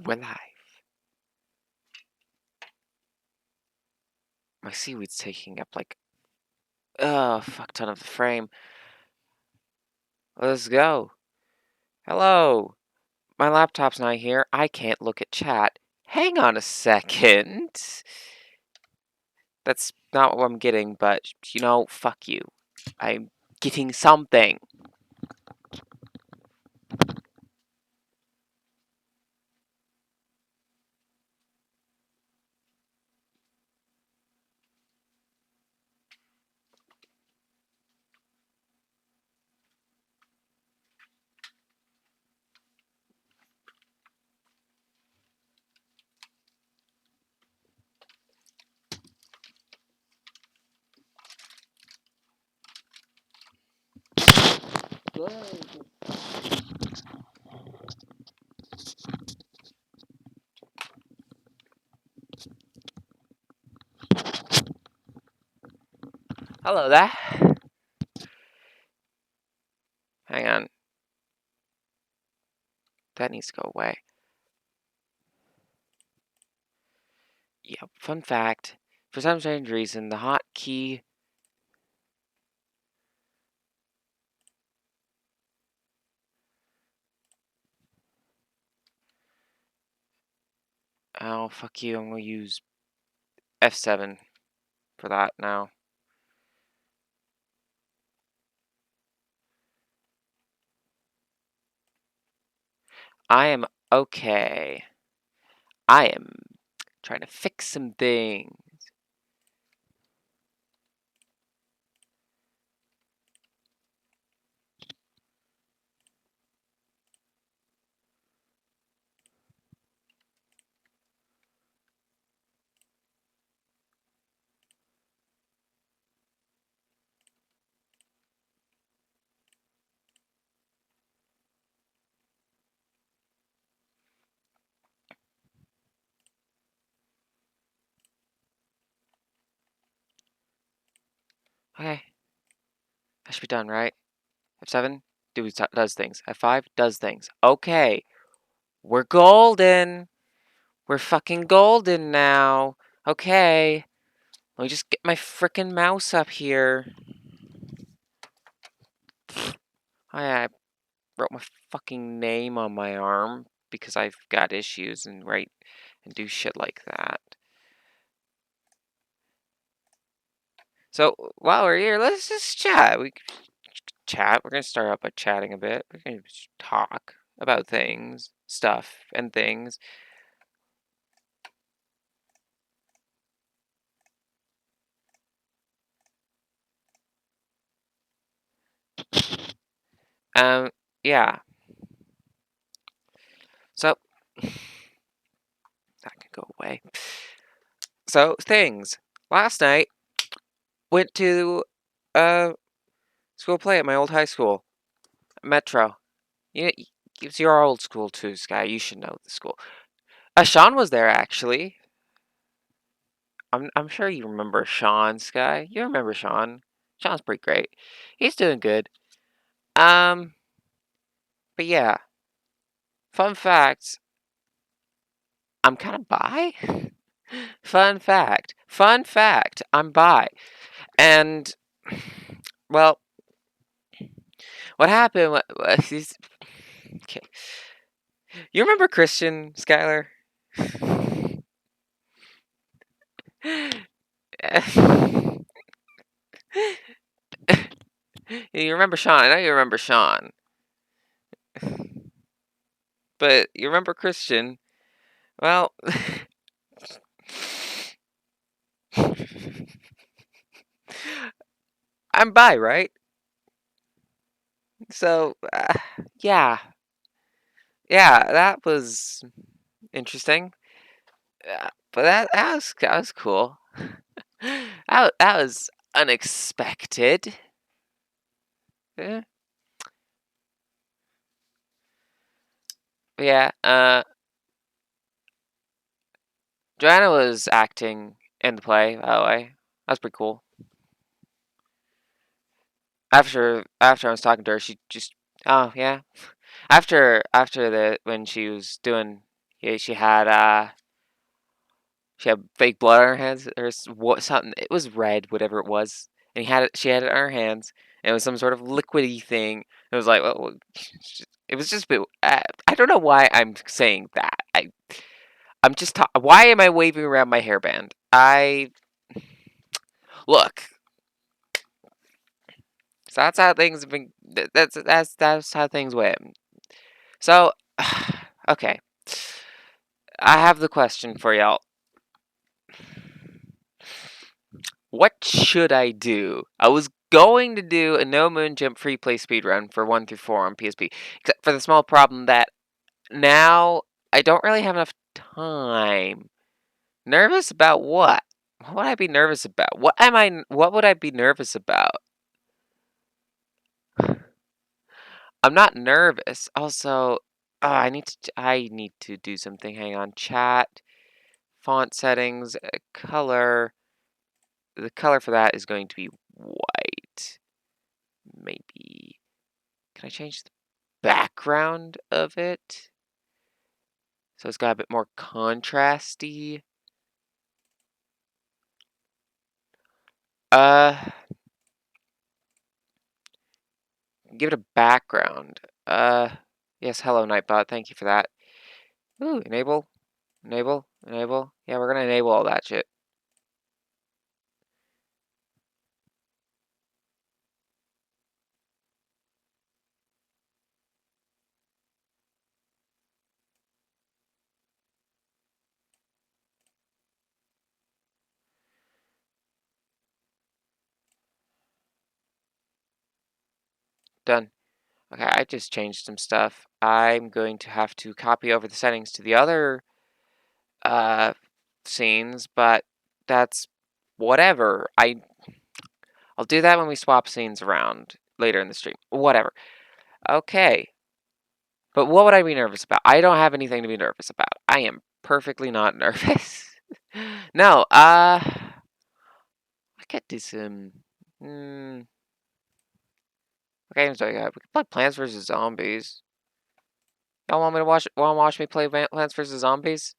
We're live. My seaweed's taking up like a fuck ton of the frame. Let's go. Hello. My laptop's not here. I can't look at chat. Hang on a second. That's not what I'm getting, but fuck you. I'm getting something. Hello there. Hang on. That needs to go away. Yeah, fun fact. For some strange reason, the hotkey... Oh, fuck you. I'm gonna use F7 for that now. I am okay. I am trying to fix some things. Okay. That should be done, right? F7 does things. F5 does things. Okay. We're golden. We're fucking golden now. Okay. Let me just get my frickin' mouse up here. I wrote my fucking name on my arm because I've got issues and write and do shit like that. So while we're here, let's just chat. We chat. We're gonna start out by chatting a bit. We're gonna just talk about things, stuff, and things. Yeah. So that can go away. So things. Last night went to school play at my old high school, Metro. Yeah, it's your old school too, Sky. You should know the school. Sean was there actually. I'm sure you remember Sean, Sky. You remember Sean. Sean's pretty great. He's doing good. But yeah. Fun fact. I'm kind of bi. Fun fact. Fun fact. I'm bi. And well, what happened? Okay. You remember Christian, Skylar? You remember Sean? I know you remember Sean. But you remember Christian? Well, I'm bi, right? So, yeah. Yeah, that was interesting. But that was cool. That was unexpected. Yeah. Yeah, Joanna was acting in the play, by the way. That's pretty cool. After I was talking to her, she just, oh yeah. After when she was doing Yeah, she had fake blood on her hands or what something. It was red, whatever it was, and she had it on her hands, and it was some sort of liquidy thing. It was like, well, it was just. I don't know why I'm saying that. I'm just. Why am I waving around my hairband? Look. So that's how things have been. That's how things went. So, okay. I have the question for y'all. What should I do? I was going to do a no moon jump free play speedrun for 1 through 4 on PSP, except for the small problem that now I don't really have enough time. Nervous about what? What would I be nervous about? What would I be nervous about? I'm not nervous. Also, I need to do something. Hang on. Chat, font settings, color. The color for that is going to be white. Maybe. Can I change the background of it? So it's got a bit more contrasty. Uh, give it a background. Yes, hello, Nightbot. Thank you for that. Ooh, enable, enable, enable. Yeah, we're gonna enable all that shit. Done. Okay, I just changed some stuff. I'm going to have to copy over the settings to the other uh scenes, but that's whatever. I'll do that when we swap scenes around later in the stream. Whatever. Okay. But what would I be nervous about? I don't have anything to be nervous about. I am perfectly not nervous. No, I could do some. Mm, what games do I got? We could play Plants vs Zombies. Y'all want me to watch me play Plants vs Zombies?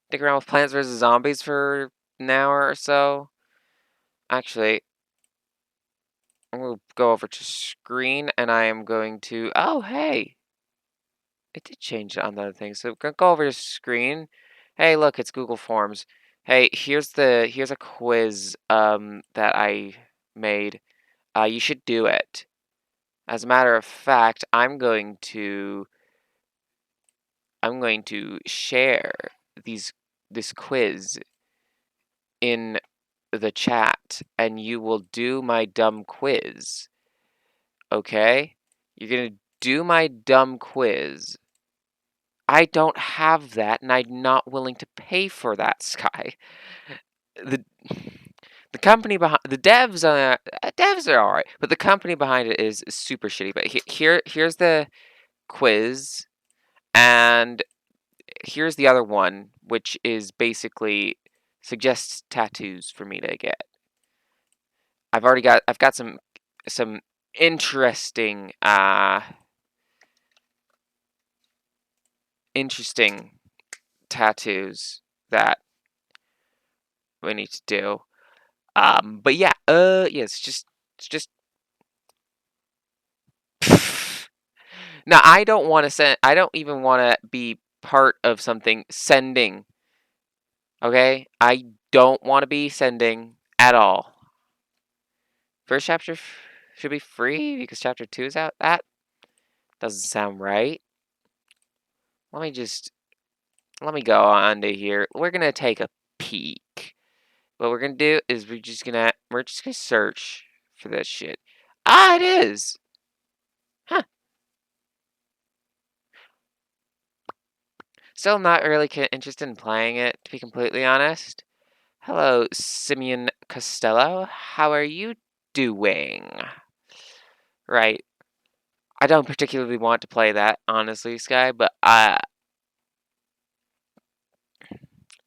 Stick around with Plants vs Zombies for an hour or so. Actually, I'm gonna go over to screen, and I am going to. Oh, hey, it did change on the other thing. So go over to screen. Hey, look, it's Google Forms. Hey, here's a quiz that I made. You should do it. As a matter of fact, I'm going to share this quiz in the chat, and you will do my dumb quiz. Okay? You're gonna do my dumb quiz. I don't have that, and I'm not willing to pay for that, Sky. The the company behind the devs are all right, but the company behind it is super shitty. But here's the quiz, and here's the other one, which is basically suggests tattoos for me to get. I've got some interesting interesting tattoos that we need to do. But yeah, yeah, it's just. Now I don't want to send. I don't even want to be part of something sending. Okay, I don't want to be sending at all. First chapter should be free because chapter 2 is out. That doesn't sound right. Let me go on to here. We're gonna take a peek. What we're gonna do is we're just gonna search for this shit. Ah, it is. Huh. Still not really interested in playing it, to be completely honest. Hello, Simeon Costello. How are you doing? Right. I don't particularly want to play that, honestly, Sky, but I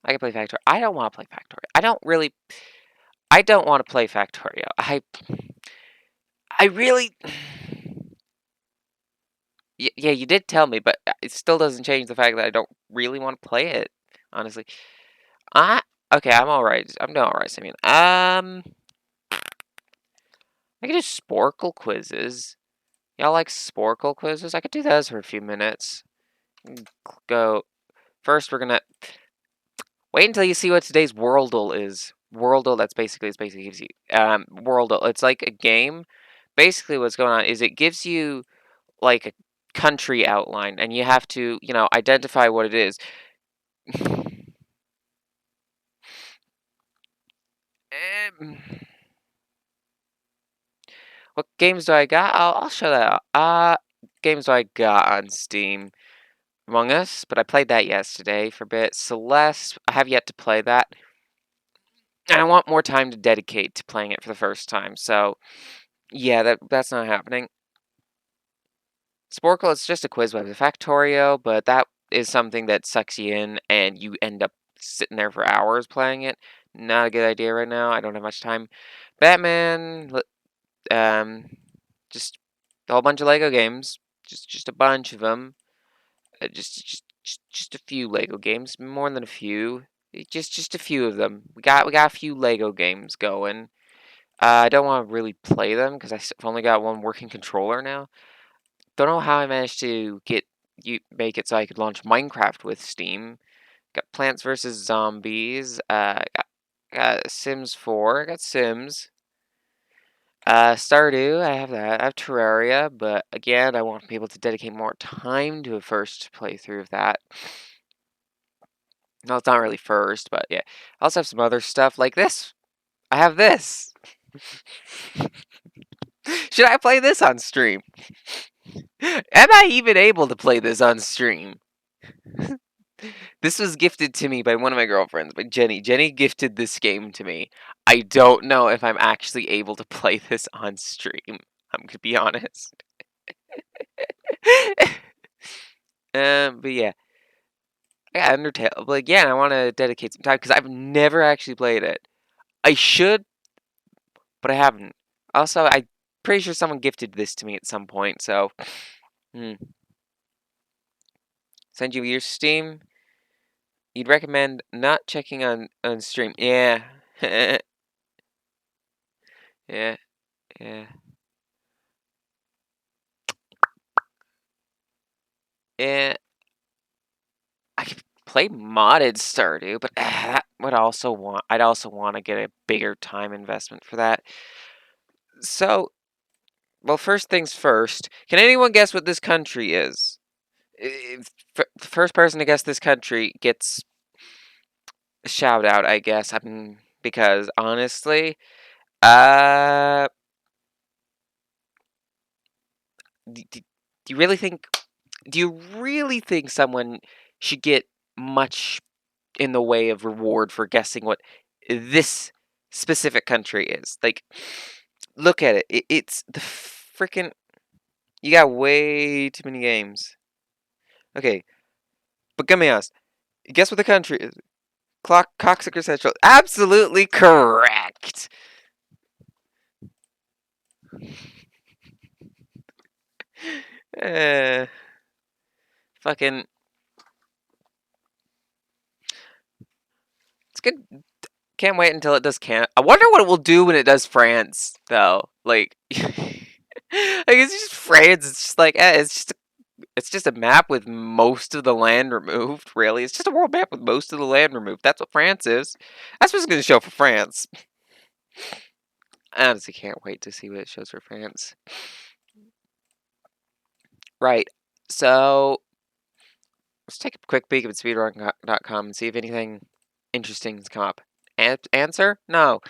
can play Factorio. I don't want to play Factorio. I don't want to play Factorio. I really. Yeah, you did tell me, but it still doesn't change the fact that I don't really want to play it, honestly. Okay, I'm alright. I'm doing alright, Simeon. I could do Sporkle quizzes. Y'all like Sporkle quizzes? I could do those for a few minutes. Go. First, we're gonna wait until you see what today's Worldle is. Worldle, it's basically gives you Worldle. It's like a game. Basically, what's going on is it gives you like a country outline, and you have to, identify what it is. Um, what games do I got? I'll show that. Games do I got on Steam? Among Us, but I played that yesterday for a bit. Celeste, I have yet to play that. And I want more time to dedicate to playing it for the first time. So, yeah, that's not happening. Sporkle, it's just a quiz web of Factorio, but that is something that sucks you in and you end up sitting there for hours playing it. Not a good idea right now. I don't have much time. Batman, um, just a whole bunch of Lego games. Just a bunch of them. Just a few Lego games, more than a few. Just a few of them. We got a few Lego games going. I don't want to really play them because I've only got one working controller now. Don't know how I managed to make it so I could launch Minecraft with Steam. Got Plants vs Zombies. Got Sims 4. I got Sims. Stardew, I have that. I have Terraria, but again, I want to be able to dedicate more time to a first playthrough of that. No, it's not really first, but yeah. I also have some other stuff like this. I have this. Should I play this on stream? Am I even able to play this on stream? This was gifted to me by one of my girlfriends, by Jenny. Jenny gifted this game to me. I don't know if I'm actually able to play this on stream. I'm gonna be honest. But yeah. I got Undertale. But again, I want to dedicate some time because I've never actually played it. I should, but I haven't. Also, I'm pretty sure someone gifted this to me at some point, so. Send you your Steam. You'd recommend not checking on stream. Yeah. Yeah. Yeah. Yeah. I could play modded Stardew, but that would also I'd also want to get a bigger time investment for that. So, well, first things first. Can anyone guess what this country is? The first person to guess this country gets a shout out, I guess. Because honestly, uh, do you really think? Do you really think someone should get much in the way of reward for guessing what this specific country is? Like, look at it. It's the freaking. You got way too many games. Okay, but let me ask. Guess what the country is? Cocksucker Central. Absolutely correct. Uh, fucking. It's good. Can't wait until it does I wonder what it will do when it does France, though. Like, it's just France. It's just like, it's just a map with most of the land removed. Really, it's just a world map with most of the land removed. That's what France is. That's what's going to show for France. I honestly can't wait to see what it shows for France. Right. So let's take a quick peek at speedrun.com and see if anything interesting has come up. Answer? No.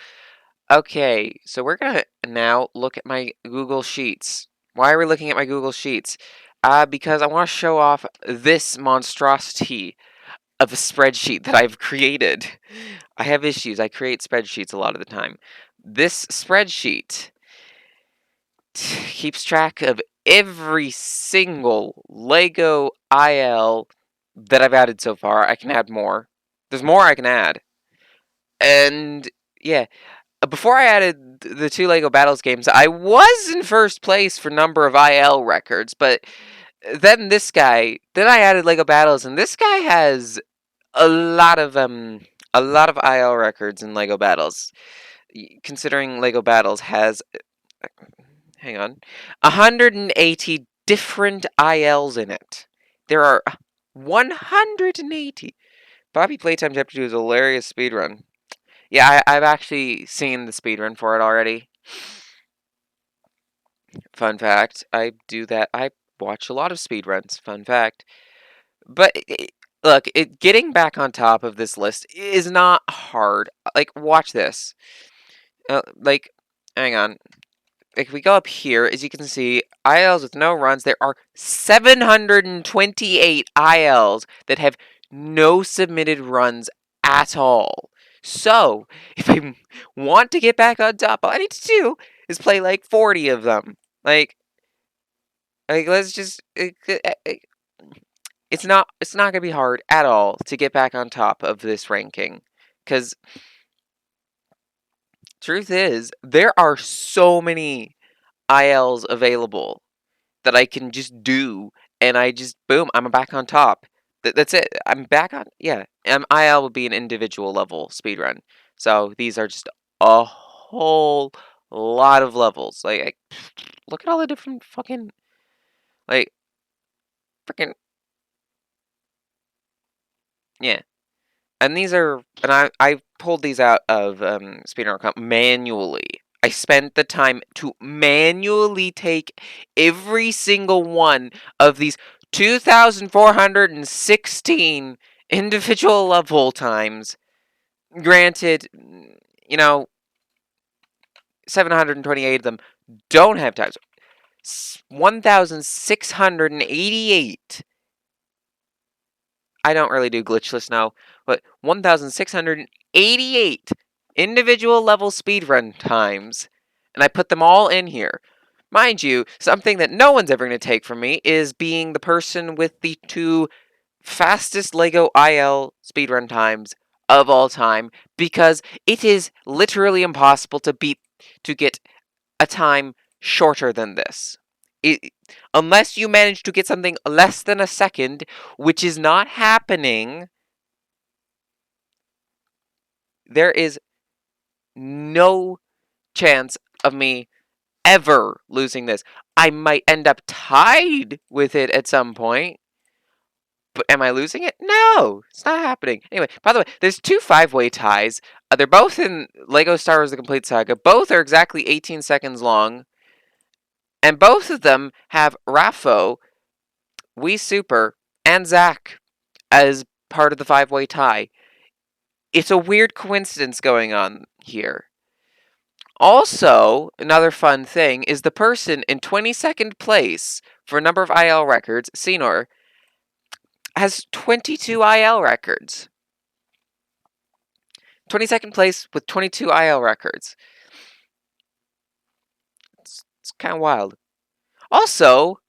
Okay, so we're gonna now look at my Google Sheets. Why are we looking at my Google Sheets? Because I want to show off this monstrosity of a spreadsheet that I've created. I have issues. I create spreadsheets a lot of the time. This spreadsheet keeps track of every single Lego IL that I've added so far. I can add more. There's more I can add. And yeah, before I added the two Lego Battles games, I was in first place for number of IL records, but then this guy. Then I added Lego Battles, and this guy has a lot of IL records in Lego Battles. Considering Lego Battles has, hang on, 180 different ILs in it. There are 180. Bobby Playtime Chapter 2 is a hilarious speedrun. Yeah, I've actually seen the speedrun for it already. Fun fact, I do that. I watch a lot of speedruns. Fun fact. But look, getting back on top of this list is not hard. Like, watch this. Like, hang on. If we go up here, as you can see, ILs with no runs, there are 728 ILs that have no submitted runs at all. So, if I want to get back on top, all I need to do is play like 40 of them. Like let's just it's not gonna be hard at all to get back on top of this ranking, because truth is there are so many ILs available that I can just do, and I just boom, I'm back on top. That's it. I'm back on. Yeah, IL would be an individual level speedrun. So these are just a whole lot of levels. Like, look at all the different fucking like freaking yeah. And these are, and I pulled these out of speedrun account manually. I spent the time to manually take every single one of these 2,416 individual level times. Granted, you know, 728 of them don't have times. 1,688. I don't really do glitchless now, but 1,688 individual level speedrun times, and I put them all in here. Mind you, something that no one's ever going to take from me is being the person with the 2 fastest LEGO IL speedrun times of all time, because it is literally impossible to get a time shorter than this. It, unless you manage to get something less than a second, which is not happening, there is no chance of me ever losing this. I might end up tied with it at some point, but am I losing it? No, it's not happening. Anyway, by the way, there's 2 5-way ties. They're both in LEGO Star Wars The Complete Saga. Both are exactly 18 seconds long. And both of them have Raffo, Wii Super, and Zach as part of the 5-way tie. It's a weird coincidence going on here. Also, another fun thing is the person in 22nd place for a number of IL records, Senor, has 22 IL records. 22nd place with 22 IL records. It's kind of wild. Also,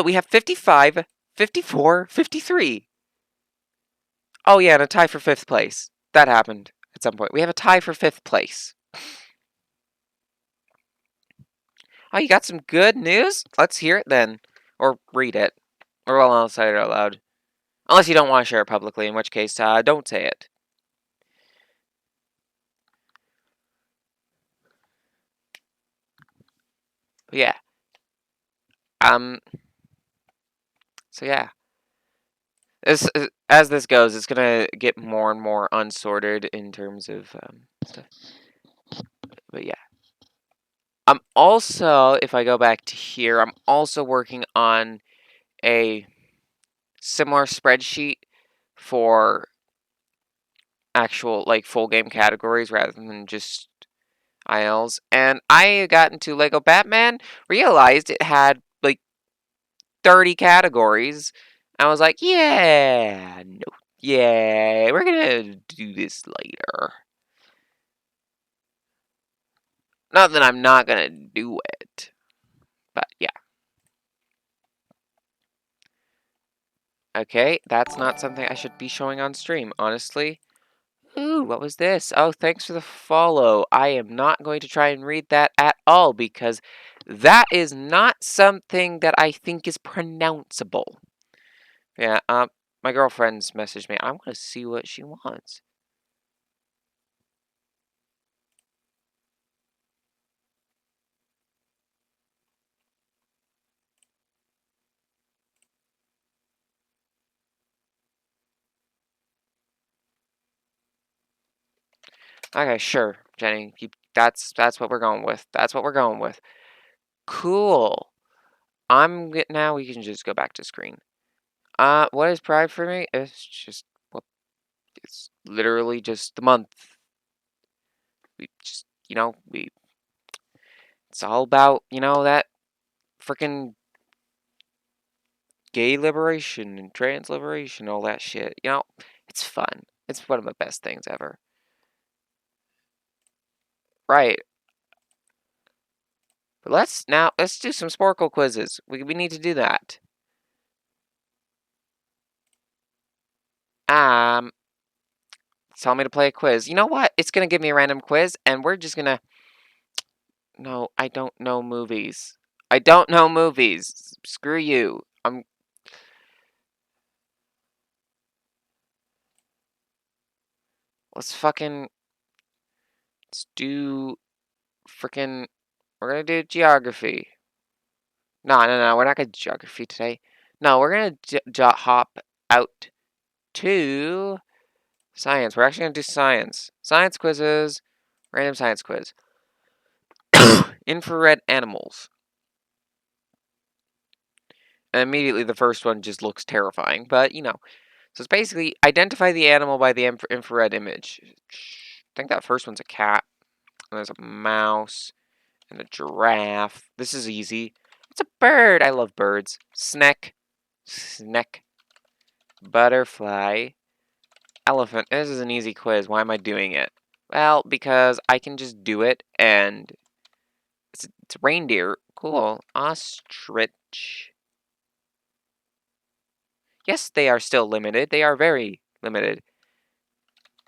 we have 55, 54, 53. Oh yeah, and a tie for 5th place. That happened at some point. We have a tie for 5th place. Oh, you got some good news? Let's hear it then. Or read it. Or well, I'll say it out loud. Unless you don't want to share it publicly, in which case, don't say it. But yeah. So yeah. As this goes, it's gonna get more and more unsorted in terms of stuff. But yeah. I'm also, if I go back to here, I'm also working on a similar spreadsheet for actual, like, full game categories rather than just ILs. And I got into Lego Batman, realized it had like 30 categories. I was like, yeah, no, yeah, we're gonna do this later. Not that I'm not gonna do it, but yeah. Okay, that's not something I should be showing on stream, honestly. Ooh. Ooh, what was this? Oh, thanks for the follow. I am not going to try and read that at all because that is not something that I think is pronounceable. Yeah, my girlfriend's messaged me. I want to see what she wants. Okay, sure, Jenny. That's what we're going with. That's what we're going with. Cool. Now we can just go back to screen. What is Pride for me? It's just well, it's literally just the month. We just it's all about, that freaking gay liberation and trans liberation, all that shit. It's fun. It's one of the best things ever. Right. But let's do some Sporkle quizzes. We need to do that. Um, Tell me to play a quiz. You know what? It's gonna give me a random quiz, and we're just gonna. No, I don't know movies. I don't know movies. Screw you. Let's fucking. Let's do freaking. We're gonna do geography. No, no, no. We're not gonna do geography today. No, we're gonna hop out to science. We're actually gonna do science. Science quizzes. Random science quiz. Infrared animals. And immediately the first one just looks terrifying, but So it's basically identify the animal by the infrared image. I think that first one's a cat. And there's a mouse and a giraffe. This is easy. It's a bird. I love birds. Snake. Snake. Butterfly. Elephant. This is an easy quiz. Why am I doing it? Well, because I can just do it, and it's a reindeer. Cool. Ostrich. Yes, they are still limited. They are very limited.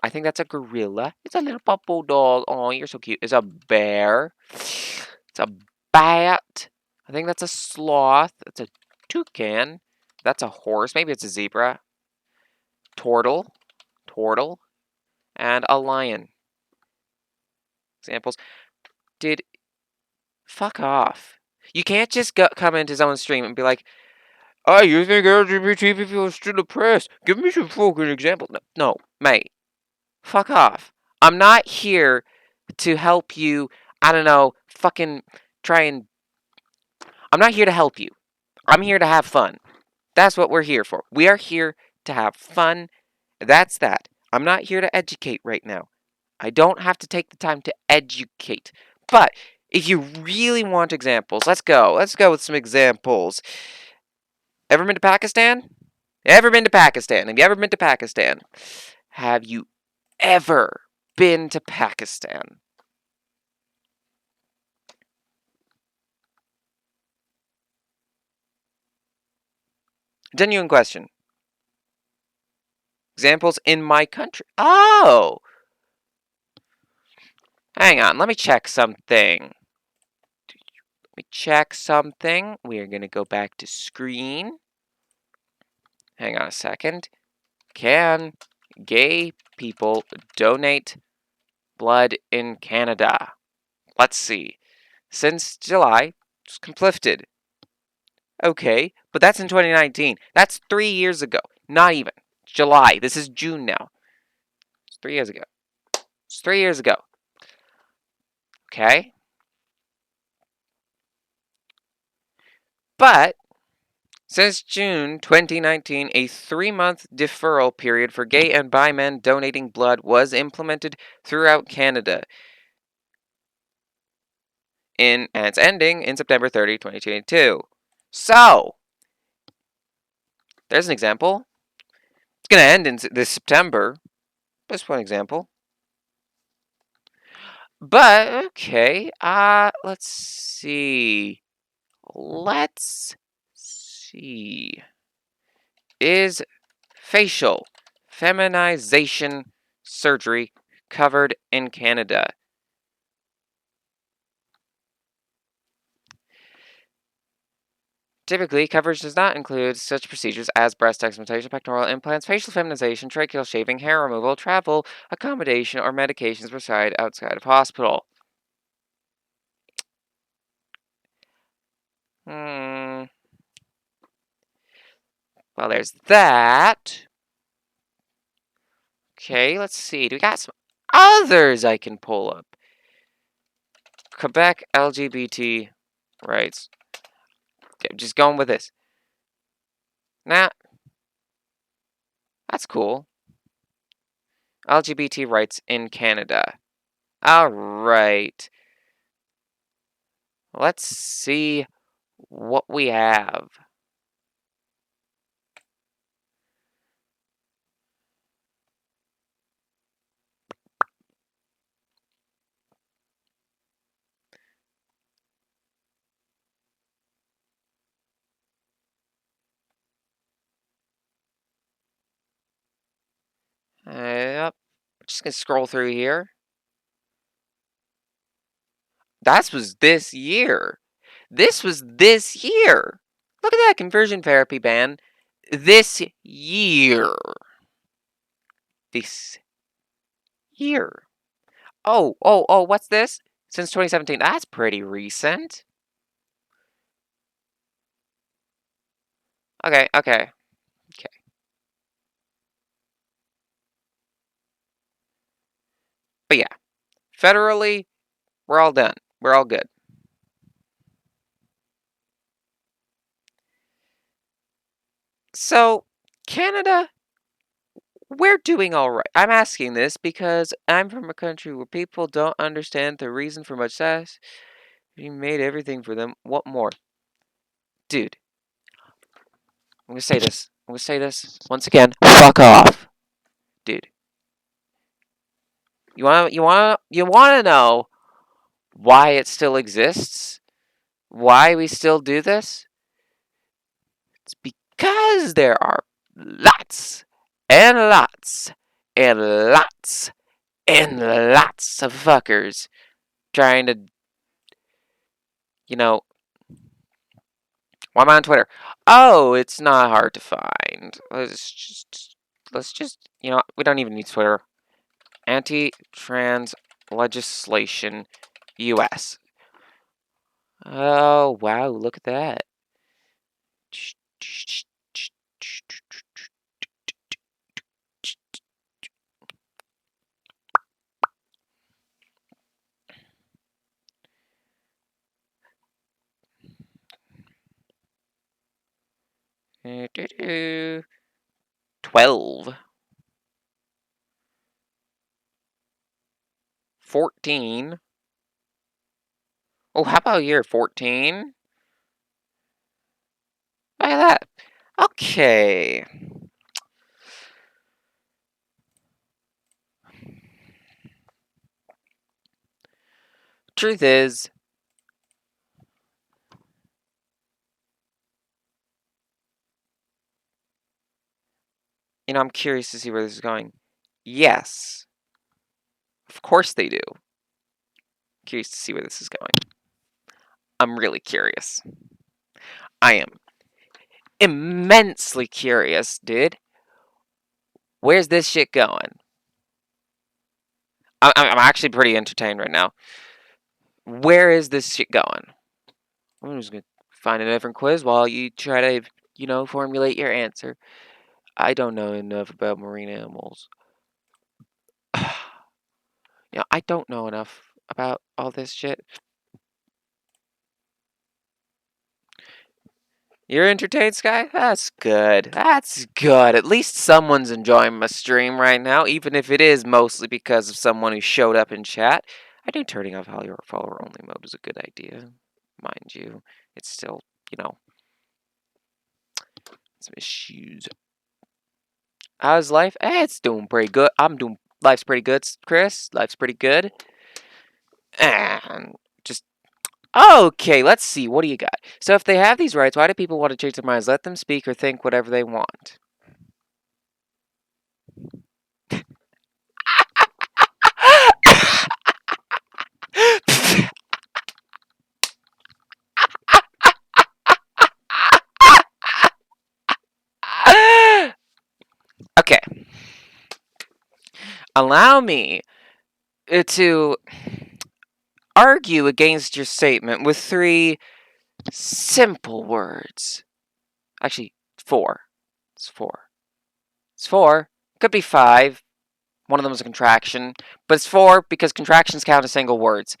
I think that's a gorilla. It's a little purple dog. Oh, you're so cute. It's a bear. It's a bat. I think that's a sloth. It's a toucan. That's a horse. Maybe it's a zebra. Turtle. Turtle. And a lion. Examples. Fuck off. You can't just come into someone's stream and be like, oh, you think LGBT people are still oppressed? Give me some fucking examples. No, mate. Fuck off. I'm not here to help you, I don't know, fucking try and. I'm not here to help you. I'm here to have fun. That's what we're here for. We are here to have fun. That's that. I'm not here to educate right now. I don't have to take the time to educate. But if you really want examples, let's go. Let's go with some examples. Ever been to Pakistan? Ever been to Pakistan? Have you ever been to Pakistan? Have you ever been to Pakistan? Genuine question. Examples in my country. Oh! Hang on, let me check something. We are going to go back to screen. Hang on a second. Can gay people donate blood in Canada? Let's see. Since July, it's conflicted. Okay, but that's in 2019. That's 3 years ago. Not even. July. This is June now. It's 3 years ago. It's 3 years ago. Okay? But since June 2019, a 3-month deferral period for gay and bi men donating blood was implemented throughout Canada. And it's ending in September 30, 2022. So, there's an example. It's going to end in this September. Just one example. But, okay. Let's see. Let's see. Is facial feminization surgery covered in Canada? Typically, coverage does not include such procedures as breast augmentation, pectoral implants, facial feminization, tracheal shaving, hair removal, travel, accommodation, or medications prescribed outside of hospital. Hmm. Well, there's that. Okay, let's see. Do we got some others I can pull up? Quebec LGBT rights. Okay, I'm just going with this. Nah, that's cool. LGBT rights in Canada. Alright. Let's see what we have. Yep. Just gonna scroll through here. That was this year. This was this year. Look at that conversion therapy ban. This year. This year. Oh, what's this? Since 2017. That's pretty recent. Okay. But yeah, federally, we're all done. We're all good. So, Canada, we're doing all right. I'm asking this because I'm from a country where people don't understand the reason for much success. You made everything for them. What more? Dude, I'm gonna say this. I'm gonna say this once again. Fuck off. Dude. You wanna know why it still exists? Why we still do this? It's because there are lots and lots and lots and lots of fuckers trying to, you know, why am I on Twitter? Oh, it's not hard to find. Let's just, we don't even need Twitter. Anti-trans legislation, U.S. Oh, wow, look at that. 12. 14. Oh, how about year 14? Look at that. Okay. Truth is, I'm curious to see where this is going. Yes. Of course they do. Curious to see where this is going. I'm really curious. I am immensely curious, dude. Where's this shit going? I'm actually pretty entertained right now. Where is this shit going? I'm just gonna find a different quiz while you try to, formulate your answer. I don't know enough about marine animals. I don't know enough about all this shit. You're entertained, Sky? That's good. That's good. At least someone's enjoying my stream right now, even if it is mostly because of someone who showed up in chat. I think turning off all your follower only mode is a good idea. Mind you, it's still, some issues. How's life? It's doing pretty good. Life's pretty good, Chris. Life's pretty good. And just okay, let's see. What do you got? So if they have these rights, why do people want to change their minds? Let them speak or think whatever they want. allow me to argue against your statement with 3 simple words. Actually, 4. It's 4. It's 4. Could be 5. One of them is a contraction, but it's 4 because contractions count as single words.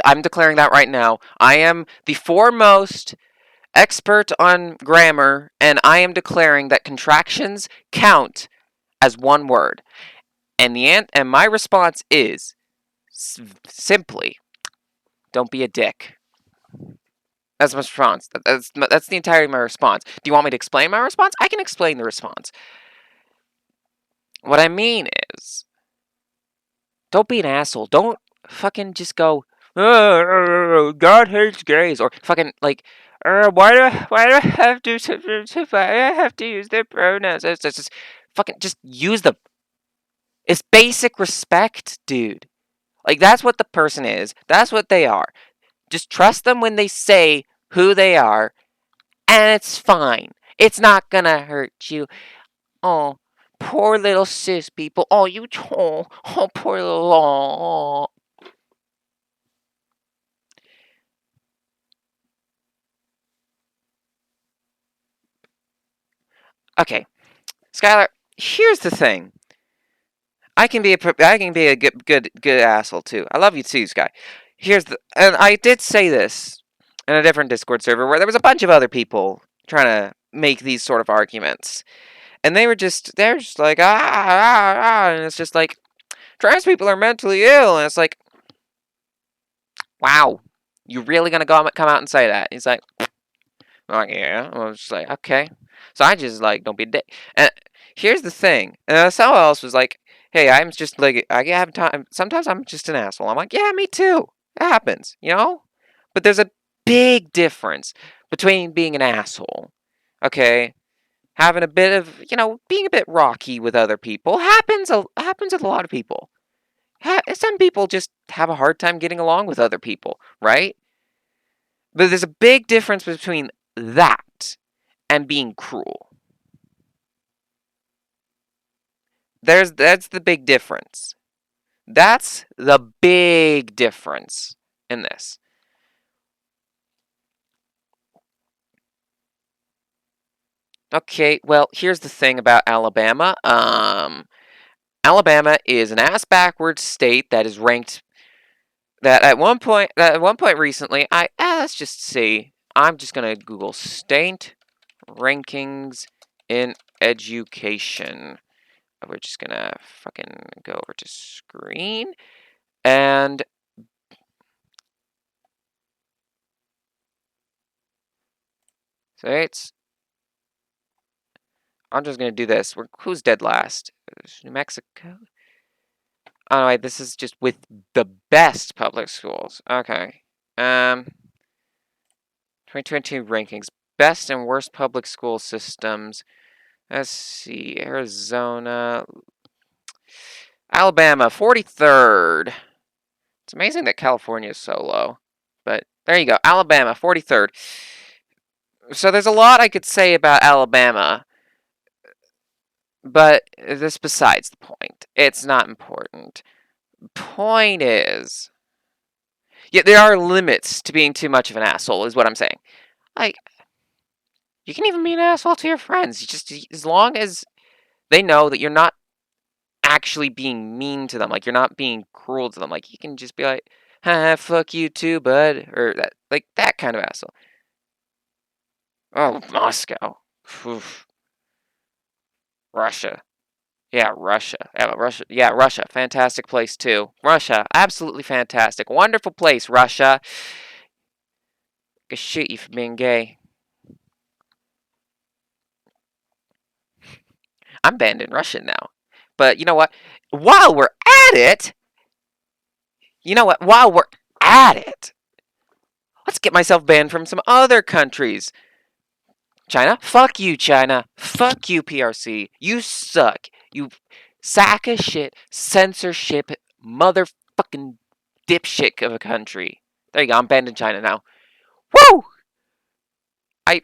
I'm declaring that right now. I am the foremost expert on grammar, and I am declaring that contractions count as one word. And my response is simply, don't be a dick. That's my response. That's the entirety of my response. Do you want me to explain my response? I can explain the response. What I mean is, don't be an asshole. Don't fucking just go, "Oh, God hates gays," or fucking like, why do I have to use their pronouns? It's just fucking just use them. It's basic respect, dude. Like that's what the person is. That's what they are. Just trust them when they say who they are, and it's fine. It's not gonna hurt you. Oh, poor little cis people. Oh, oh, poor little. Oh. Okay, Skylar. Here's the thing. I can be a good asshole too. I love you too, Sky. And I did say this in a different Discord server where there was a bunch of other people trying to make these sort of arguments, and they're just like and it's just like trans people are mentally ill, and it's like, wow, you really gonna come out and say that? He's like, yeah. I was just like, okay. So I just like, don't be a dick. And here's the thing. Someone else was like, hey, I'm just like, I have time. Sometimes I'm just an asshole. I'm like, yeah, me too. It happens, you know? But there's a big difference between being an asshole, okay? Having a bit of, being a bit rocky with other people happens with a lot of people. Some people just have a hard time getting along with other people, right? But there's a big difference between that and being cruel. That's the big difference. That's the big difference in this. Okay, well, here's the thing about Alabama. Alabama is an ass backwards state that is ranked at one point recently, let's just see. I'm just gonna Google state rankings in education. We're just gonna fucking go over to screen and states. I'm just gonna do this. Who's dead last? New Mexico. Oh no, wait, this is just with the best public schools. Okay. 2022 rankings. Best and worst public school systems. Let's see. Arizona. Alabama, 43rd. It's amazing that California is so low. But there you go. Alabama, 43rd. So there's a lot I could say about Alabama. But this besides the point. It's not important. Point is, yeah, there are limits to being too much of an asshole, is what I'm saying. Like, you can even be an asshole to your friends. Just as long as they know that you're not actually being mean to them, like you're not being cruel to them. Like you can just be like, fuck you too, bud," or that kind of asshole. Oh, Moscow, oof. Russia. Yeah, Russia. Yeah, Russia. Yeah, Russia. Fantastic place too. Russia, absolutely fantastic. Wonderful place, Russia. I could shoot you for being gay. I'm banned in Russian now. But you know what? While we're at it, you know what? While we're at it, let's get myself banned from some other countries. China? Fuck you, China. Fuck you, PRC. You suck. You sack of shit, censorship, motherfucking dipshit of a country. There you go. I'm banned in China now. Woo! I.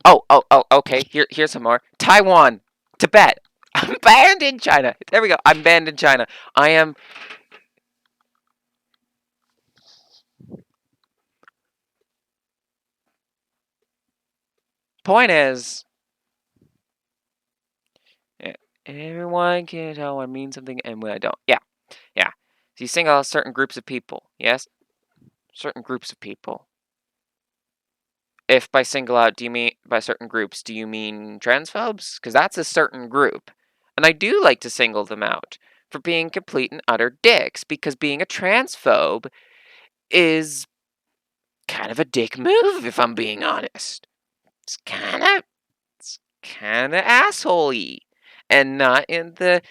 Oh, okay. Here's some more. Taiwan, Tibet. I'm banned in China. There we go. I'm banned in China. I am. Point is, everyone can tell when I mean something and when I don't. Yeah, yeah. So you single out certain groups of people. Yes, certain groups of people. If by single out, do you mean by certain groups? Do you mean transphobes? Because that's a certain group, and I do like to single them out for being complete and utter dicks. Because being a transphobe is kind of a dick move, if I'm being honest. It's kind of asshole-y, and not in the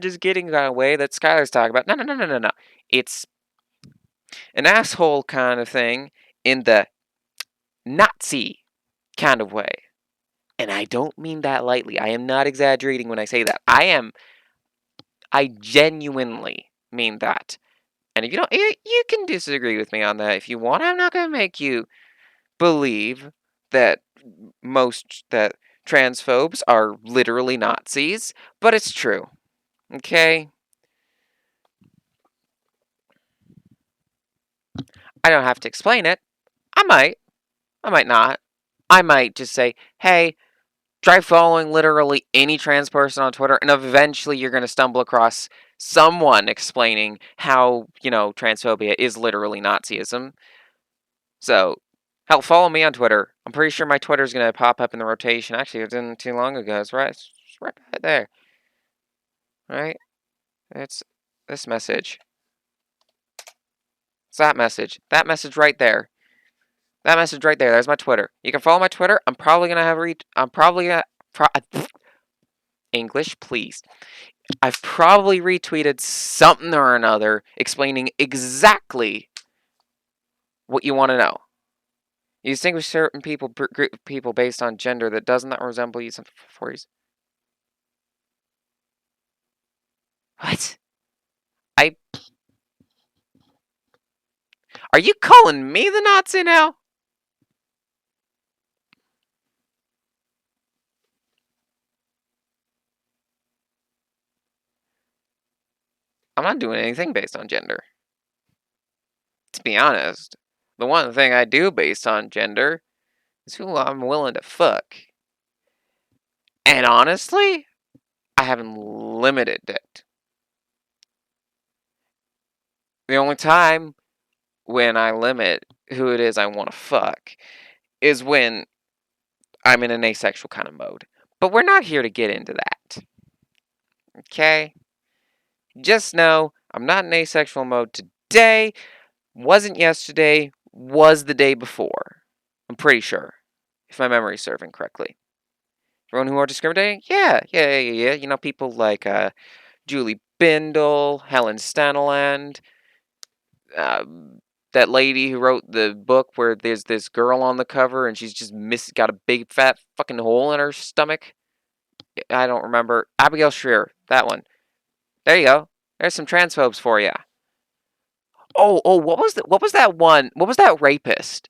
just getting kind of way that Skylar's talking about. No, no, no, no, no, no. It's an asshole kind of thing in the Nazi kind of way. And I don't mean that lightly. I am not exaggerating when I say that. I genuinely mean that. And if you don't, you can disagree with me on that if you want. I'm not going to make you believe that that transphobes are literally Nazis, but it's true. Okay? I don't have to explain it. I might. I might not. I might just say, hey, try following literally any trans person on Twitter, and eventually you're going to stumble across someone explaining how, transphobia is literally Nazism. So, help follow me on Twitter. I'm pretty sure my Twitter's going to pop up in the rotation. Actually, it didn't too long ago. It's right there. Right? It's this message. It's that message. That message right there. That message right there. There's my Twitter. You can follow my Twitter. I'm probably going to have I'm probably going to... English, please. I've probably retweeted something or another explaining exactly what you want to know. You distinguish certain group of people based on gender that does not resemble you. What? Are you calling me the Nazi now? I'm not doing anything based on gender. To be honest, the one thing I do based on gender is who I'm willing to fuck. And honestly, I haven't limited it. The only time when I limit who it is I want to fuck is when I'm in an asexual kind of mode. But we're not here to get into that. Okay? Just know I'm not in asexual mode today, wasn't yesterday, was the day before. I'm pretty sure, if my memory's serving correctly. Everyone who are discriminating? Yeah. People like Julie Bindel, Helen Staniland, that lady who wrote the book where there's this girl on the cover and she's just got a big fat fucking hole in her stomach. I don't remember. Abigail Shrier, that one. There you go. There's some transphobes for you. Oh, what was that one? What was that rapist?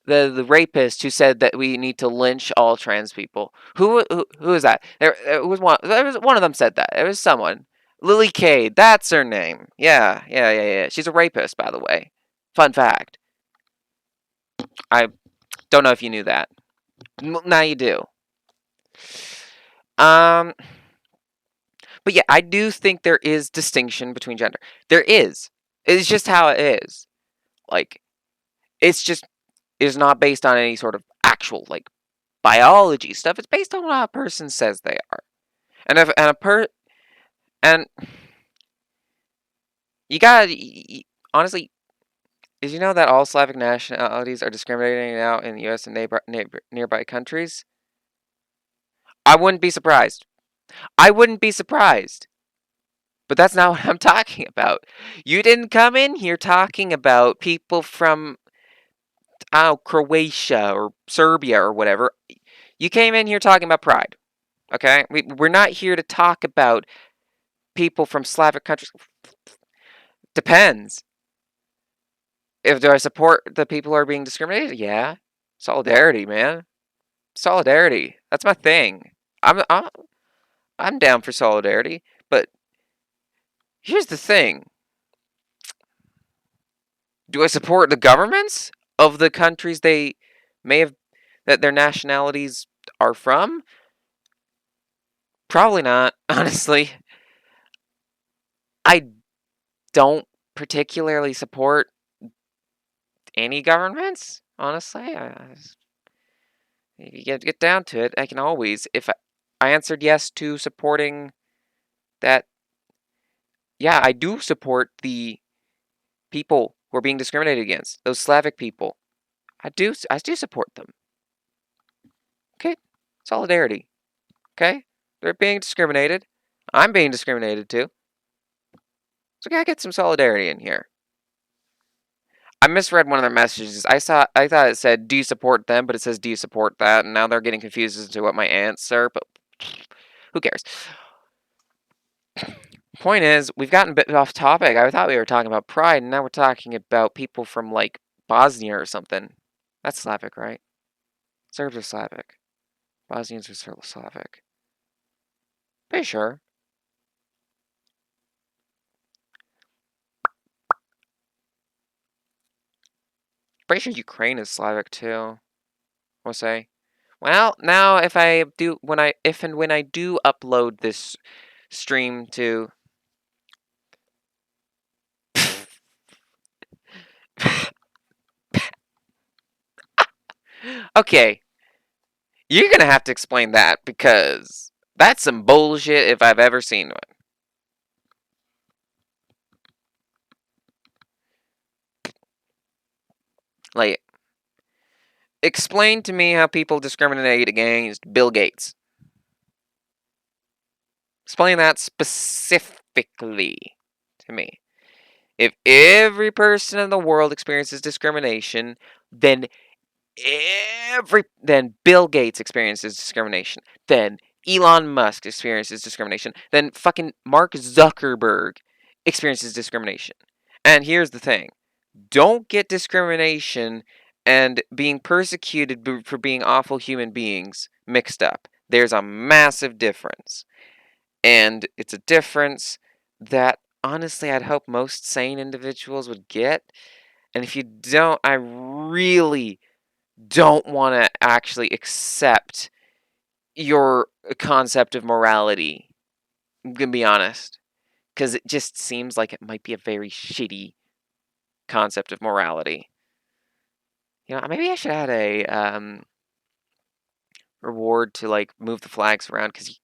The rapist who said that we need to lynch all trans people. Who is that? There was one of them said that. It was someone. Lily Cade, that's her name. Yeah. She's a rapist, by the way. Fun fact. I don't know if you knew that. Now you do. But yeah, I do think there is distinction between gender. There is. It's just how it is. Like, it's not based on any sort of actual biology stuff. It's based on what a person says they are. And you gotta honestly, did you know that all Slavic nationalities are discriminating now in the U.S. and nearby countries? I wouldn't be surprised. I wouldn't be surprised. But that's not what I'm talking about. You didn't come in here talking about people from Croatia or Serbia or whatever. You came in here talking about pride. Okay? We're not here to talk about people from Slavic countries. Depends. Do I support the people who are being discriminated? Yeah. Solidarity, man. Solidarity. That's my thing. I'm I'm down for solidarity, but here's the thing. Do I support the governments of the countries they may have that their nationalities are from? Probably not, honestly. I don't particularly support any governments, honestly. If you get down to it, I can always, if I answered yes to supporting that, yeah, I do support the people who are being discriminated against, those Slavic people. I do support them. Okay? Solidarity. Okay? They're being discriminated. I'm being discriminated too. So gotta get some solidarity in here. I misread one of their messages. I thought it said, "Do you support them?" But it says, "Do you support that?" And now they're getting confused as to what my answer. But who cares? Point is, we've gotten a bit off topic. I thought we were talking about pride, and now we're talking about people from like Bosnia or something. That's Slavic, right? Serbs are Slavic. Bosnians are Slavic. Pretty sure. Pretty sure Ukraine is Slavic too. We'll say. Well, now if and when I do upload this stream to okay, you're gonna have to explain that because that's some bullshit if I've ever seen one. Like, explain to me how people discriminate against Bill Gates. Explain that specifically to me. If every person in the world experiences discrimination, then Bill Gates experiences discrimination. Then Elon Musk experiences discrimination. Then fucking Mark Zuckerberg experiences discrimination. And here's the thing. Don't get discrimination and being persecuted for being awful human beings mixed up. There's a massive difference. And it's a difference that honestly I'd hope most sane individuals would get. And if you don't, I really don't want to actually accept your concept of morality. I'm going to be honest. Because it just seems like it might be a very shitty concept of morality. You know, maybe I should add a reward to like move the flags around because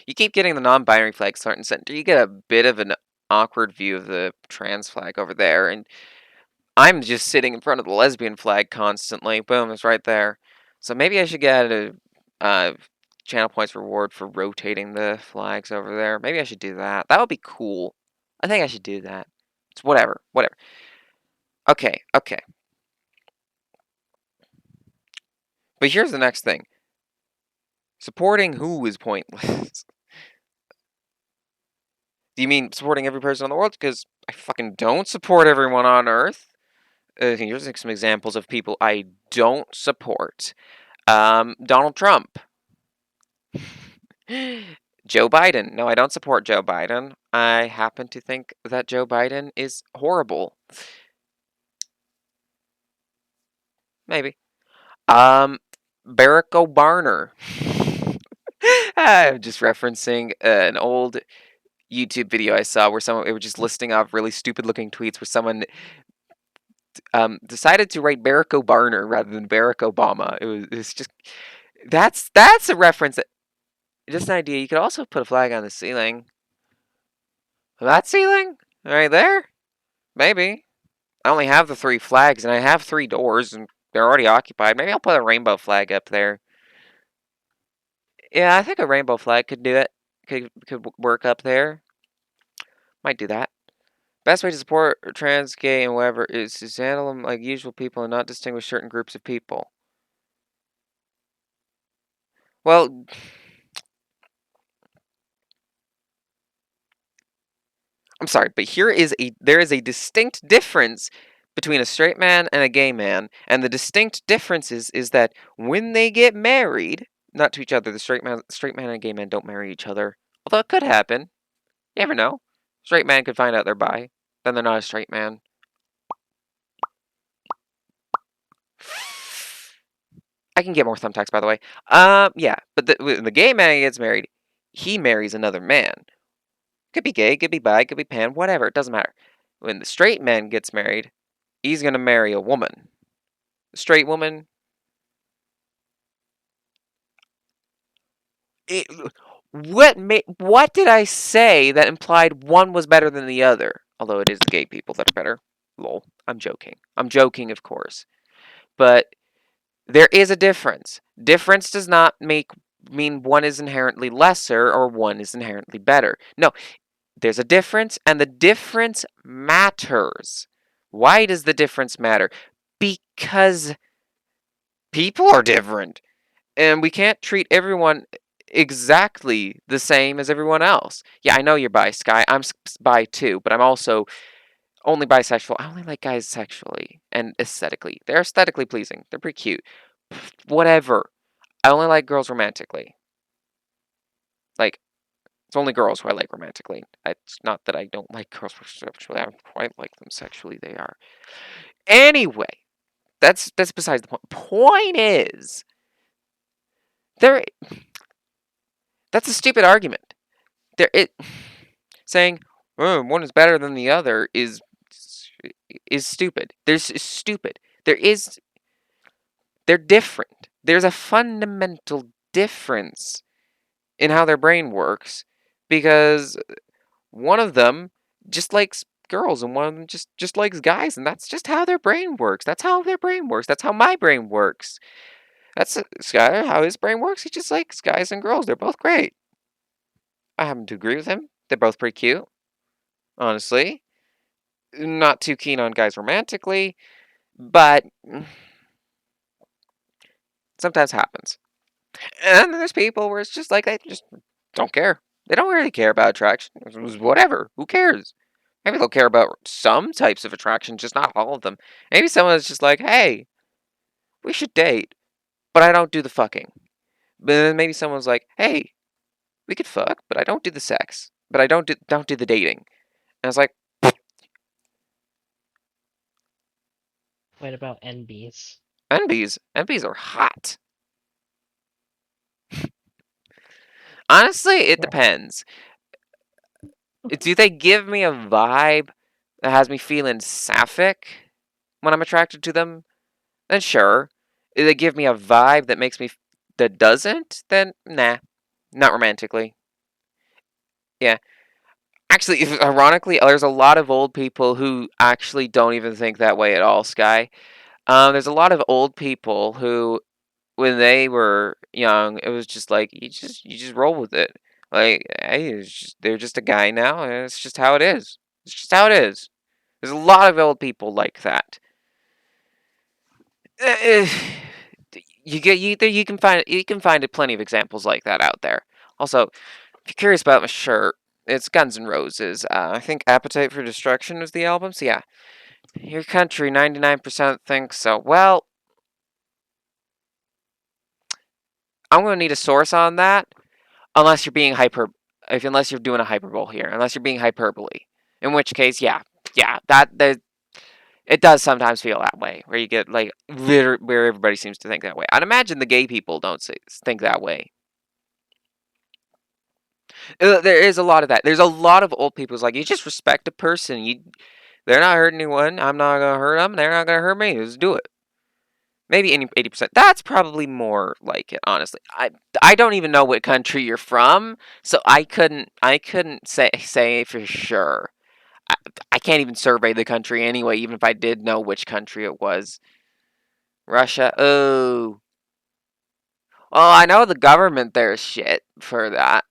you keep getting the non-binary flag front and center. You get a bit of an awkward view of the trans flag over there, and I'm just sitting in front of the lesbian flag constantly. Boom, it's right there. So maybe I should get a channel points reward for rotating the flags over there. Maybe I should do that. That would be cool. I think I should do that. It's whatever. Okay. But here's the next thing. Supporting who is pointless? Do you mean supporting every person in the world? Because I fucking don't support everyone on Earth. Here's some examples of people I don't support. Donald Trump. Joe Biden. No, I don't support Joe Biden. I happen to think that Joe Biden is horrible. Maybe. Barack Obama. I'm just referencing an old YouTube video I saw where it was just listing off really stupid looking tweets where someone decided to write Barack Obama rather than Barack Obama. It's just that's a reference that just an idea. You could also put a flag on the ceiling. That ceiling right there, maybe. I only have the 3 flags and I have 3 doors and they're already occupied. Maybe I'll put a rainbow flag up there. Yeah, I think a rainbow flag could do it. Could work up there. Might do that. Best way to support trans, gay, and whatever is to handle them like usual people and not distinguish certain groups of people. Well, I'm sorry, but there is a distinct difference between a straight man and a gay man, and the distinct difference is that when they get married, not to each other, the straight man and gay man don't marry each other. Although it could happen. You never know. Straight man could find out they're bi. Then they're not a straight man. I can get more thumbtacks, by the way. Yeah, but when the gay man gets married, he marries another man. Could be gay, could be bi, could be pan, whatever. It doesn't matter. When the straight man gets married, he's gonna marry a woman. The straight woman. It, what did I say that implied one was better than the other? Although it is the gay people that are better. Lol. I'm joking. I'm joking, of course. But there is a difference. Difference does not mean one is inherently lesser or one is inherently better. No, there's a difference, and the difference matters. Why does the difference matter? Because people are different, and we can't treat everyone exactly the same as everyone else. Yeah, I know you're bi, Sky. I'm bi too, but I'm also only bisexual. I only like guys sexually and aesthetically. They're aesthetically pleasing. They're pretty cute. Whatever. I only like girls romantically. Like, it's only girls who I like romantically. It's not that I don't like girls sexually. I quite like them sexually. They are. Anyway, that's besides the point. Point is, there. That's a stupid argument. Saying one is better than the other is stupid. Is stupid. They're different. There's a fundamental difference in how their brain works because one of them just likes girls and one of them just likes guys, and that's just how their brain works. That's how their brain works. That's how my brain works. That's Skylar, how his brain works. He just likes guys and girls. They're both great. I happen to agree with him. They're both pretty cute, honestly. Not too keen on guys romantically, but sometimes happens. And then there's people where it's just like they just don't care. They don't really care about attraction. Whatever. Who cares? Maybe they'll care about some types of attraction, just not all of them. Maybe someone's just like, hey, we should date, but I don't do the fucking. But then maybe someone's like, hey, we could fuck, but I don't do the sex. But I don't do the dating. And I was like, What about NBs? NBs are hot. Honestly, it Yeah. depends. Do they give me a vibe that has me feeling sapphic when I'm attracted to them? Then sure. If they give me a vibe that makes me that doesn't, then nah, not romantically. Yeah. Actually, ironically, there's a lot of old people who actually don't even think that way at all, Sky. There's a lot of old people who, when they were young, it was just like you just roll with it. Like, hey, they're just a guy now, and it's just how it is. It's just how it is. There's a lot of old people like that. You can find plenty of examples like that out there. Also, if you're curious about my shirt, it's Guns N' Roses. I think Appetite for Destruction is the album. So yeah, your country 99% thinks so. Well, I'm gonna need a source on that, unless you're being unless you're doing a hyperbole here, unless you're being hyperbole. In which case, yeah, that it does sometimes feel that way, where you get like where everybody seems to think that way. I'd imagine the gay people don't think that way. There is a lot of that. There's a lot of old people who's like, you just respect a person. They're not hurting anyone. I'm not gonna hurt them. They're not gonna hurt me. Just do it. Maybe 80%. That's probably more like it, honestly. I don't even know what country you're from, so I couldn't say for sure. I, I can't even survey the country anyway, even if I did know which country it was. Russia. Oh. Well, I know the government there is shit for that.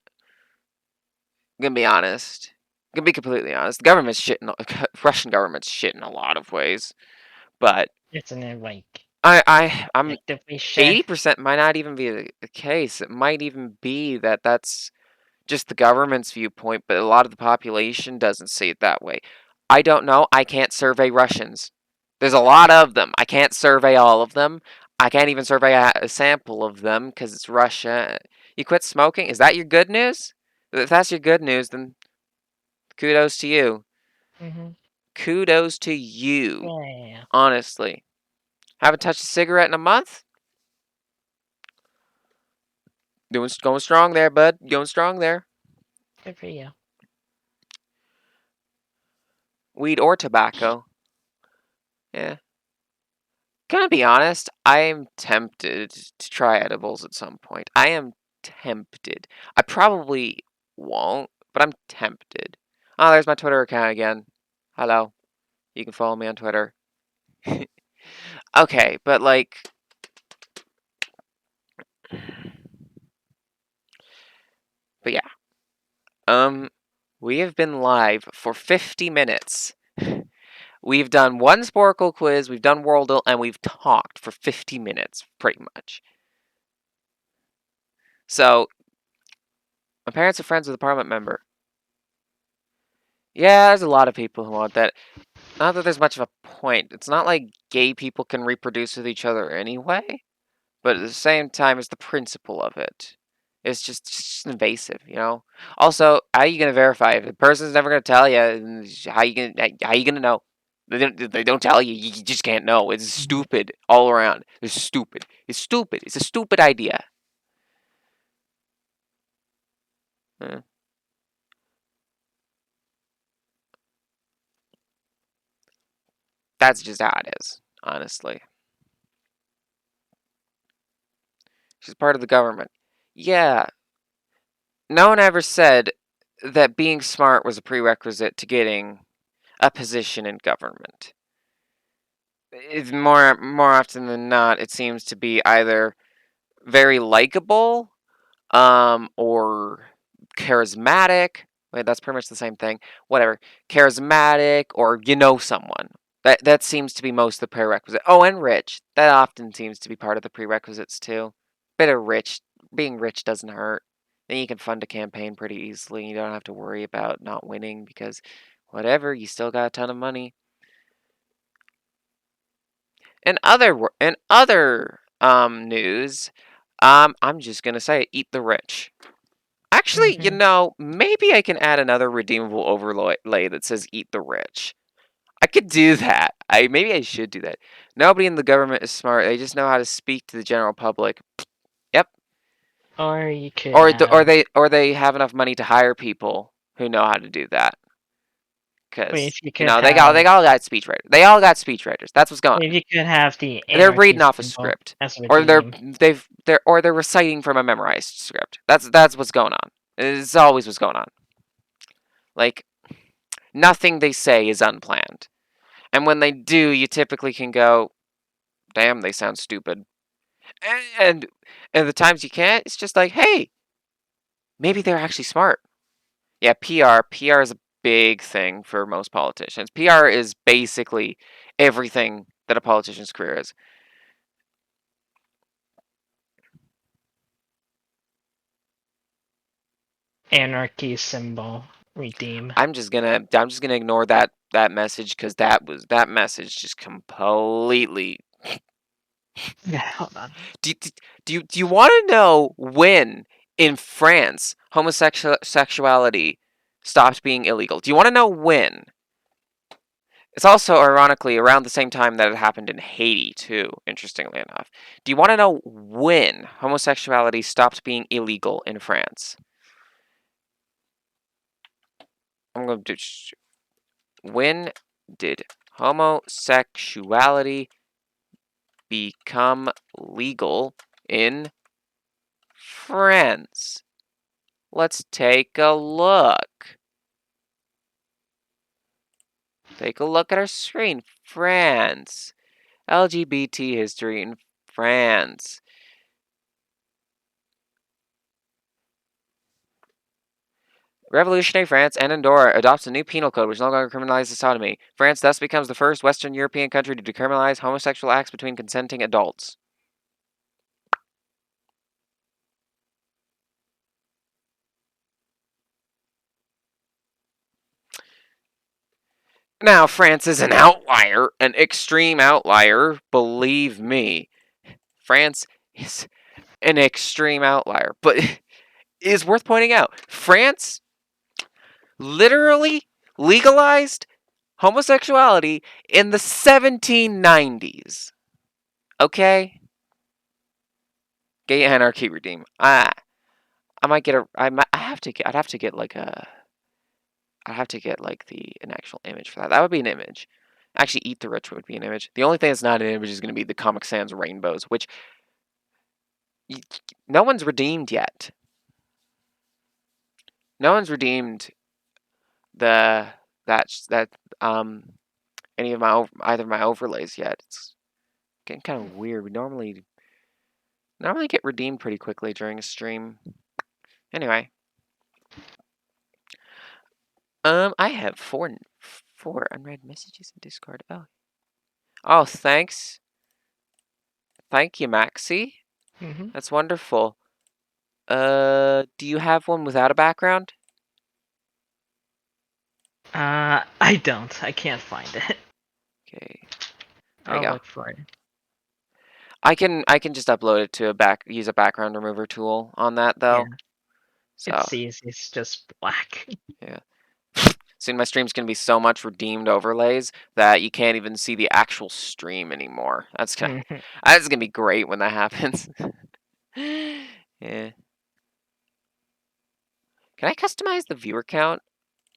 I'm gonna be honest. I'm gonna be completely honest. The government's shit. Russian government's shit in a lot of ways, but Isn't it like I'm actively shit? 80% might not even be the case. It might even be that that's just the government's viewpoint, but a lot of the population doesn't see it that way. I don't know. I can't survey Russians. There's a lot of them. I can't survey all of them. I can't even survey a sample of them because it's Russia. You quit smoking? Is that your good news? If that's your good news, then kudos to you. Mm-hmm. Kudos to you. Yeah. Honestly. Haven't touched a cigarette in a month? Going strong there, bud. Going strong there. Good for you. Weed or tobacco. Yeah. Gonna be honest, I'm tempted to try edibles at some point. I am tempted. I probably won't, but I'm tempted. Oh, there's my Twitter account again. Hello. You can follow me on Twitter. Okay, but like, but yeah. Um, we have been live for 50 minutes. We've done one Sporkle quiz, we've done Worldle, and we've talked for 50 minutes, pretty much. So, my parents are friends with a Parliament member. Yeah, there's a lot of people who want that. Not that there's much of a point. It's not like gay people can reproduce with each other anyway, but at the same time, it's the principle of it. It's just invasive, you know. Also, how are you gonna verify if the person's never gonna tell you? How you gonna know? They don't tell you. You just can't know. It's Mhm. stupid all around. It's stupid. It's stupid. It's a stupid idea. Eh, That's just how it is. Honestly, she's part of the government. Yeah, no one ever said that being smart was a prerequisite to getting a position in government. It's more often than not, it seems to be either very likable, or charismatic. Wait, that's pretty much the same thing. Whatever, charismatic, or you know someone. That seems to be most of the prerequisite. Oh, and rich. That often seems to be part of the prerequisites too. Bit of rich. Being rich doesn't hurt. Then you can fund a campaign pretty easily. You don't have to worry about not winning because, whatever, you still got a ton of money. In other news, I'm just gonna say, eat the rich. Actually, Mhm. maybe I can add another redeemable overlay that says "Eat the Rich." I could do that. Maybe I should do that. Nobody in the government is smart. They just know how to speak to the general public. Yep. Or you could Or the, or have. they or they have enough money to hire people who know how to do that. Wait, Because if you could they all have. they all got speechwriters. They all got speechwriters. That's what's going If on. you could have the They're anarchy reading off a symbol script, as a or redeem. they're reciting from a memorized script. That's what's going on. It's always what's going on. Like, nothing they say is unplanned. And when they do, you typically can go, damn, they sound stupid. And the times you can't, it's just like, hey, maybe they're actually smart. Yeah, PR. PR is a big thing for most politicians. PR is basically everything that a politician's career is. Anarchy symbol redeem. I'm just gonna ignore that message because that message just completely. Yeah, hold on. Do you want to know when in France homosexuality stopped being illegal? Do you want to know when? It's also ironically around the same time that it happened in Haiti too, interestingly enough. Do you want to know when homosexuality stopped being illegal in France? I'm going to when did homosexuality become legal in France? Let's take a look. Take a look at our screen. France. LGBT history in France. Revolutionary France and Andorra adopts a new penal code which no longer criminalizes sodomy. France thus becomes the first Western European country to decriminalize homosexual acts between consenting adults. Now, France is an outlier, an extreme outlier, believe me. France is an extreme outlier, but is worth pointing out. France literally legalized homosexuality in the 1790s. Okay? Gay anarchy redeem. I might get a. I have to get. I'd have to get like a. I'd have to get like an actual image for that. That would be an image. Actually, Eat the Rich would be an image. The only thing that's not an image is going to be the Comic Sans rainbows, which no one's redeemed yet. No one's redeemed the that any of my either of my overlays yet. It's getting kind of weird. We normally get redeemed pretty quickly during a stream. Anyway, I have four unread messages in Discord. Oh, thanks. Thank you, Maxie. Mm-hmm. That's wonderful. Do you have one without a background? I don't. I can't find it. Okay, there you I'll go. look for it. I can just upload it to use a background remover tool on that Yeah, though. So it's easy. It's just black. yeah. Soon my stream's gonna be so much redeemed overlays that you can't even see the actual stream anymore. That's gonna Mhm. that's gonna be great when that happens. Yeah. Can I customize the viewer count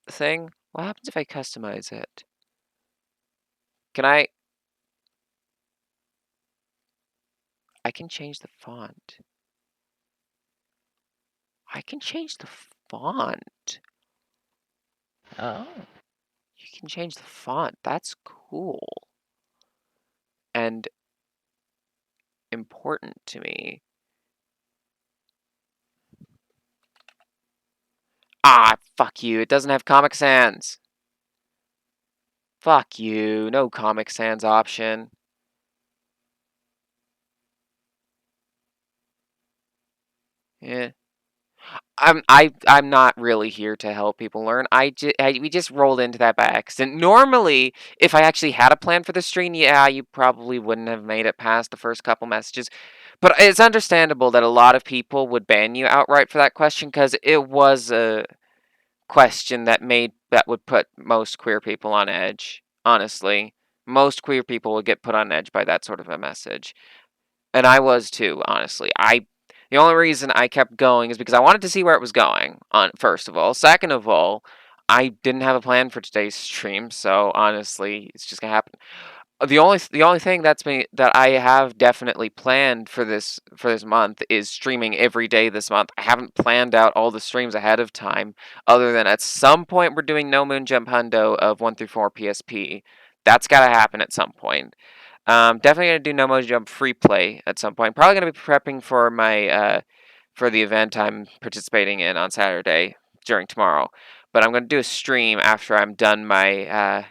thing? What happens if I customize it? Can I can change the font. I can change the font. Oh. You can change the font. That's cool. And important to me. Ah, fuck you. It doesn't have Comic Sans. Fuck you. No Comic Sans option. Yeah. I'm not really here to help people learn. We just rolled into that by accident. Normally, if I actually had a plan for the stream, yeah, you probably wouldn't have made it past the first couple messages. But it's understandable that a lot of people would ban you outright for that question because it was a question that would put most queer people on edge. Honestly, most queer people would get put on edge by that sort of a message. And I was too, honestly. The only reason I kept going is because I wanted to see where it was going, on first of all. Second of all, I didn't have a plan for today's stream, so honestly, it's just gonna happen. The only thing that I have definitely planned for this month is streaming every day this month. I haven't planned out all the streams ahead of time, other than at some point we're doing No Moon Jump Hundo of 1 through 4 PSP. That's gotta happen at some point. Definitely gonna do No Mojo Jump free play at some point. Probably gonna be prepping for my for the event I'm participating in on Saturday during tomorrow. But I'm gonna do a stream after I'm done my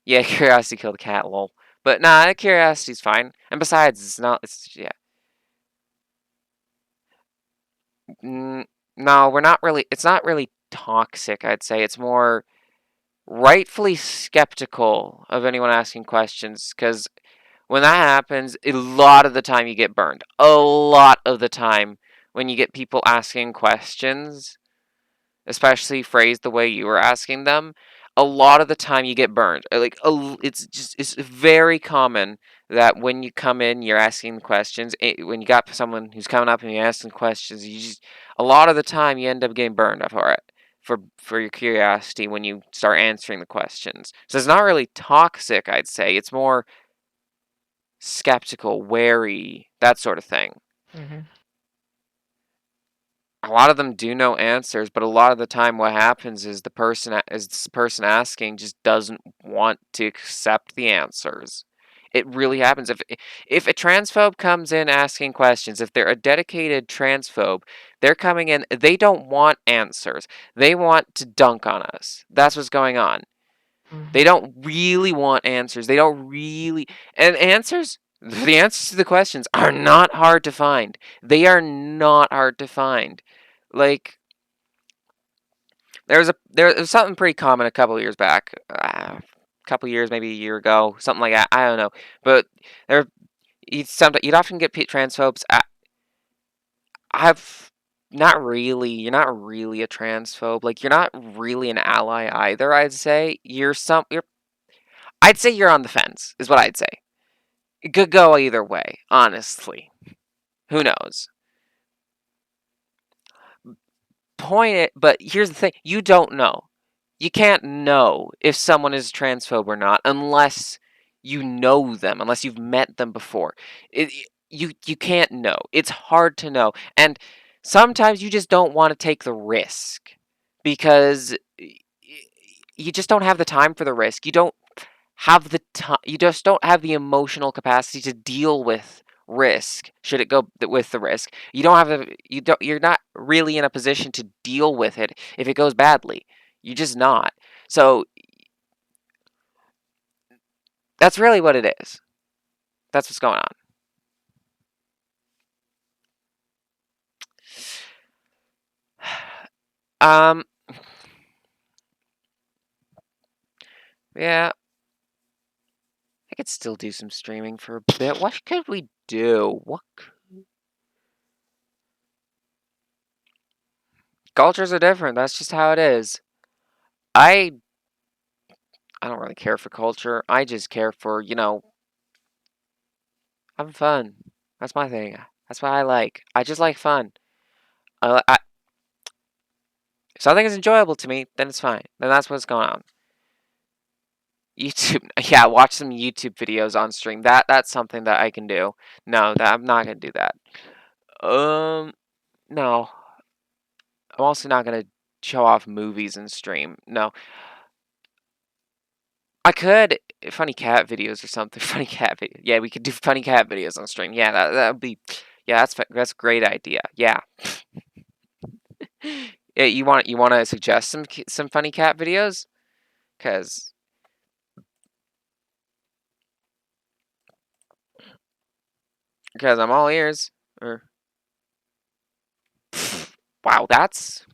yeah, curiosity killed the cat, lol. But nah, curiosity's fine. And besides, it's not. It's yeah. No, we're not really. It's not really toxic. I'd say it's more rightfully skeptical of anyone asking questions because when that happens, a lot of the time you get burned. A lot of the time when you get people asking questions, especially phrased the way you were asking them, a lot of the time you get burned. It's very common that when you come in, you're asking questions. When you got someone who's coming up and you're asking questions, a lot of the time you end up getting burned for it. For your curiosity when you start answering the questions. So it's not really toxic, I'd say. It's more skeptical, wary, that sort of thing. Mm-hmm. A lot of them do know answers, but a lot of the time what happens is this person asking just doesn't want to accept the answers. It really happens. If a transphobe comes in asking questions, if they're a dedicated transphobe, they're coming in, they don't want answers. They want to dunk on us. That's what's going on. Mm-hmm. They don't really want answers. They don't really. And the answers to the questions are not hard to find. They are not hard to find. Like, there was something pretty common a couple years back. A couple years, maybe a year ago, something like that. I don't know. But you'd often get transphobes. I've not really. You're not really a transphobe. Like, you're not really an ally either, I'd say. I'd say you're on the fence, is what I'd say. It could go either way, honestly. Who knows? But here's the thing, you don't know. You can't know if someone is transphobe or not unless you know them, unless you've met them before. You can't know. It's hard to know. And sometimes you just don't want to take the risk because you just don't have the time for the risk. You don't have the time, you just don't have the emotional capacity to deal with risk should it go with the risk. You don't have you're not really in a position to deal with it if it goes badly. You're just not. So that's really what it is. That's what's going on. Yeah, I could still do some streaming for a bit. What could we do? Cultures are different. That's just how it is. I I don't really care for culture. I just care for, having fun. That's my thing. That's what I like. I just like fun. If something is enjoyable to me, then it's fine. Then that's what's going on. YouTube, yeah, watch some YouTube videos on stream. That's something that I can do. No, I'm not gonna do that. No. I'm also not gonna show off movies and stream. No, I could funny cat videos or something. Funny cat video. Yeah, we could do funny cat videos on stream. Yeah, that would be. Yeah, that's a great idea. Yeah. Yeah, you want to suggest some funny cat videos? Cause because I'm all ears. Or wow, that's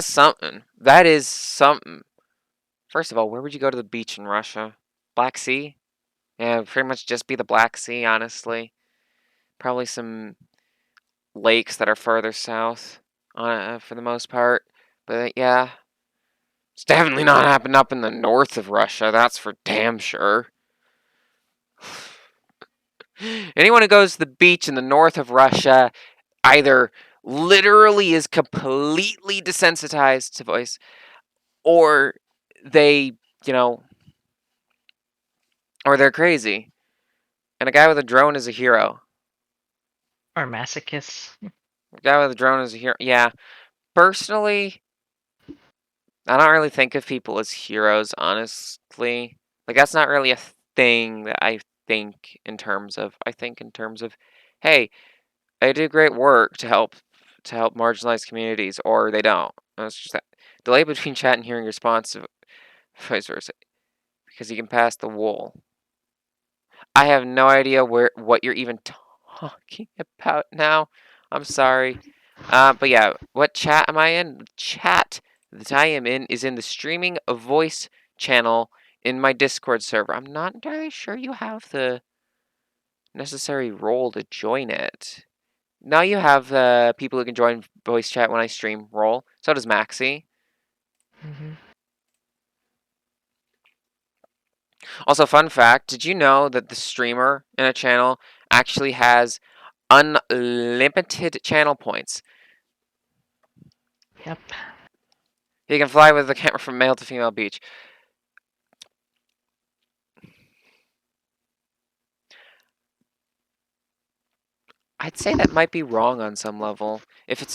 something. That is something. First of all, where would you go to the beach in Russia? Black Sea? Yeah, pretty much just be the Black Sea, honestly. Probably some lakes that are further south, for the most part. But yeah, it's definitely not happening up in the north of Russia. That's for damn sure. Anyone who goes to the beach in the north of Russia either literally is completely desensitized to voice, or they, you know, or they're crazy. And a guy with a drone is a hero. Or masochists. A guy with a drone is a hero. Yeah. Personally, I don't really think of people as heroes, honestly. Like, that's not really a thing that I think in terms of. I think in terms of, hey, they do great work to help marginalized communities, or they don't. It's just that delay between chat and hearing response, vice versa, because you can pass the wall. I have no idea what you're even talking about now. I'm sorry. But yeah, what chat am I in? The chat that I am in is in the streaming voice channel in my Discord server. I'm not entirely sure you have the necessary role to join it. Now you have people who can join voice chat when I stream role. So does Maxi. Mm-hmm. Also, fun fact, did you know that the streamer in a channel actually has unlimited channel points? Yep. He can fly with the camera from male to female beach. I'd say that might be wrong on some level. If it's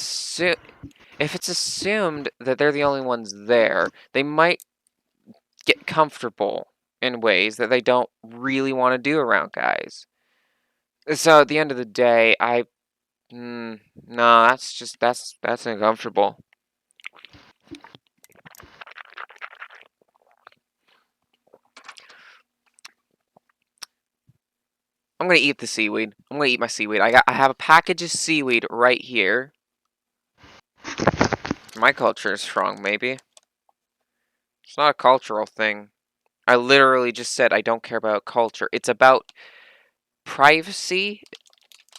assumed that they're the only ones there, they might get comfortable in ways that they don't really want to do around guys. So at the end of the day, no, that's uncomfortable. I'm gonna eat the seaweed. I'm gonna eat my seaweed. I have a package of seaweed right here. My culture is strong, maybe. It's not a cultural thing. I literally just said I don't care about culture. It's about privacy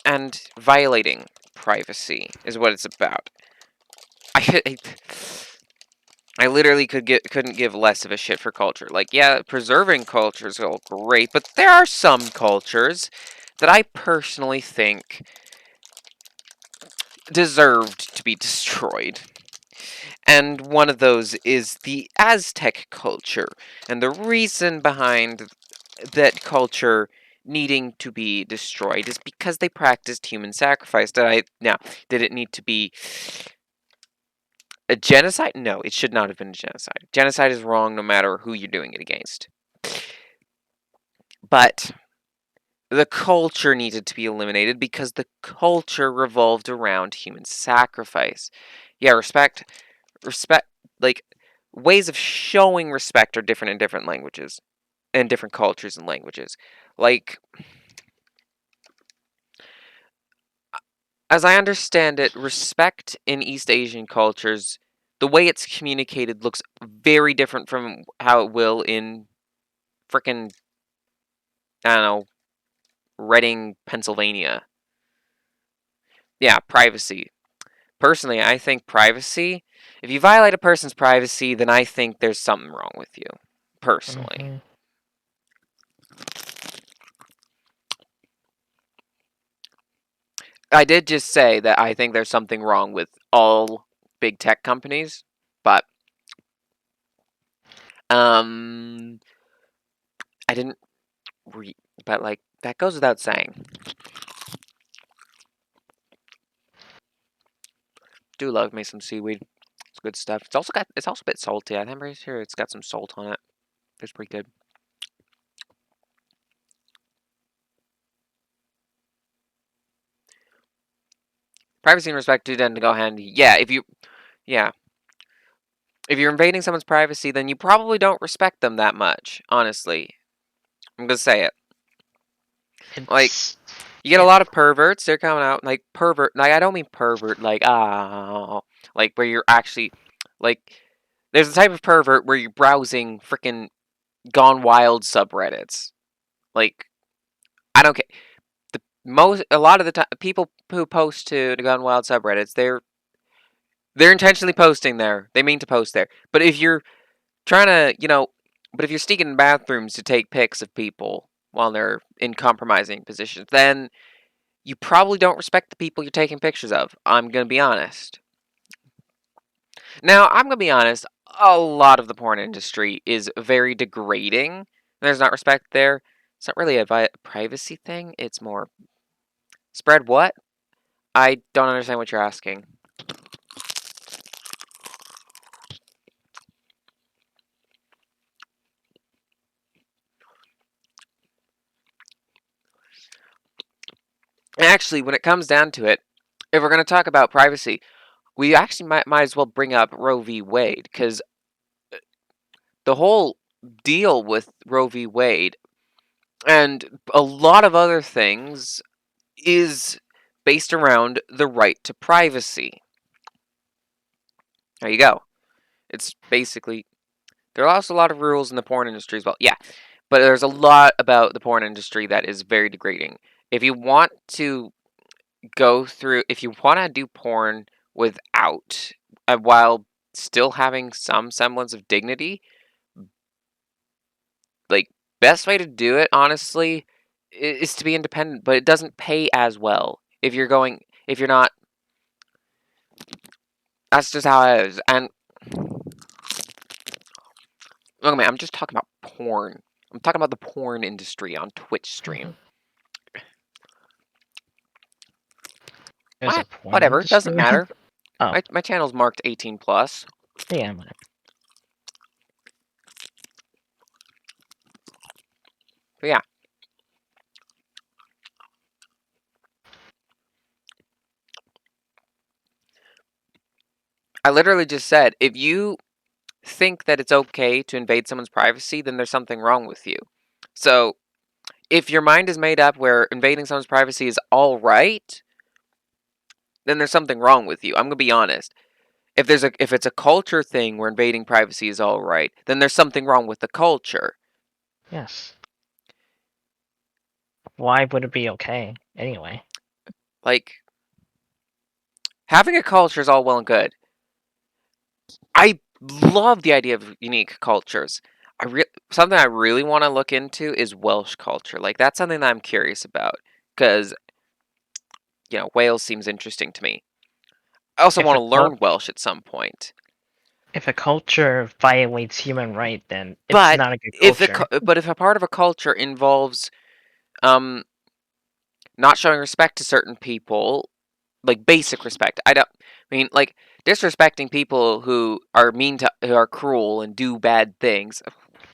and violating privacy is what it's about. I literally couldn't give less of a shit for culture. Like, yeah, preserving culture is all great, but there are some cultures that I personally think deserved to be destroyed. And one of those is the Aztec culture. And the reason behind that culture needing to be destroyed is because they practiced human sacrifice. Did it need to be a genocide? No, it should not have been a genocide. Genocide is wrong no matter who you're doing it against. But the culture needed to be eliminated because the culture revolved around human sacrifice. Yeah, respect, like, ways of showing respect are different in different languages, and different cultures and languages. Like, as I understand it, respect in East Asian cultures, the way it's communicated looks very different from how it will in frickin', I don't know, Reading, Pennsylvania. Yeah, privacy. Personally, I think privacy, if you violate a person's privacy, then I think there's something wrong with you. Personally. Mm-hmm. I did just say that I think there's something wrong with all big tech companies, but um I didn't but like that goes without saying. Do love me some seaweed. It's good stuff. It's also a bit salty. I'm pretty sure it's got some salt on it. It's pretty good. Privacy and respect do tend to go handy. Yeah, if you're invading someone's privacy, then you probably don't respect them that much. Honestly, I'm gonna say it. Like, It's you get a yeah. lot of perverts. They're coming out like pervert. Like, I don't mean pervert. Like where you're actually like. There's a type of pervert where you're browsing freaking Gone Wild subreddits. Like, I don't care. A lot of the time, people who post to the Gone Wild subreddits, they're intentionally posting there. They mean to post there. But if you're trying to, but if you're sneaking in bathrooms to take pics of people while they're in compromising positions, then you probably don't respect the people you're taking pictures of. I'm gonna be honest. Now, I'm gonna be honest. A lot of the porn industry is very degrading. There's not respect there. It's not really a privacy thing. It's more spread what? I don't understand what you're asking. Actually, when it comes down to it, if we're going to talk about privacy, we actually might as well bring up Roe v. Wade, because the whole deal with Roe v. Wade and a lot of other things is based around the right to privacy. There you go. It's basically, there are also a lot of rules in the porn industry as well. Yeah, but there's a lot about the porn industry that is very degrading. If you want to if you want to do porn without, while still having some semblance of dignity, like, best way to do it, honestly, is to be independent, but it doesn't pay as well. If you're not, that's just how it is. And look, man, I'm just talking about porn. I'm talking about the porn industry on Twitch Mm-hmm. stream. There's a What? porn Whatever, doesn't industry. matter. Oh My channel's marked 18 plus. yeah, whatever. But yeah, I literally just said, if you think that it's okay to invade someone's privacy, then there's something wrong with you. So, if your mind is made up where invading someone's privacy is all right, then there's something wrong with you. I'm gonna be honest. If it's a culture thing where invading privacy is all right, then there's something wrong with the culture. Yes. Why would it be okay anyway? Like, Having a culture is all well and good. I love the idea of unique cultures. Something I really want to look into is Welsh culture. Like that's something that I'm curious about because Wales seems interesting to me. I also If want a to cul- learn Welsh at some point. if a culture violates human right, then it's But not a good culture. if a part of a culture involves um not showing respect to certain people, like basic respect. I mean like disrespecting people who are cruel and do bad things.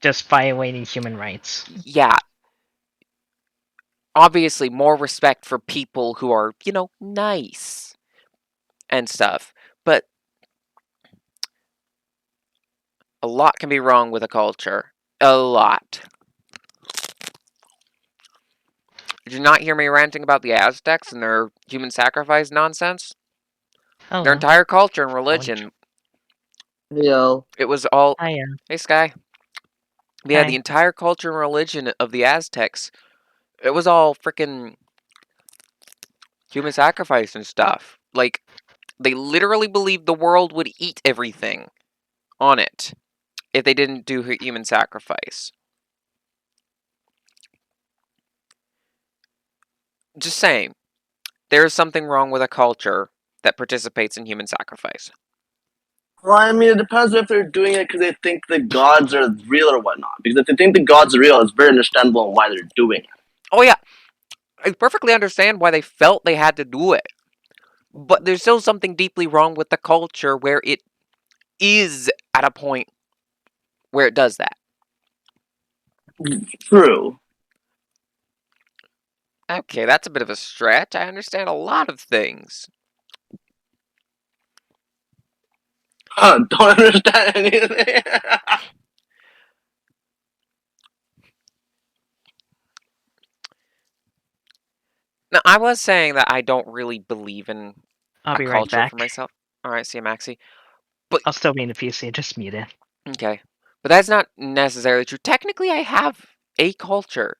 Just violating human rights. Yeah, obviously more respect for people who are, nice and stuff. But a lot can be wrong with a culture. A lot. Did you not hear me ranting about the Aztecs and their human sacrifice nonsense? Their Hello. entire culture and Knowledge. religion, Yo, it was all. Hiya. Hey, Sky. Yeah, the Hi. entire culture and religion of the Aztecs, it was all freaking human sacrifice and stuff. Like, they literally believed the world would eat everything on it if they didn't do human sacrifice. Just saying, there is something wrong with a culture that participates in human sacrifice. well, I mean, it depends if they're doing it because they think the gods are real or whatnot. Because if they think the gods are real, it's very understandable on why they're doing it. Oh, yeah, I perfectly understand why they felt they had to do it. But there's still something deeply wrong with the culture where it is at a point where it does that. True. Okay, that's a bit of a stretch. I understand a lot of things. Huh, don't understand anything. Now, I was saying that I don't really believe in I'll a be right culture for back. myself. Alright, see you, Maxie. But, I'll still be in the PC. Just mute it. okay. But that's not necessarily true. Technically, I have a culture.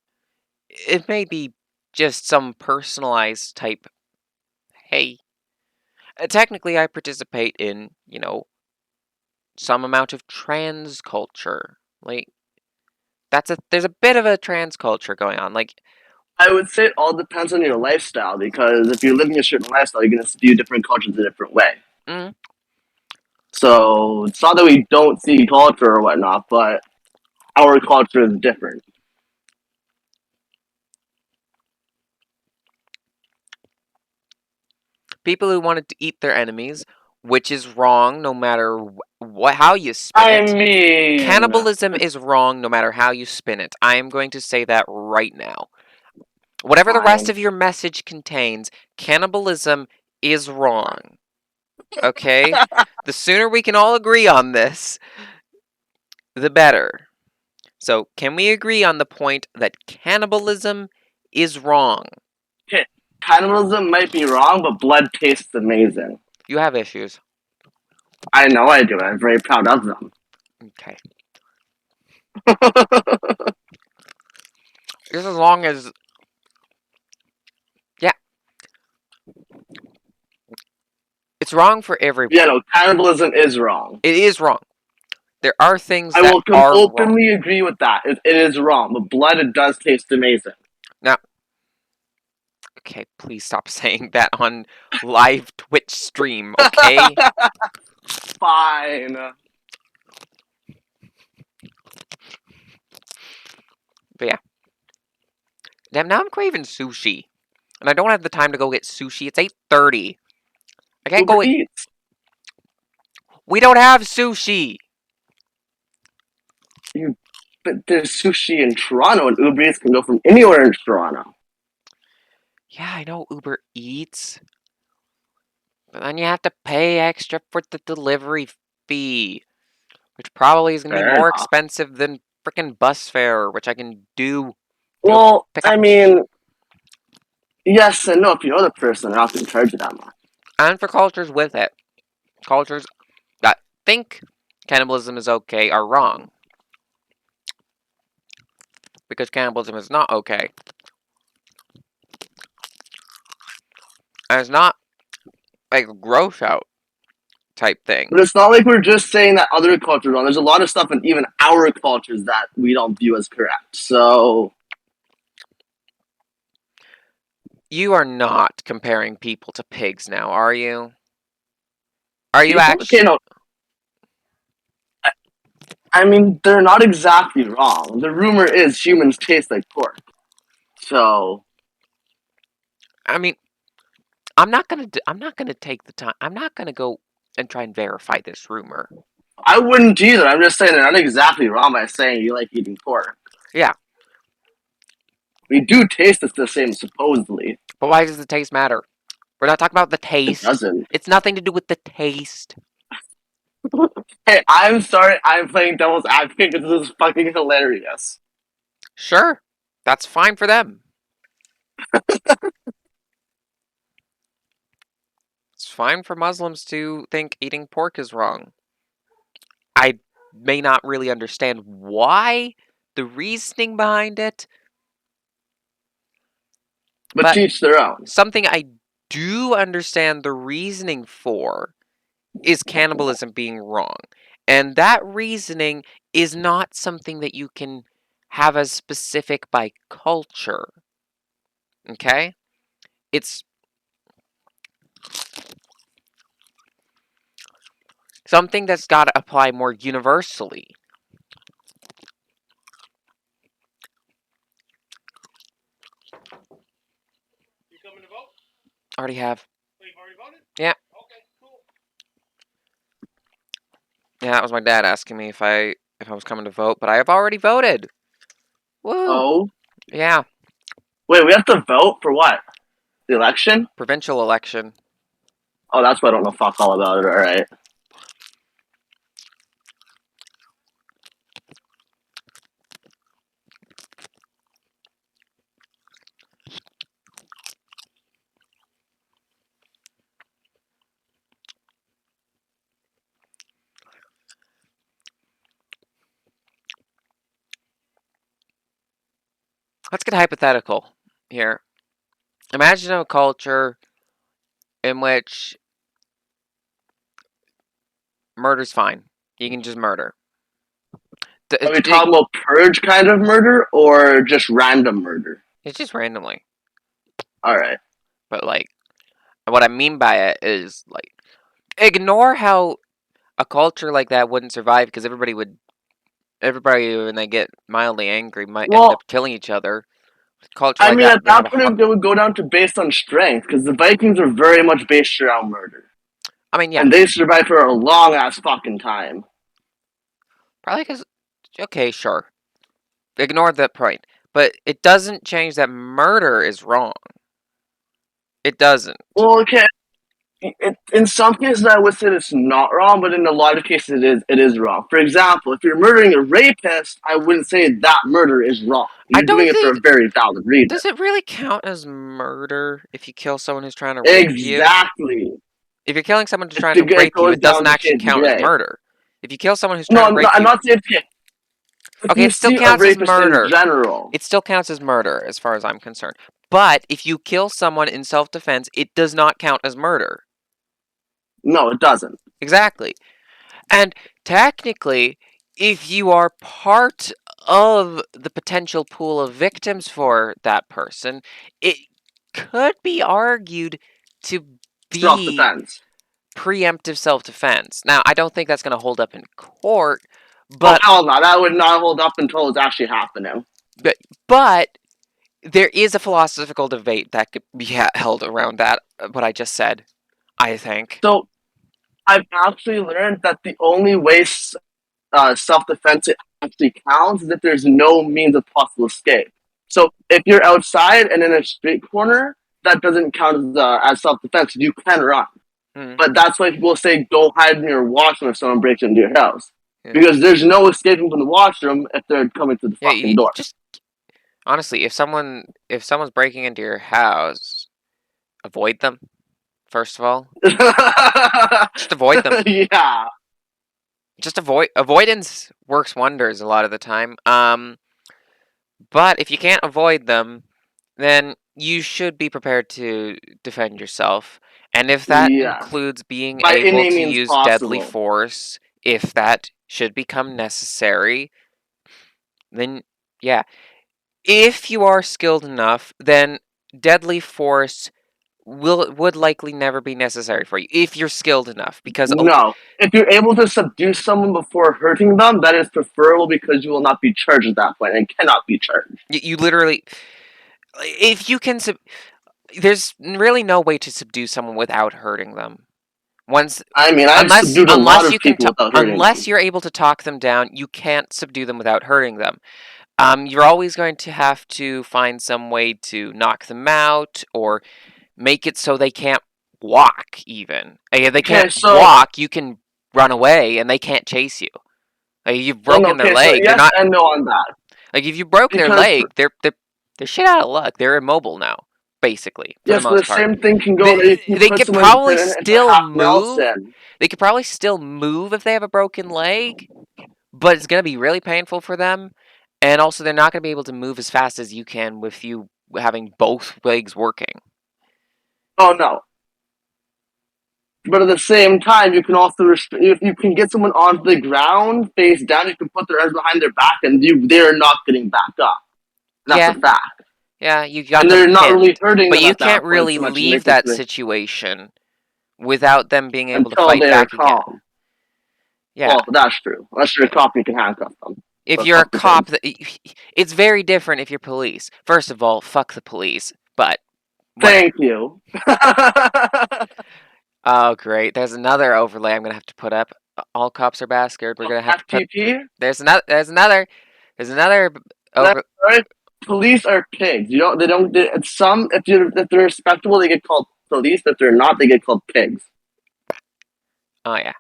It may be just some personalized type. Hey. Technically, I participate in, some amount of trans culture. Like, there's a bit of a trans culture going on. Like, I would say it all depends on your lifestyle because if you're living a certain lifestyle, you're going to view different cultures a different way. mm, So it's not that we don't see culture or whatnot, but our culture is different. people who wanted to eat their enemies, which is wrong no matter how you spin I it. mean, Cannibalism is wrong no matter how you spin it. I am going to say that right now. Whatever the rest fine. of your message contains, cannibalism is wrong. Okay? The sooner we can all agree on this, the better. So, can we agree on the point that cannibalism is wrong? Okay, cannibalism might be wrong, but blood tastes amazing. You have issues. I know I do. I'm very proud of them. Okay. Just as long as. Yeah, it's wrong for Yeah, everyone. no, cannibalism is wrong. It is wrong. There are things I that will are wrong. openly agree with that. It is wrong, but blood it does taste amazing. Now, okay, please stop saying that on live Twitch stream, okay? Fine. But yeah. Damn, now I'm craving sushi. And I don't have the time to go get sushi. It's 8:30. I can't Uber go. Eats. We don't have sushi. You, but there's sushi in Toronto, and Uber Eats can go from anywhere in Toronto. Yeah, I know Uber Eats. But then you have to pay extra for the delivery fee. Which probably is going to be Fair more enough. expensive than frickin' bus fare, which I can do. Well, Pick I up. mean, yes and no. If you know the person, they're not going to charge you that much. And for cultures with it. Cultures that think cannibalism is okay are wrong. Because cannibalism is not okay. And it's not like a gross out type thing. But it's not like we're just saying that other cultures are wrong. There's a lot of stuff in even our cultures that we don't view as correct. So You are not comparing people to pigs now, are you? Are you people, okay, actually? no. I mean, they're not exactly wrong. The rumor is humans taste like pork. So I mean, I'm not gonna take the time. I'm not gonna go and try and verify this rumor. I wouldn't either. I'm just saying they're not exactly wrong by saying you like eating pork. Yeah, We do taste it the same, supposedly. but why does the taste matter? We're not talking about the It taste. doesn't. It's nothing to do with the taste. Hey, I'm sorry. I'm playing devil's advocate because this is fucking hilarious. Sure, that's fine for them. It's fine for Muslims to think eating pork is wrong. I may not really understand why, the reasoning behind it, But but teach their own. something I do understand the reasoning for is cannibalism being wrong. And that reasoning is not something that you can have as specific by culture. Okay? It's something that's got to apply more universally. You coming to vote? Already have. Oh, you've already voted? Yeah. Okay, cool. Yeah, that was my dad asking me if I was coming to vote, but I have already voted. Woo. Oh, Yeah, wait, we have to vote for what? The election? provincial election. Oh, that's why I don't know fuck all about it. All right. Let's get hypothetical here. Imagine a culture in which murder's fine. You can just murder. Are we talking about purge kind of murder or just random murder? It's just randomly. All right. But like, what I mean by it is like, ignore how a culture like that wouldn't survive because everybody when they get mildly angry might end Well, up killing each other. A culture I like mean, that at would have that a point, it would go down to based on strength because the Vikings are very much based around murder, I mean, yeah, and they survived for a long ass fucking time. probably because. Okay, sure. Ignore that point, but it doesn't change that murder is wrong. It doesn't. Well, okay. In some cases, I would say it's not wrong, but in a lot of cases, it is wrong. For example, if you're murdering a rapist, I wouldn't say that murder is wrong. I You're doing don't it for a think. very valid reason. Does it really count as murder if you kill someone who's trying to rape you? Exactly. If you're killing someone who's trying to It rape you, goes it doesn't down to actually count as KPJ. murder. If you kill someone who's No, trying to rape I'm you, not saying okay. If okay, you it still see a counts as rapist in murder. general, It still counts as murder as far as I'm concerned. But if you kill someone in self-defense, it does not count as murder. no, it doesn't. Exactly. And technically, if you are part of the potential pool of victims for that person, it could be argued to be Self-defense. preemptive self-defense. Now, I don't think that's going to hold up in court, Oh, but hell no. That would not hold up until it's actually happening. but there is a philosophical debate that could be held around that, what I just said, I think. So, I've actually learned that the only way self-defense actually counts is if there's no means of possible escape. So, if you're outside and in a street corner, that doesn't count as self-defense. You can run. Hmm. But that's why people say go hide in your washroom if someone breaks into your house. Yeah. Because there's no escaping from the washroom if they're coming to the Yeah, fucking door. just honestly, if someone's breaking into your house, avoid them. First of all, just avoid them. Yeah. Just avoidance works wonders a lot of the time. But if you can't avoid them, then you should be prepared to defend yourself. And if that Yeah, includes being by able any to means use deadly possible. force, if that should become necessary, then yeah. If you are skilled enough, then deadly force would likely never be necessary for you if you're skilled enough. Because okay, No. If you're able to subdue someone before hurting them, that is preferable because you will not be charged at that point and cannot be charged. you literally, if you can, there's really no way to subdue someone without hurting them. Once, I mean, I've unless subdued a lot unless of you can people without hurting unless them. you're able to talk them down, you can't subdue them without hurting them. You're always going to have to find some way to knock them out or make it so they can't walk even. Like, if they Okay, can't so walk, you can run away and they can't chase you. Like, you've well, no, broken their okay, so leg, they're yes not and no on that like if you broke their because leg, they're shit out of luck. They're immobile now, basically, for the yes, but the most part. same thing can go They if you they put could someone probably into still half move. Nelson. They could probably still move if they have a broken leg, but it's gonna be really painful for them. And also, they're not gonna be able to move as fast as you can with you having both legs working. Oh no. But at the same time, you can also if you can get someone onto the ground face down, you can put their arms behind their back, and they're not getting back up. That's a Yeah, fact. yeah, you got And them they're not really pinned, hurting but them you at can't that point really so much, and they leave can that situation without them being able to until fight they are back again. calm. Yeah, Well, that's true. Unless you're a yeah. cop, you can handcuff them If or you're a fuck the cop, pigs. it's very different if you're police. First of all, fuck the police, but whatever. Thank you. Oh, great. There's another overlay I'm gonna have to put up. All cops are bastard. We're gonna have to put. FTP. There's another. There's another over. Right? Police are pigs. You don't. They don't. It's some. If they're respectable, they get called police. If they're not, they get called pigs. Oh yeah.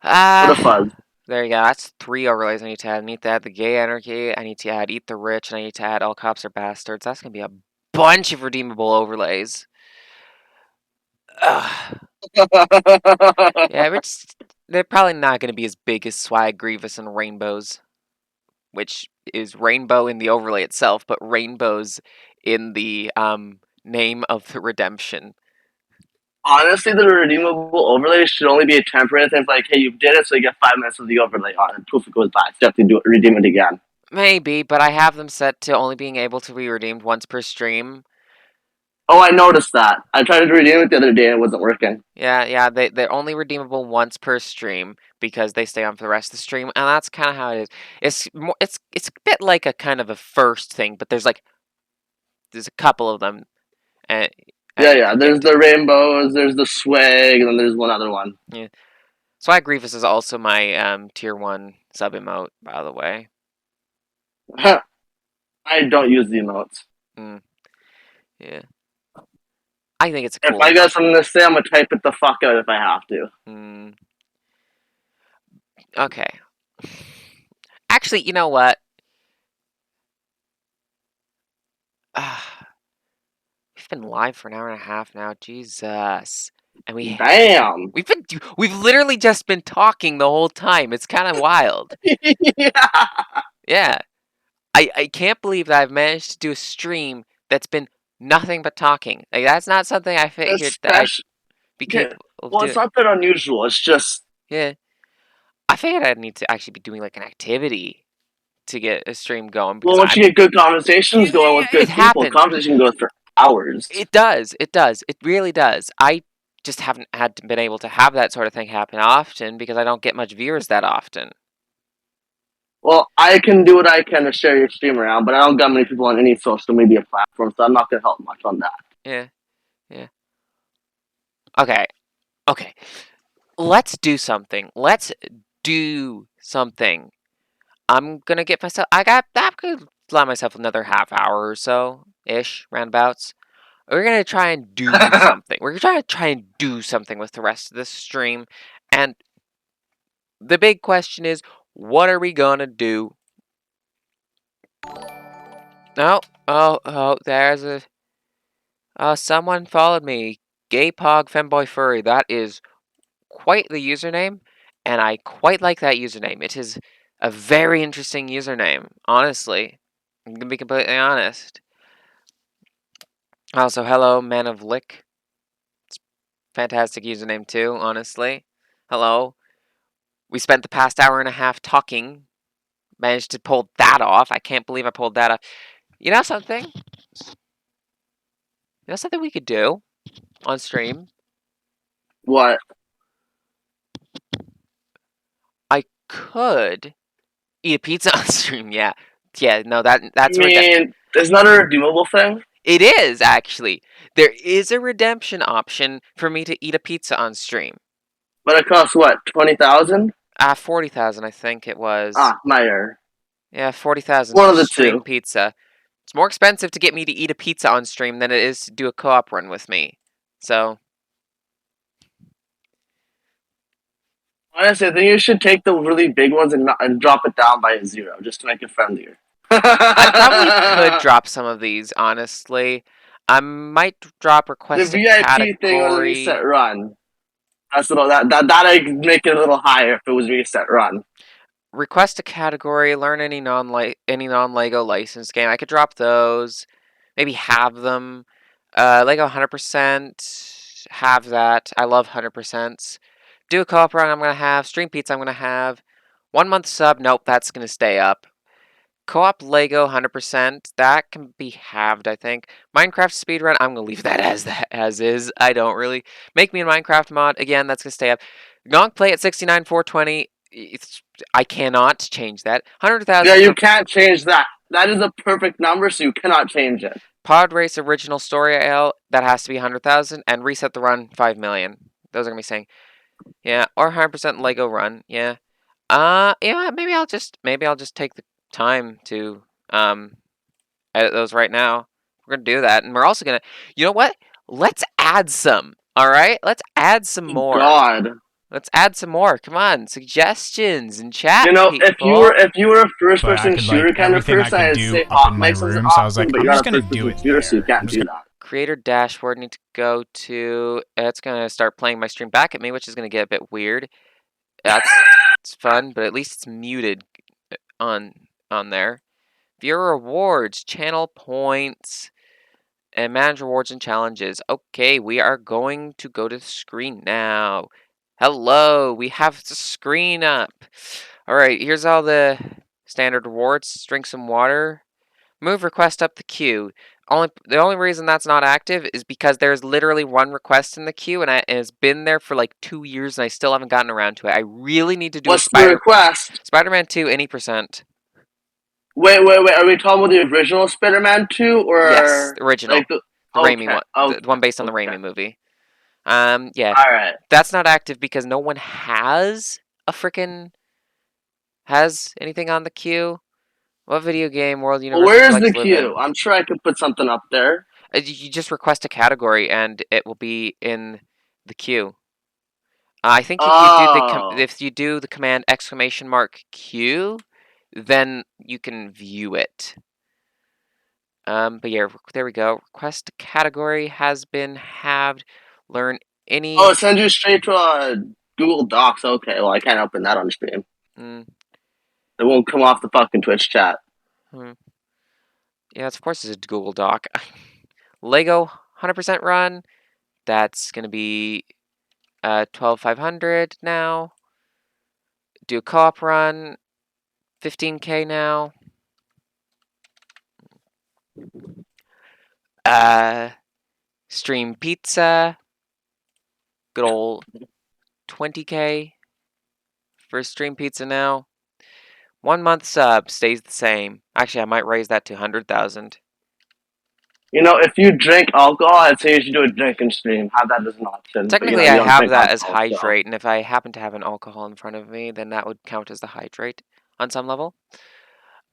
What a fuzz. There you go. That's 3 overlays I need to add. I need to add the gay anarchy. I need to add eat the rich, and I need to add all cops are bastards. That's gonna be a bunch of redeemable overlays. Ugh. Yeah, they're probably not gonna be as big as Swag, Grievous, and Rainbows, which is rainbow in the overlay itself, but rainbows in the name of the redemption. Honestly, the redeemable overlay should only be a temporary thing. Like, hey, you did it, so you get 5 minutes of the overlay on, and poof, it goes by. So you have to redeem it again. Maybe, but I have them set to only being able to be redeemed once per stream. Oh, I noticed that. I tried to redeem it the other day, and it wasn't working. Yeah, they're only redeemable once per stream because they stay on for the rest of the stream, and that's kind of how it is. It's a bit like a kind of a first thing, but there's a couple of them, and Yeah, you yeah. can There's get. the rainbows, there's the swag, and then there's one other one. Yeah. Swag Grievous is also my tier 1 sub emote, by the way. I don't use the emotes. Yeah. I think it's a If cool I got addition. something to say, I'm gonna type it the fuck out if I have to. Okay. Actually, you know what? We've been live for an hour and a half now. Jesus. And Damn. we've literally just been talking the whole time. It's kind of wild. Yeah. Yeah. I can't believe that I've managed to do a stream that's been nothing but talking. Like, that's not something I figured that I'd Especially. be Okay. capable of Well, it's doing. not that unusual. It's just. Yeah. I figured I'd need to actually be doing like an activity to get a stream going Well, because once you get good conversations going with it good people, happens. conversation goes for hours. It does. It does. It really does. I just haven't been able to have that sort of thing happen often because I don't get much viewers that often. Well, I can do what I can to share your stream around, but I don't got many people on any social media platform, so I'm not gonna help much on that. Yeah. Yeah. Okay. Okay. Let's do something. Let's do something. I'm gonna get myself. I could allow myself another half hour or so ish, roundabouts. We're gonna try and do something. We're gonna try and do something with the rest of this stream, and the big question is, what are we gonna do? No. Oh, there's a. Someone followed me. Gay Pog Femboy Furry. That is quite the username, and I quite like that username. It is a very interesting username, honestly. I'm gonna be completely honest. Also, hello, Man of Lick. It's fantastic username too, honestly. Hello. We spent the past hour and a half talking. Managed to pull that off. I can't believe I pulled that off. You know something? You know something we could do on stream? What? I could eat a pizza on stream, yeah. Yeah, no, I that's mean, isn't that a redeemable thing? it is, actually. There is a redemption option for me to eat a pizza on stream. But it costs what, 20,000? 40,000, I think it was. Ah, my error. Yeah, 40,000 One for of the stream two. pizza. It's more expensive to get me to eat a pizza on stream than it is to do a co-op run with me. So, Honestly, I think you should take the really big ones and drop it down by a 0, just to make it friendlier. I probably could drop some of these, honestly. I might drop The request a VIP thing or the reset category. run. That's a little, that'd make it a little higher if it was reset run. Request a category, learn any non-Lego licensed game. I could drop those. Maybe have them. Lego 100%. Have that. I love 100%. Do a co-op run I'm gonna have. Stream pizza I'm gonna have. 1 month sub, nope, that's gonna stay up. Co-op Lego 100%, that can be halved, I think. Minecraft speedrun, I'm gonna leave that as is. I don't really. Make me a Minecraft mod, again, that's gonna stay up. Gonk play at 69,420. I cannot change that. 100,000 Yeah, you for can't change that. That is a perfect number, so you cannot change it. Pod Race original story AL, that has to be 100,000. And reset the run, 5 million. Those are gonna be saying. Yeah, or 100% Lego run, yeah. Yeah, maybe I'll just take the time to edit those right now. We're gonna do that, and we're also gonna. You know what? Let's add some. All right, let's add some more. God. Let's add some more. Come on, suggestions in chat, You know, people. if you were a first But I person could, shooter like, kind of everything I person, could I'd do say up in Hot my Mics is room, so I was awesome, like, but I'm you're just not a gonna first do person it shooter, so you there. can't I'm just do gonna that. Creator dashboard need to go to. It's gonna start playing my stream back at me, which is gonna get a bit weird. That's it's fun, but at least it's muted on there. Viewer rewards, channel points, and manage rewards and challenges. Okay, we are going to go to the screen now. Hello, we have the screen up. All right, here's all the standard rewards. Drink some water. Move request up the queue. The only reason that's not active is because there's literally one request in the queue, and it has been there for like 2 years, and I still haven't gotten around to it. I really need to do a What's the request? Spider-Man 2 any percent. Wait. Are we talking about the original Spider-Man 2 Yes, or the original, like the? the Raimi Okay. one, Okay. the one based on the Okay. Raimi movie. Yeah, All right. that's not active because no one has anything on the queue. What video game world Well, universe would where you is like the to live in? queue? I'm sure I could put something up there. You just request a category and it will be in the queue. I think Oh. if you do the command !Q, then you can view it. But yeah, there we go. Request category has been halved. Learn any. Oh, it sends you straight to Google Docs. Okay. Well, I can't open that on stream. Mm, It won't come off the fucking Twitch chat. hmm. Yeah, of course it's a Google Doc. Lego 100% run. That's gonna be 12,500 now. Do a co-op run. 15K now. Stream pizza. Good old 20K for stream pizza now. 1 month sub stays the same. Actually, I might raise that to 100,000. You know, if you drink alcohol, I'd say you should do a drinking stream. Have that as an option. But, Technically, you I don't have drink that as alcohol, so. hydrate, and if I happen to have an alcohol in front of me, then that would count as the hydrate on some level.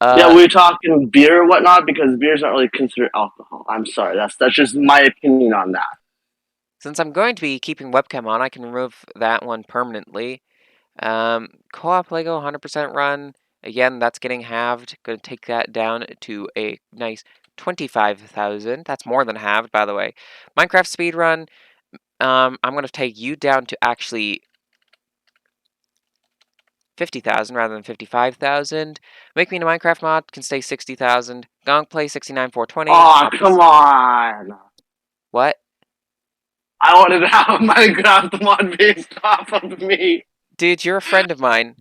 Yeah, we're talking beer or whatnot because beer's not really considered alcohol. I'm sorry, that's just my opinion on that. Since I'm going to be keeping webcam on, I can remove that one permanently. Co-op Lego 100% run. Again, that's getting halved. Going to take that down to a nice 25,000. That's more than halved, by the way. Minecraft speedrun. I'm going to take you down to actually 50,000 rather than 55,000. Make me a Minecraft mod, can stay 60,000. Gong play 69,420. Oh, come on! What? I wanted to have a Minecraft mod based off of me. Dude, you're a friend of mine.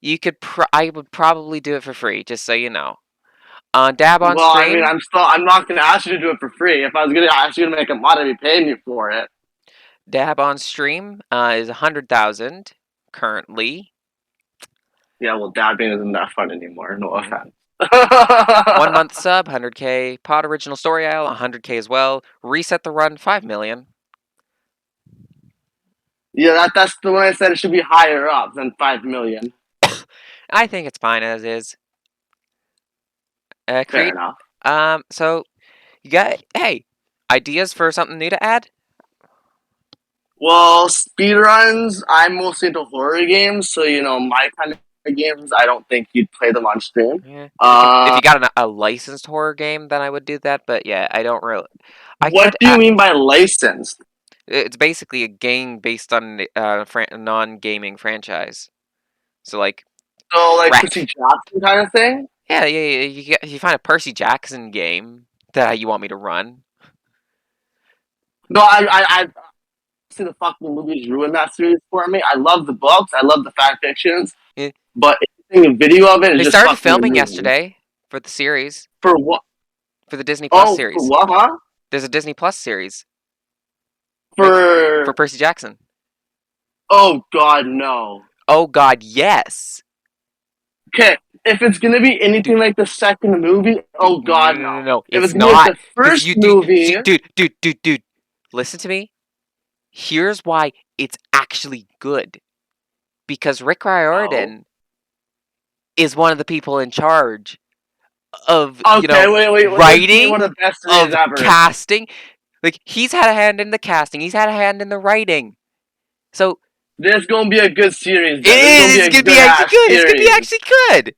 You could. I would probably do it for free, just so you know. Dab on Well, I mean, stream. I'm not gonna ask you to do it for free. If I was gonna ask you to make a mod, I'd be paying you for it. Dab on stream is 100,000 currently. Yeah, well, dabbing isn't that fun anymore. No Mm. offense. 1 month sub, 100K. Pod original story aisle, 100K as well. Reset the run, 5 million. Yeah, that's the one I said it should be higher up than 5 million. I think it's fine as is. Fair Create. enough. So you got ideas for something new to add? Well, speedruns, I'm mostly into horror games, so my kind of games, I don't think you'd play them on stream. Yeah. If Uh, you got a licensed horror game, then I would do that. But yeah, I don't really. I what could. do you mean by licensed? It's basically a game based on a non-gaming franchise. So like So, like Percy Wreck. Jackson kind of thing? Yeah. You find a Percy Jackson game that you want me to run. No, I see the fucking movies ruin that series for me. I love the books, I love the fan fictions, Yeah. but anything a video of it is They just started fucking filming ruined. yesterday for the series, For what? for the Disney Plus Oh, for series. what, huh? There's a Disney Plus series For for Percy Jackson. oh god, no. Oh God, yes. Okay, if it's gonna be anything like the second movie, oh god, no. No. If It's it's gonna be like not the because first movie, dude. Listen to me. Here's why it's actually good. Because Rick Riordan is one of the people in charge of okay, wait, this is writing, one of the best series of ever. casting. Like he's had a hand in the casting. He's had a hand in the writing. So This is gonna be a good series. it Then. is. This It's is gonna gonna be be a good actually ass good. It's series. gonna be actually good.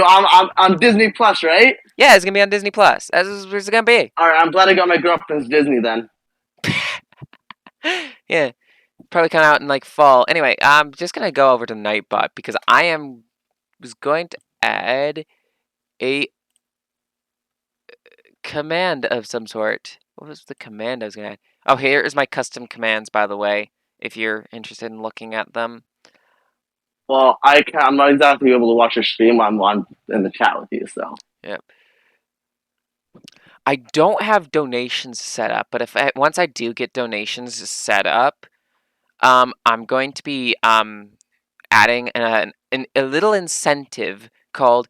I'm on Disney Plus, right? Yeah, it's gonna be on Disney Plus. That's what it's gonna be. All right, I'm glad I got my girlfriend's Disney then. Yeah, probably come out in like fall. Anyway, I'm just gonna go over to Nightbot because was going to add a command of some sort. What was the command I was gonna add? Oh, here is my custom commands, by the way, if you're interested in looking at them. Well, I'm not exactly able to watch your stream. I'm on in the chat with you, so. Yep. I don't have donations set up, but once I do get donations set up, I'm going to be adding a little incentive called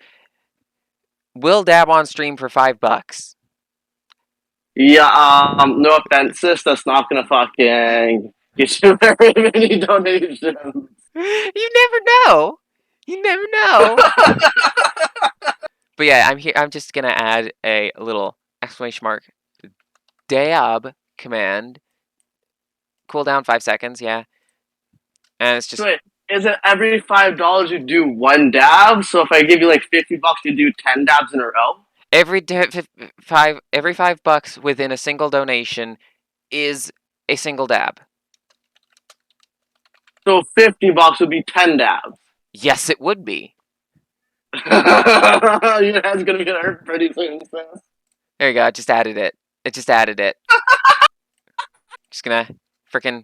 "Will Dab on Stream for $5." Yeah, no offense, sis. That's not gonna fucking get you very many donations. You never know. You never know. But yeah, I'm here. I'm just gonna add a little exclamation mark dab command. Cooldown 5 seconds. Yeah, and it's just So wait, is it every $5 you do one dab? So if I give you like $50, you do 10 dabs in a row? every $5 within a single donation is a single dab. So $50 would be 10 dabs. Yes, it would be. Your head's gonna get hurt pretty soon, sis. There you go. I just added it. It just added it. Just gonna freaking.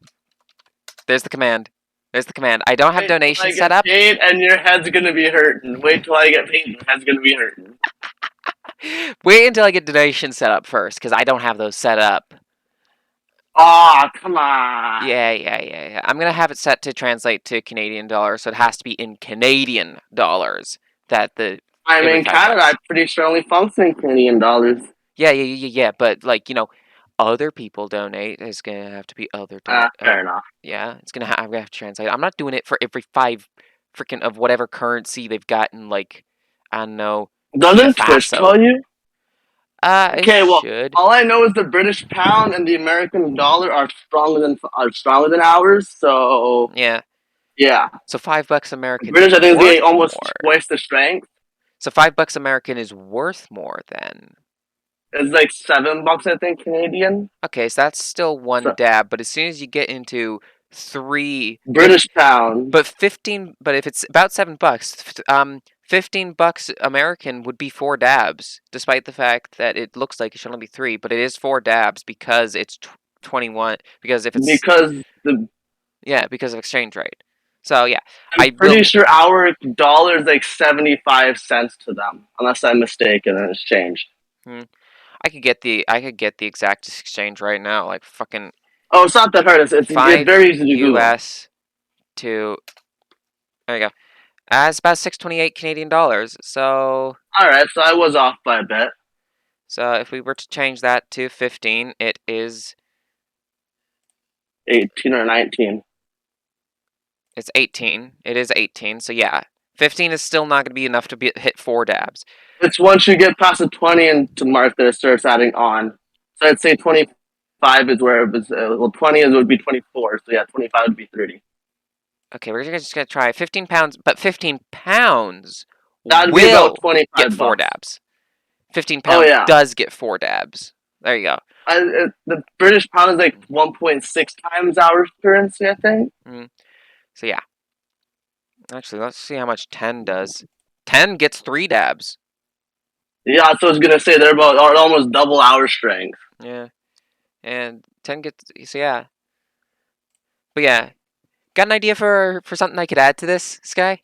There's the command. There's the command. I don't have Wait till I donations get set up. paid and your head's gonna be hurting. Wait till I get paid, your head's gonna be hurting. Wait until I get donations set up first, because I don't have those set up. Aw, come on. Yeah. I'm gonna have it set to translate to Canadian dollars, so it has to be in Canadian dollars. That the I'm every in $5. Canada, I'm pretty sure only function in Canadian dollars. Yeah. But like other people donate. It's gonna have to be other. Fair enough. Yeah, I'm gonna have to translate. I'm not doing it for every 5 freaking of whatever currency they've got in like I don't know. Doesn't Burkina Twitch Faso. tell you? Okay, It well, should. all I know is the British pound and the American dollar are stronger than ours. So Yeah. yeah, So $5 American. British I think is worth getting almost more. twice the strength. So $5 American is worth more then. It's like $7, I think, Canadian. Okay, so that's still one So- dab, but as soon as you get into 3 British pound. but 15 but if it's about $7, $15 American would be 4 dabs, despite the fact that it looks like it should only be 3, but it is 4 dabs because it's 21 because if it's because because of exchange rate. So yeah, I'm I pretty will. sure our dollar is like 75 cents to them, unless I'm mistaken and it's changed. I could get the exact exchange right now, like fucking Oh, it's not that hard. It's 5 very easy to Google. US to there you go. It's about 628 Canadian dollars. So All right, so I was off by a bit. if we were to change that to 15, it is 18 or 19. it's 18. It is 18. So yeah, 15 is still not going to be enough to hit 4 dabs. It's once you get past the 20 into mark that it starts adding on. So I'd say 25 is where it was. Well, 20 is would be 24. So yeah, 25 would be 30. Okay, we're just gonna try 15 pounds, but 15 pounds That'd be about will get 25 4 bucks. dabs. 15 Oh pounds yeah. does get 4 dabs. There you go. The British pound is like 1.6 times our currency, I think. So yeah. Actually, let's see how much 10 does. 10 gets 3 dabs. Yeah, so I was gonna say they're about almost double our strength. Yeah. And 10 gets so yeah. But yeah. Got an idea for something I could add to this, Sky?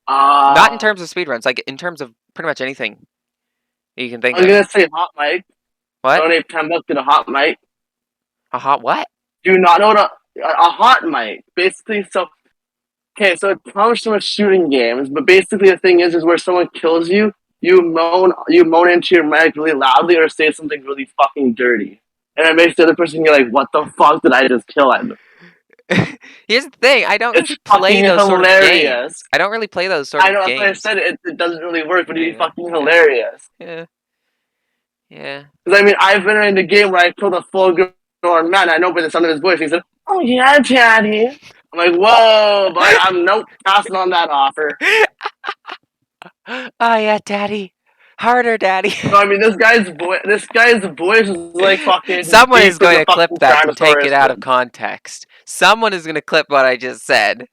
Not in terms of speedruns, like in terms of pretty much anything you can think I was of. gonna say hot mic. What? Donate 10 bucks to the hot mic. A hot what? Do you not know what a hot mic? Basically, so okay, so it comes from a shooting games, but basically the thing is where someone kills you, you moan into your mic really loudly or say something really fucking dirty, and it makes the other person go like, "What the fuck did I just kill him?" Here's the thing, I don't It's really play fucking those sort of hilarious. games. I don't really play those sort I of know that's why I games. said it doesn't really work, but it'd be Yeah. fucking hilarious. Yeah. Yeah. Because I mean, I've been in the game where I killed a full grown man. I know by the sound of his voice, he said, "Oh yeah, daddy." I'm like, "Whoa, but I'm nope passing on that offer." Oh yeah, daddy. Harder, daddy. No, I mean this guy's voice is like fucking Someone deep is as going a to clip fucking that and take it Tyrannosaurus out of would. context. Someone is going to clip what I just said.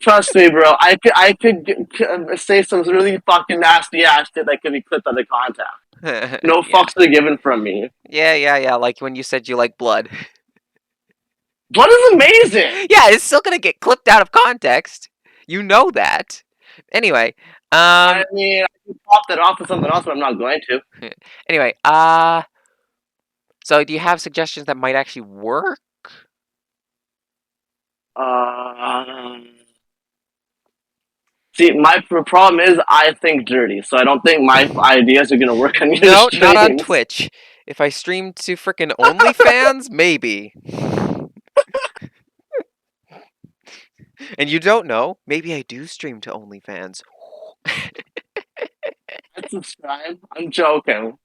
Trust me, bro. I could say some really fucking nasty ass shit that could be clipped out of context. No Yeah. fucks are given from me. Yeah. Like when you said you like blood. Blood is amazing. Yeah, it's still going to get clipped out of context. You know that. Anyway, I mean, I can pop that off with something else, but I'm not going to. anyway, so do you have suggestions that might actually work? See, my problem is I think dirty, so I don't think my ideas are gonna work on your No, not on streams. Twitch. If I stream to frickin' OnlyFans, maybe. And you don't know, maybe I do stream to OnlyFans. I'd subscribe. I'm joking.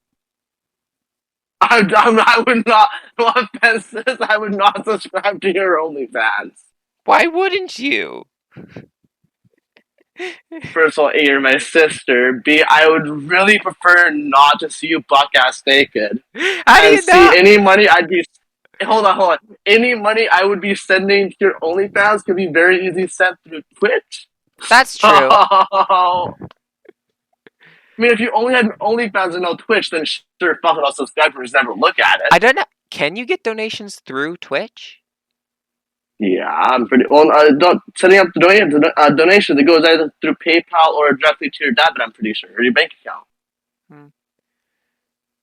I would not. No offense, I would not subscribe to your OnlyFans. Why wouldn't you? First of all, A, you're my sister. B, I would really prefer not to see you buck ass naked. How do And you C, know? any money I'd be. Hold on. Any money I would be sending to your OnlyFans could be very easily sent through Twitch. That's true. I mean, if you only had OnlyFans and no Twitch, then sure, fuck it, I'll subscribe and just never look at it. I don't know. Can you get donations through Twitch? Yeah, I'm pretty. Well, setting up the donation that goes either through PayPal or directly to your debit. I'm pretty sure, or your bank account. Hmm.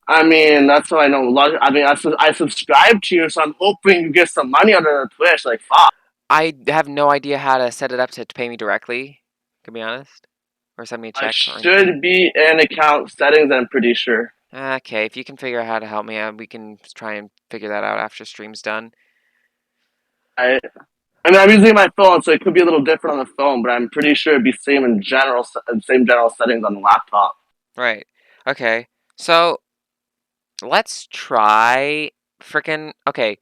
I mean, that's how I know. I mean, I subscribe to you, so I'm hoping you get some money out of the Twitch. Like, fuck. I have no idea how to set it up to pay me directly, to be honest. Or send me a I check or anything. should be in account settings. I'm pretty sure. Okay, if you can figure out how to help me out, we can try and figure that out after stream's done. I mean, I'm using my phone, so it could be a little different on the phone, but I'm pretty sure it'd be same general settings on the laptop. Right. Okay. So let's try frickin' okay.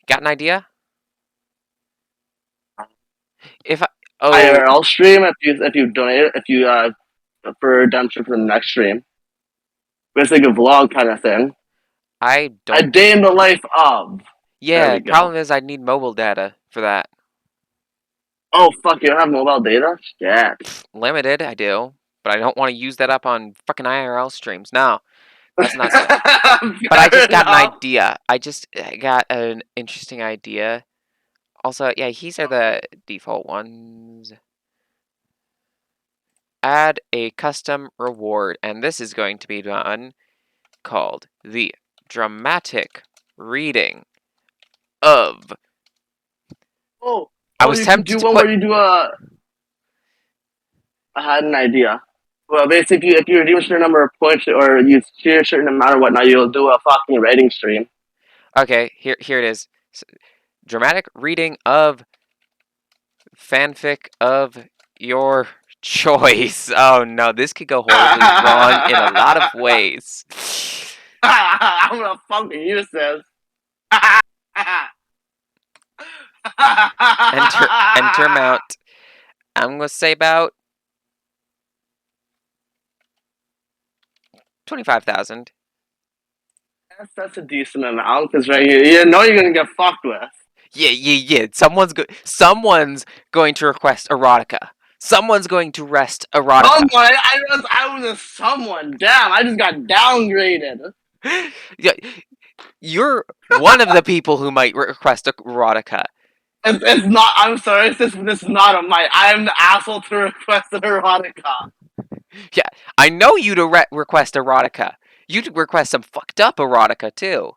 Got an idea? If I IRL stream if you donate for redemption for the next stream. It's like a vlog kind of thing. I A don't day in the life of. There yeah, we go. problem is I'd need mobile data for that. Oh fuck! You don't have mobile data? Shit. Limited, I do, but I don't want to use that up on fucking IRL streams. No. That's not so. But I just got an idea. I got an interesting idea. Also, yeah, these are the default ones. Add a custom reward, and this is going to be done called the dramatic reading of. Oh, I was you could tempted do to one put. where you do a. I had an idea. Well, basically, if you redeem a certain number of points or you share a certain amount or whatnot, you'll do a fucking rating stream. Okay, here it is. Dramatic reading of fanfic of your choice. Oh no, this could go horribly wrong in a lot of ways. I'm gonna fucking use this. Enter amount. I'm gonna say about 25,000. That's a decent amount because right here, you know you're gonna get fucked with. Yeah. Someone's going to request erotica. Someone's going to rest erotica. Someone, I was a someone. Damn, I just got downgraded. Yeah, you're one of the people who might request erotica. It's not. I'm sorry. This is not a mic. I am the asshole to request an erotica. Yeah, I know you to request erotica. You to request some fucked up erotica too.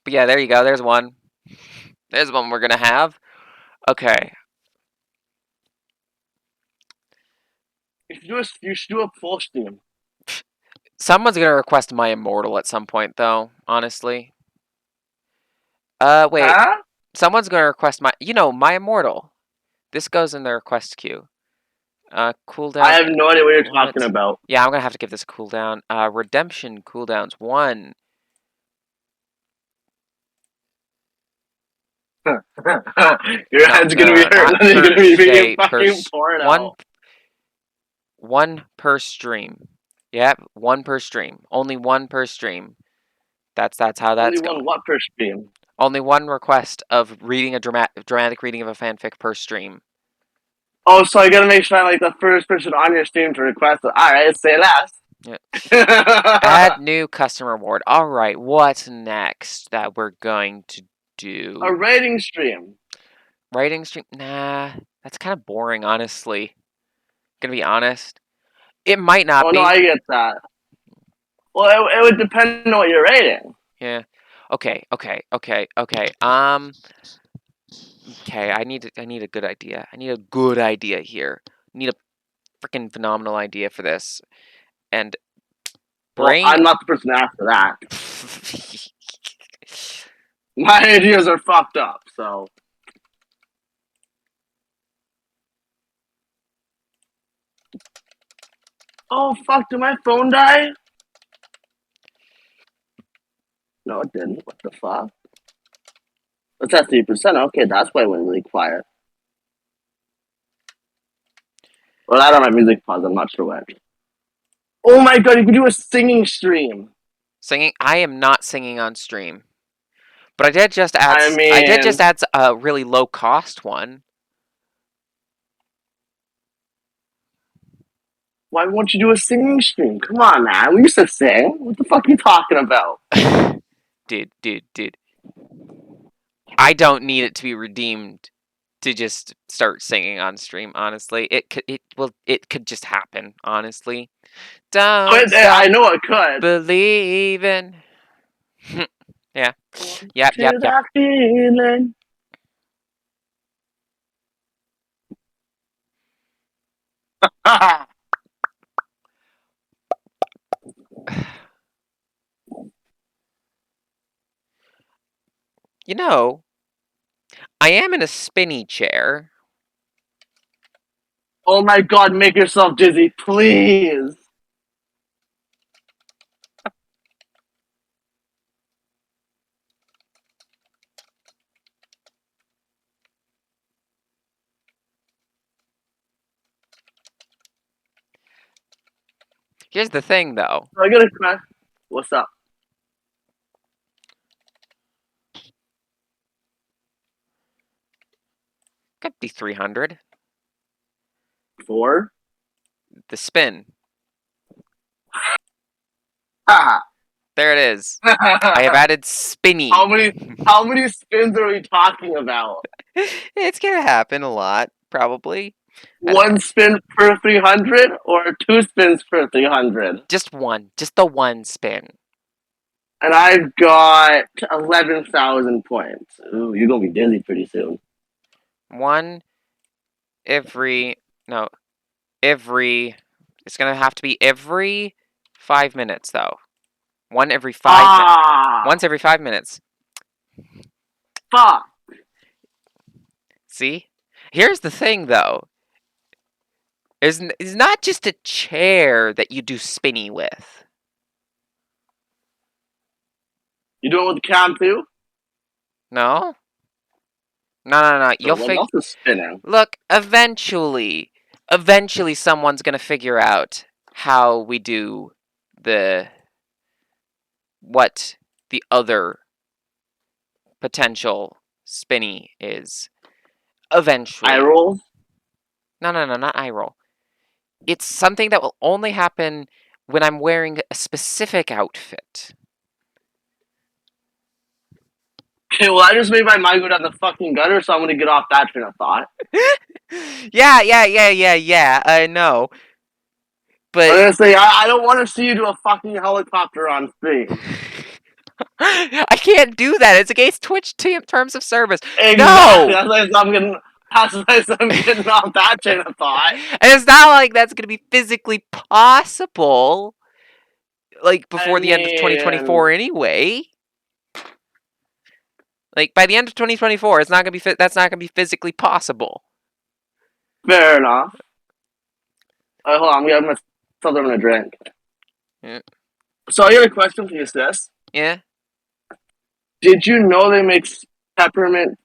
But yeah, there you go. There's one. There's one we're gonna have. Okay. You should do a full stream. Someone's gonna request my immortal at some point, though. Honestly. Wait. Huh? Someone's gonna request my immortal. This goes in the request queue. Cooldown. I have no idea what you're limits. talking about. Yeah, I'm gonna have to give this a cooldown. Redemption cooldowns 1. Your head's gonna be hurting. Not You're per gonna be se, being fucking poured out. One per stream. Yep, one per stream. Only one per stream. That's how that's Only going. one what per stream? Only one request of reading a dramatic reading of a fanfic per stream. Oh, so I gotta make sure I'm like the first person on your stream to request it. Alright, say less. Yeah. Add new custom reward. Alright, what's next that we're going to do? A rating stream. Writing stream? Nah, that's kind of boring, honestly. Gonna be honest. It might not Oh be. no, I get that. Well, it would depend on what you're rating. Yeah. Okay. Okay, I need a good idea. I need a good idea here. I need a freaking phenomenal idea for this. And Well, brain. I'm not the person to ask for that. My ideas are fucked up, so. Oh fuck! Did my phone die? No, it didn't. What the fuck? It's at 3%. Okay, that's why it went really quiet. Well, I don't have music pause. I'm not sure when. Oh my god, you can do a singing stream. Singing. I am not singing on stream. But I did just add. I mean, add a really low cost one. why won't you do a singing stream? Come on, man. We used to sing. What the fuck are you talking about? Dude. I don't need it to be redeemed to just start singing on stream. Honestly, it could just happen. Honestly, don't stop I know it could. believing. Yeah. Yep. That feeling. You know, I am in a spinny chair. Oh my god, make yourself dizzy, please. Here's the thing, though. I gotta cry. What's up? Could be 300. 4? the spin. Haha. There it is. I have added spinny. How many spins are we talking about? It's gonna happen a lot, probably. One spin per 300 or two spins per 300? Just one. Just the one spin. And I've got 11,000 points. Ooh, you're gonna be dizzy pretty soon. One every. No. Every. It's gonna have to be every 5 minutes, though. One every 5 minutes. Once every 5 minutes. Fuck. See? Here's the thing, though. It's not just a chair that you do spinny with. You doing with the cam too? No? No. You'll What figure. else is spinning? Look, eventually someone's gonna figure out how we do what the other potential spinny is. Eventually. Eye rolls? No, not eye roll. It's something that will only happen when I'm wearing a specific outfit. Okay, well, I just made my mind go down the fucking gutter, so I'm gonna get off that train of thought. Yeah, I know. I'm But gonna say, I don't want to see you do a fucking helicopter on screen. I can't do that. It's against Twitch terms of service. Exactly. No! That's why I'm getting off that train of thought. And it's not like that's going to be physically possible, like, before the end of 2024 anyway. Like, by the end of 2024, it's not going to be that's not going to be physically possible. Fair enough. Hold on, I'm getting myself a drink. Yeah. So I got a question for you, sis. Yeah? Did you know they make peppermint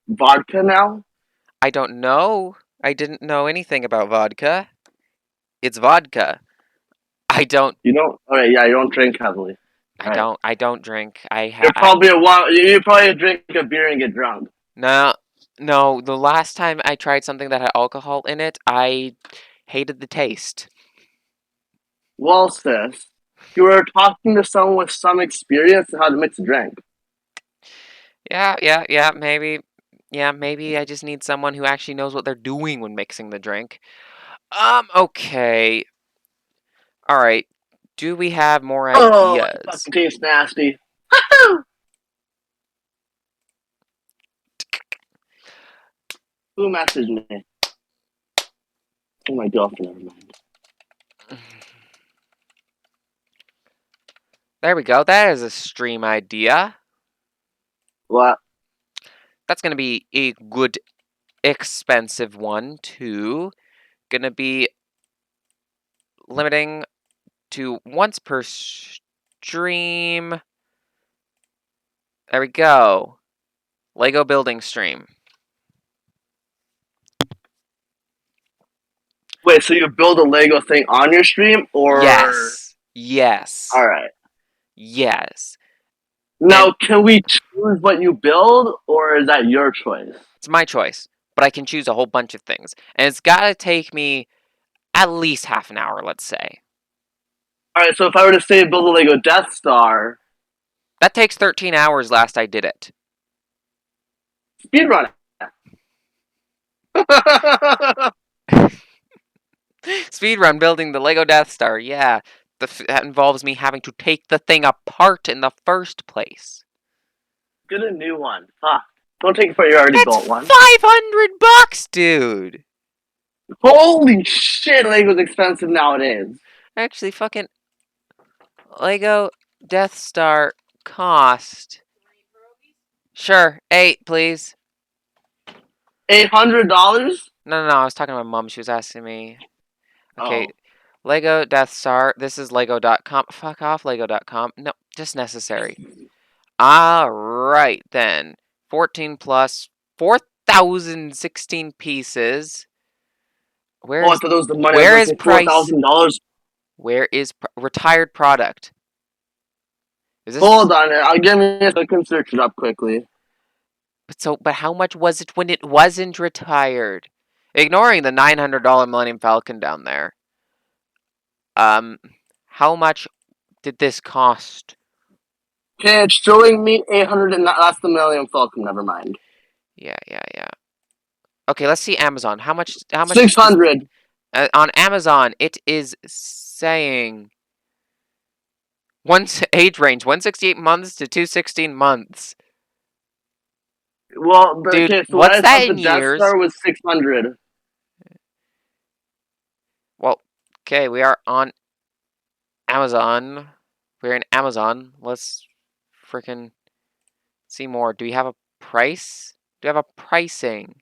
vodka now? I don't know. I didn't know anything about vodka. It's vodka. I don't. You don't? Okay, yeah, you don't drink heavily. I don't drink. You probably drink a beer and get drunk. No. The last time I tried something that had alcohol in it, I hated the taste. Well, sis, you were talking to someone with some experience in how to mix a drink. Yeah, maybe. Yeah, maybe I just need someone who actually knows what they're doing when mixing the drink. Okay. Alright. Do we have more Oh, it ideas? fucking tastes nasty. Who messaged me? Oh, my girlfriend, never mind. There we go. That is a stream idea. What? That's going to be a good, expensive one, too. Going to be limiting to once per stream. There we go. Lego building stream. Wait, so you build a Lego thing on your stream, or? Yes. Alright. Yes. Now, can we choose what you build, or is that your choice? It's my choice, but I can choose a whole bunch of things. And it's got to take me at least half an hour, let's say. Alright, so if I were to say build a Lego Death Star... That takes 13 hours last I did it. Speedrun it. Speedrun building the Lego Death Star, yeah. That involves me having to take the thing apart in the first place. Get a new one. Fuck. Don't take it for your already built one. $500, dude! Holy shit, Lego's expensive nowadays. Actually, fucking Lego Death Star cost. Sure, 8, please. $800? No, I was talking to my mom. She was asking me. Okay, Oh. Lego Death Star. This is Lego.com. Fuck off, Lego.com. No, just necessary. Alright, then. 14 plus 4,016 pieces. I thought that was the money. Where is price? $4,000. Where is retired product? Is this? Hold on, I'll give me a second. Search it up quickly. But how much was it when it wasn't retired? Ignoring the $900 Millennium Falcon down there. How much did this cost? Okay, it's showing me 800 and that's the Millennium Falcon. Never mind. Yeah. Okay, let's see Amazon. How much? How much is this? 600. On Amazon, it is saying age range 168 months to 216 months. Well, Dude, okay, so when what's I that thought the in Death years? Star was 600. Well, okay, we are on Amazon. We're in Amazon. Let's freaking see more. Do we have a price? Do we have a pricing?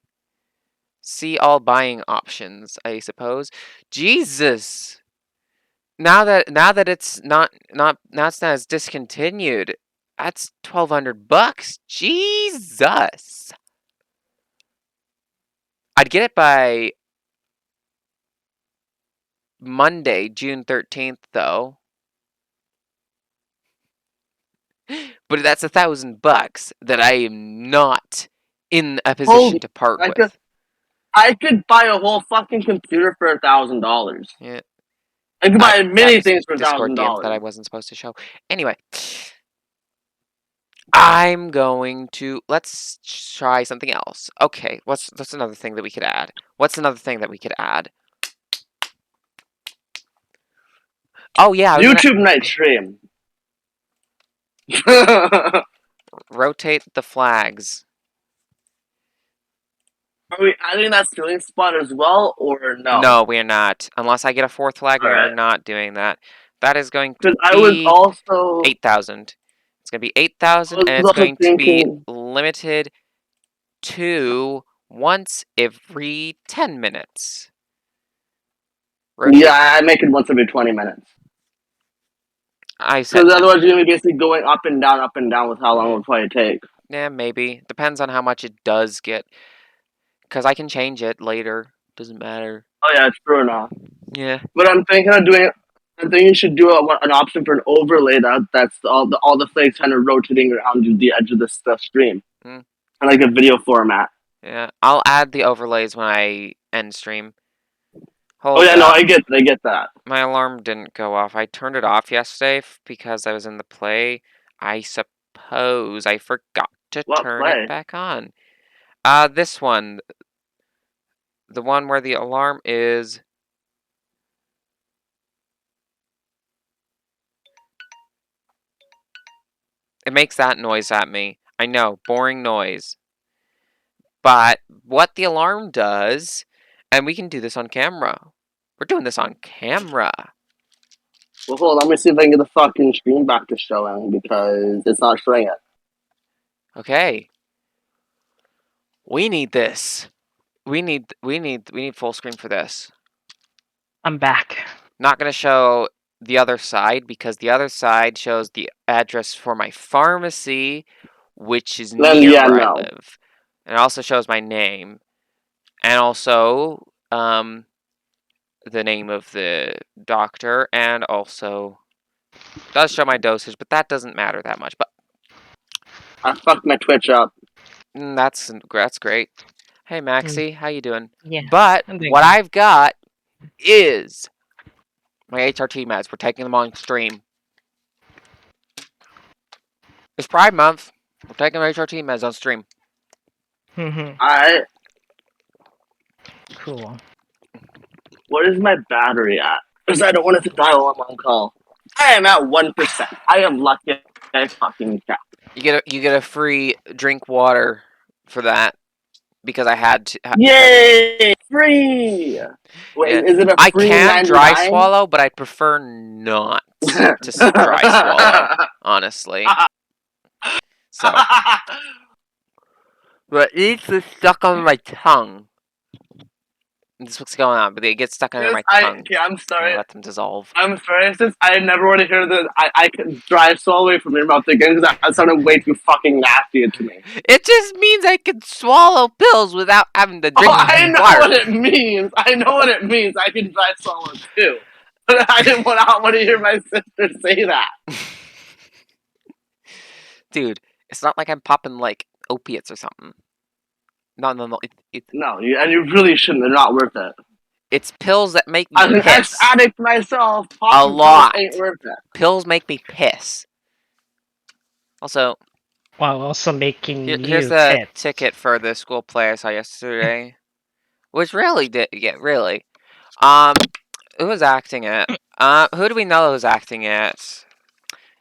See all buying options, I suppose. Jesus. Now that it's not now it's not as discontinued. That's $1,200. Jesus. I'd get it by Monday, June 13th, though. But that's $1,000 that I am not in a position Holy, to part I could, with. I could buy a whole fucking computer for $1,000. Yeah, I could buy that many was things for Discord $1,000. DM that I wasn't supposed to show. Anyway, I'm going to let's try something else. Okay, what's another thing that we could add? What's another thing that we could add? Oh yeah, I was gonna YouTube night stream. Are rotate the flags. we adding that stealing spot as well, or no? No, we are not. Unless I get a fourth flag, we are Alright. not doing that. That is going to Because I was be also 8,000. It's going to be I 8,000, was and it's also going to be thinking, limited to once every 10 minutes. Rotate. yeah, I make it once every 20 minutes. I said Because 10. otherwise you're gonna be basically going up and down with how long it would probably take. Yeah, maybe. Depends on how much it does get. Because I can change it later. Doesn't matter. Oh yeah, it's true enough. Yeah. But I'm thinking of doing. I think you should do an option for an overlay that's all the flags kind of rotating around the edge of the stream, Mm. and like a video format. Yeah. I'll add the overlays when I end stream. Oh Hold yeah, no, up. I get that. My alarm didn't go off. I turned it off yesterday because I was in the play. I suppose I forgot to What turn it play? back on. This one. The one where the alarm is. It makes that noise at me. I know, boring noise. But what the alarm does, and we can do this on camera. We're doing this on camera. Well, hold on, let me see if I can get the fucking screen back to showing because it's not showing it. Okay. We need this. We need full screen for this. I'm back. Not gonna show the other side because the other side shows the address for my pharmacy, which is Then near yeah, where I no. live. And it also shows my name. And also the name of the doctor, and also does show my dosage, but that doesn't matter that much. But I fucked my Twitch up. that's great. Hey Maxie, how you doing? Yeah. But I'm doing what good. I've got is my HRT meds. We're taking them on stream. It's Pride Month. We're taking HRT meds on stream. I Cool. What is my battery at? Because I don't want it to die while I'm on call. I am at 1%. I am lucky I fucking checked. You get a free drink water for that because I had to. Yay! Free! Wait, Yeah. is it a I free can dry 99? swallow, but I prefer not to dry swallow, honestly. So, but it's stuck on my tongue. This is what's going on, but it gets stuck under my tongue. Okay, I'm And sorry. I let them dissolve. I'm sorry, since I never want to hear this. I can drive so away from your mouth again because that sounded way too fucking nasty to me. It just means I can swallow pills without having to drink I know water. what it means. I know what it means. I can drive swallow too. But I didn't want to hear my sister say that. Dude, it's not like I'm popping like opiates or something. No. No, and you really shouldn't. They're not worth it. It's pills that make me As an piss. ex-addict myself, A popping pills lot. ain't worth it. Pills make me piss. Also, While also making here's you the pit. ticket for the school play I saw yesterday. Which really did, yeah, really. Who was acting it? Who do we know was acting it?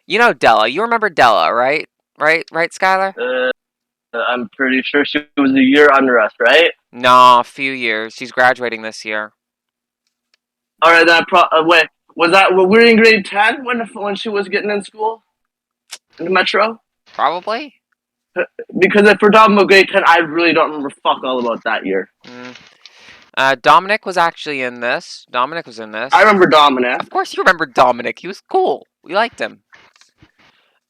You know Della. You remember Della, right? Right, Skylar? I'm pretty sure she was a year under us, right? No, a few years. She's graduating this year. All right, wait. Was that when we were in grade 10 when she was getting in school in the metro? Probably. Because if we're talking about grade 10, I really don't remember fuck all about that year. Dominic was actually in this. Dominic was in this. I remember Dominic. Of course you remember Dominic. He was cool. We liked him.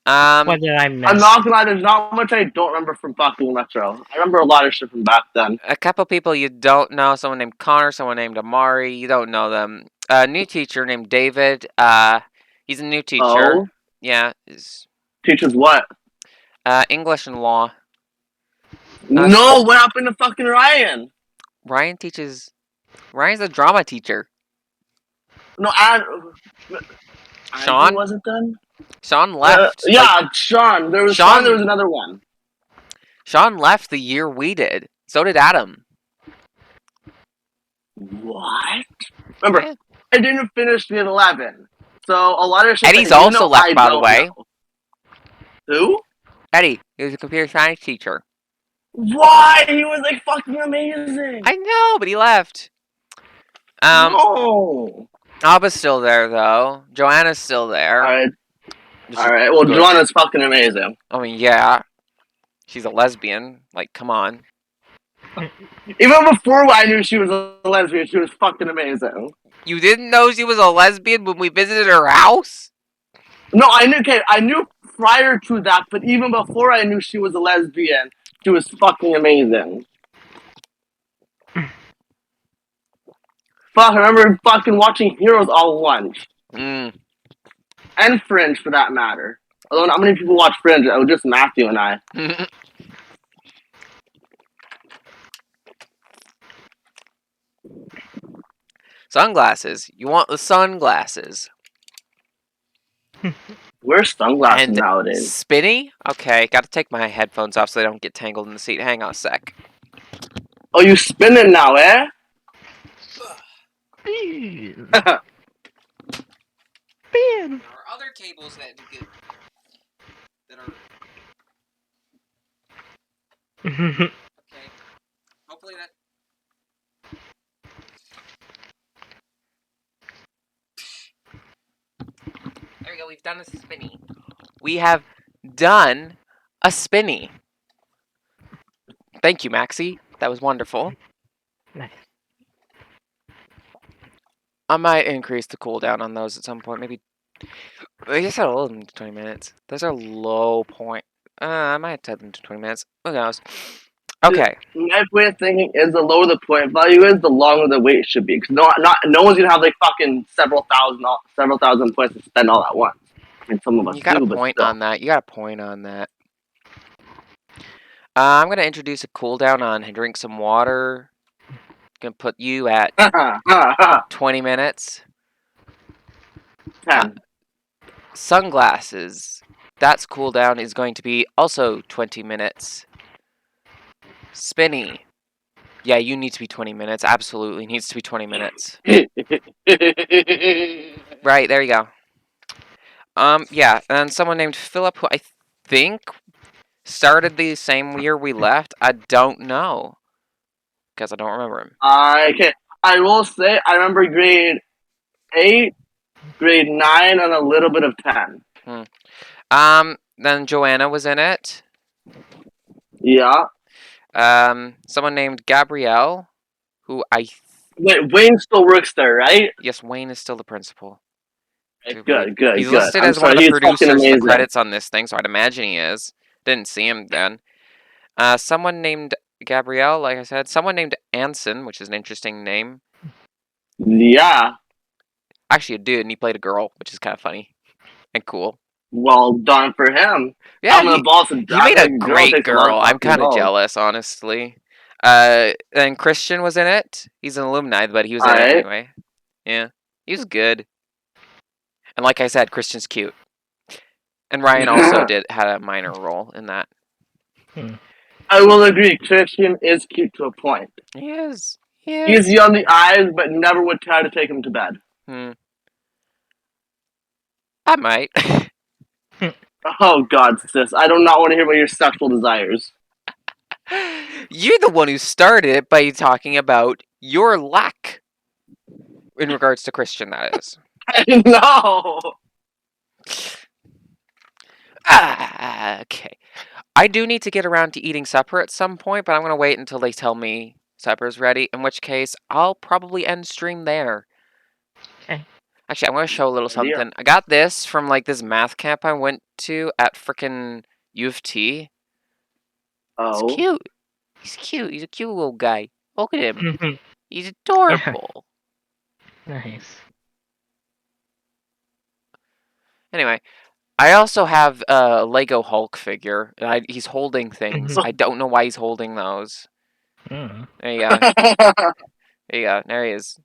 What did I miss? I'm not gonna lie, there's not much I don't remember from fucking Metro. I remember a lot of shit from back then. A couple people you don't know. Someone named Connor. Someone named Amari. You don't know them. A new teacher named David. He's a new teacher. Oh? Yeah. Teaches what? English and law. No, what happened to fucking Ryan? Ryan teaches. Ryan's a drama teacher. No, Sean? Andrew wasn't done? Sean left. Yeah, Sean. There was Sean, there was another one. Sean left the year we did. So did Adam. What? Remember, Yeah. I didn't finish grade 11. So a lot of shit Eddie's that also left, by the way. Know. Who? Eddie. He was a computer science teacher. Why? He was like fucking amazing. I know, but he left. No. Abba's still there, though. Joanna's still there. Alright. Alright, well, Joanna's fucking amazing. I mean, yeah. She's a lesbian. Like, come on. Even before I knew she was a lesbian, she was fucking amazing. You didn't know she was a lesbian when we visited her house? No, I knew. Okay, I knew prior to that, but even before I knew she was a lesbian, she was fucking amazing. Fuck, I remember fucking watching Heroes all once. And Fringe, for that matter. Although not many people watch Fringe, it was just Matthew and I. Sunglasses. You want the sunglasses. Where's sunglasses And nowadays? Spinny? Okay, gotta take my headphones off so they don't get tangled in the seat. Hang on a sec. Oh, you spinning now, eh? Bean. There are other cables that are... Okay. Hopefully that... There we go, we've done a spinny. We have done a spinny. Thank you, Maxie. That was wonderful. Nice. I might increase the cooldown on those at some point. Maybe... I guess I'll hold them to 20 minutes. Those are low point. I might set them to 20 minutes. Who knows? Okay. My way of thinking is the lower the point value is, the longer the wait should be. Because no one's gonna have like fucking several thousand points to spend all at once. I mean, some of us You got do, a but point still. on that. You got a point on that. I'm going to introduce a cooldown on drink some water. Going to put you at 20 minutes. 10. Sunglasses. That's cooldown is going to be also 20 minutes. Spinny. Yeah, you need to be 20 minutes. Absolutely needs to be 20 minutes. Right, there you go. Yeah, and someone named Philip, who I think started the same year we left. I don't know. Because I don't remember him. Okay, I will say I remember grade 8, grade 9, and a little bit of 10. Then Joanna was in it. Yeah. Someone named Gabrielle, who Wait, Wayne still works there, right? Yes, Wayne is still the principal. Good. He's listed as one of the producers in the credits on this thing, so I'd imagine he is. Didn't see him then. Someone named Gabrielle, like I said. Someone named Anson, which is an interesting name. Yeah. Actually, a dude, and he played a girl, which is kind of funny and cool. Well done for him. Yeah, he made a great girl. I'm kind of jealous, honestly. And Christian was in it. He's an alumni, but he was in it Alright. anyway. Yeah, he was good. And like I said, Christian's cute. And Ryan also had a minor role in that. I will agree, Christian is cute to a point. He is. He's young on the eyes, but never would try to take him to bed. I might. Oh god, sis, I do not want to hear about your sexual desires. You're the one who started it by talking about your lack in regards to Christian, that is. I know! Okay. I do need to get around to eating supper at some point, but I'm going to wait until they tell me supper's ready, in which case I'll probably end stream there. Okay. Actually, I'm going to show a little Good idea. something. I got this from like this math camp I went to at frickin' U of T. Oh. He's cute. He's cute. He's a cute little guy. Look at him. Mhm. He's adorable. Nice. Anyway, I also have a Lego Hulk figure. He's holding things. I don't know why he's holding those. Mm. There you go. There you go. There he is.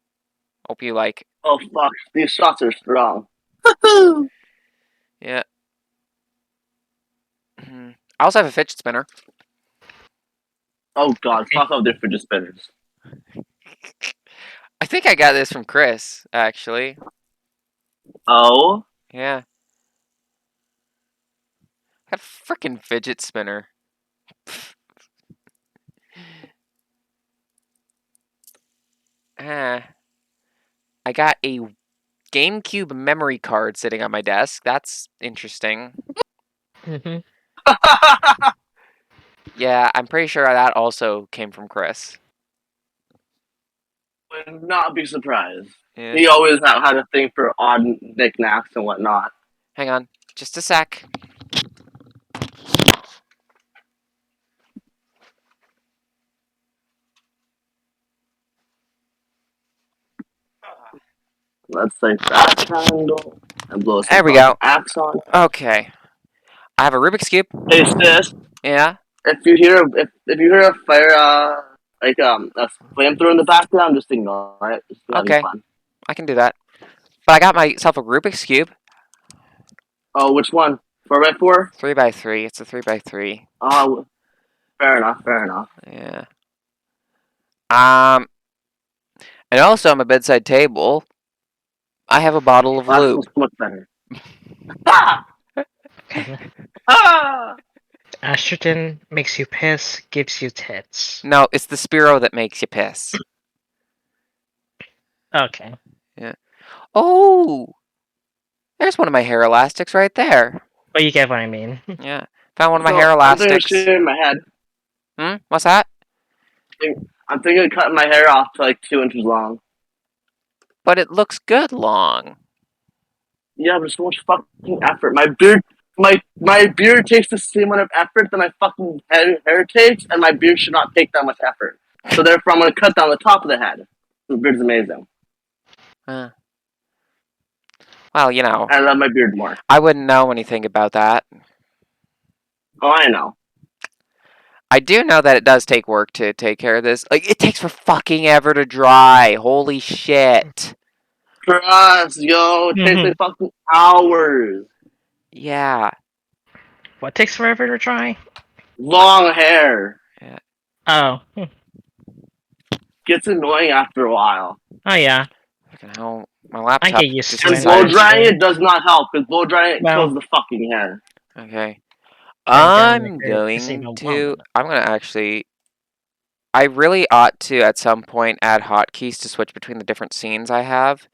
Hope you like. Oh fuck, these shots are strong. Yeah. I also have a fidget spinner. Oh god, Okay. fuck off their fidget spinners. I think I got this from Chris, actually. Oh? Yeah. Got a freaking fidget spinner. I got a GameCube memory card sitting on my desk. That's interesting. Mhm. Yeah, I'm pretty sure that also came from Chris. Would not be surprised. Yeah. He always had a thing for odd knickknacks and whatnot. Hang on, just a sec. Let's light that candle and blow some There we go. axe on it. Okay. I have a Rubik's Cube. Hey sis, Yeah. if you hear a fire like a flamethrower in the background, just ignore it. Just having Okay. fun. I can do that. But I got myself a Rubik's Cube. Oh, which one? 4x4? 3x3. It's a 3x3. Oh, fair enough, fair enough. Yeah. And also on my bedside table, I have a bottle of That's lube. much better. Ah! Ah! Estrogen makes you piss, gives you tits. No, it's the Spiro that makes you piss. Okay. Oh! There's one of my hair elastics right there. But you get what I mean. Yeah. Found one of my So, hair I'm thinking of elastics. shaving my head. What's that? I'm thinking of cutting my hair off to like 2 inches long. But it looks good long. Yeah, but it's so much fucking effort. My beard takes the same amount of effort that my fucking hair takes, and my beard should not take that much effort. So therefore, I'm gonna cut down the top of the head. The beard's amazing. Well, you know, I love my beard more. I wouldn't know anything about that. Oh, I know. I do know that it does take work to take care of this. Like, it takes for fucking ever to dry. Holy shit. Trust, yo, it takes like fucking hours. Yeah. What takes forever to dry? Long hair Oh. gets annoying after a while. Oh yeah. Fucking hell. My I laptop get used just to it. And blow decided. drying it does not help because blow drying it Well- kills the fucking hair. Okay. I'm I'm gonna going disable to. one. I'm going to actually. I really ought to at some point add hotkeys to switch between the different scenes I have.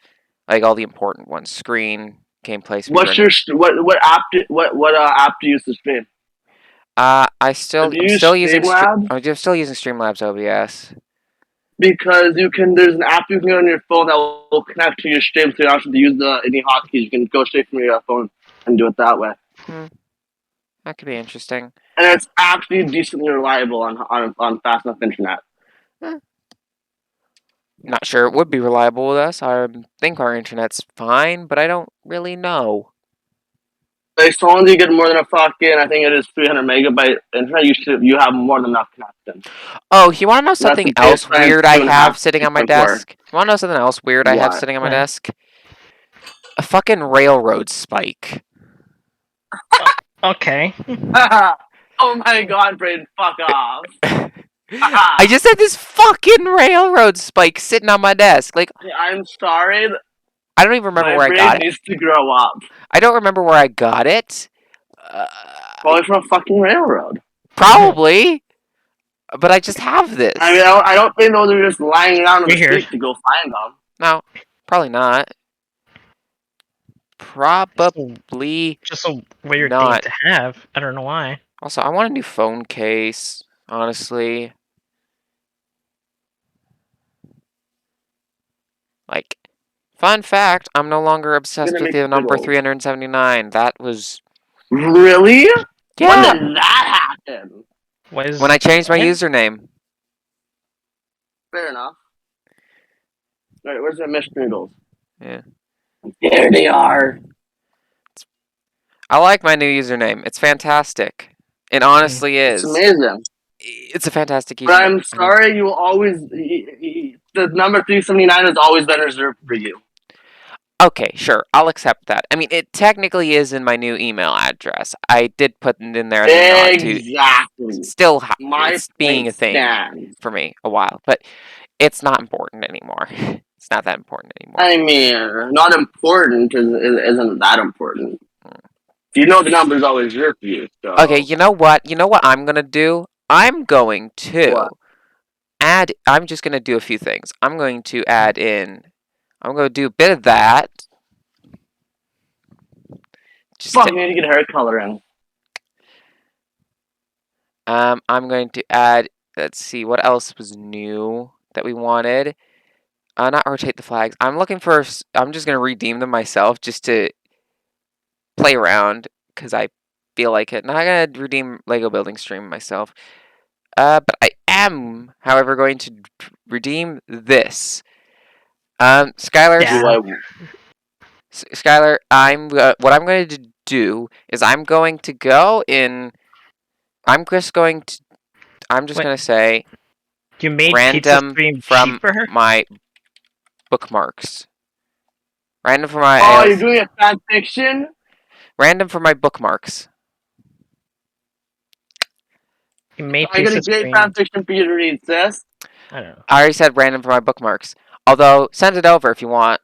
Like all the important ones: screen, gameplay, speed. What's your what app app do you use to stream? I'm still using Streamlabs? I'm still using Streamlabs OBS. Because there's an app you can get on your phone that will connect to your stream, so you don't have to use any hotkeys. You can go straight from your phone and do it that way. That could be interesting. And it's actually decently reliable on fast enough internet. Not sure it would be reliable with us. I think our internet's fine, but I don't really know. Like, so long as you get more than a fucking, I think it is 300 megabyte internet, you have more than enough connection. Oh, you want to know That's something the base else plan, weird I 2.5, have sitting on my 2.4. desk? You want to know something else weird I have What? sitting on my What? desk? A fucking railroad spike. Okay. Oh my god, Braden, fuck off. I just had this fucking railroad spike sitting on my desk. Like, I'm sorry, I don't even remember my where I brain got it. needs to grow up. I don't remember where I got it. Uh, Probably from a fucking railroad. probably. But I just have this. I mean, I don't think those are just lying around on the Weird. street to go find them. No, probably not. Probably Just a weird thing not. to have. I don't know why. Also, I want a new phone case, honestly. Like, fun fact, I'm no longer obsessed Gonna with make the number squiggles. 379. That was... Really? When Yeah! did that happen? What is When I changed my what? username. Fair enough. Alright, where's the mashed noodles? Yeah. There they are. I like my new username. It's fantastic. It honestly It's is. amazing. It's a fantastic But username. I'm sorry, you will always. The number 379 has always been reserved for you. Okay, sure. I'll accept that. I mean, it technically is in my new email address. I did put it in there as a nod to Exactly. still My it's being point a thing stands. for me a while, but it's not important anymore. It's not that important anymore. I mean, not important isn't that important. You know the number's always reserved for you, so. Okay, you know what? You know what I'm gonna do? I'm going to What? add. I'm just gonna do a few things. I'm going to add in. I'm going to do a bit of that. Just Fuck, to, you need to get hair coloring. I'm going to add. Let's see what else was new that we wanted. Not rotate the flags. I'm looking for. I'm just gonna redeem them myself just to play around because I feel like it. Not gonna redeem Lego Building Stream myself. But I am, however, going to redeem this. Skylar. Yeah. Skylar, what I'm going to do is I'm going to go in. I'm just going to. I'm just Wait. going to say You made pizza random stream from cheaper? my bookmarks. Random from my. Oh, you're doing a fan fiction? Random from my bookmarks. You made I got pizza a great stream. fan fiction for you to read, sis. I don't know. I already said random from my bookmarks. Although, send it over if you want.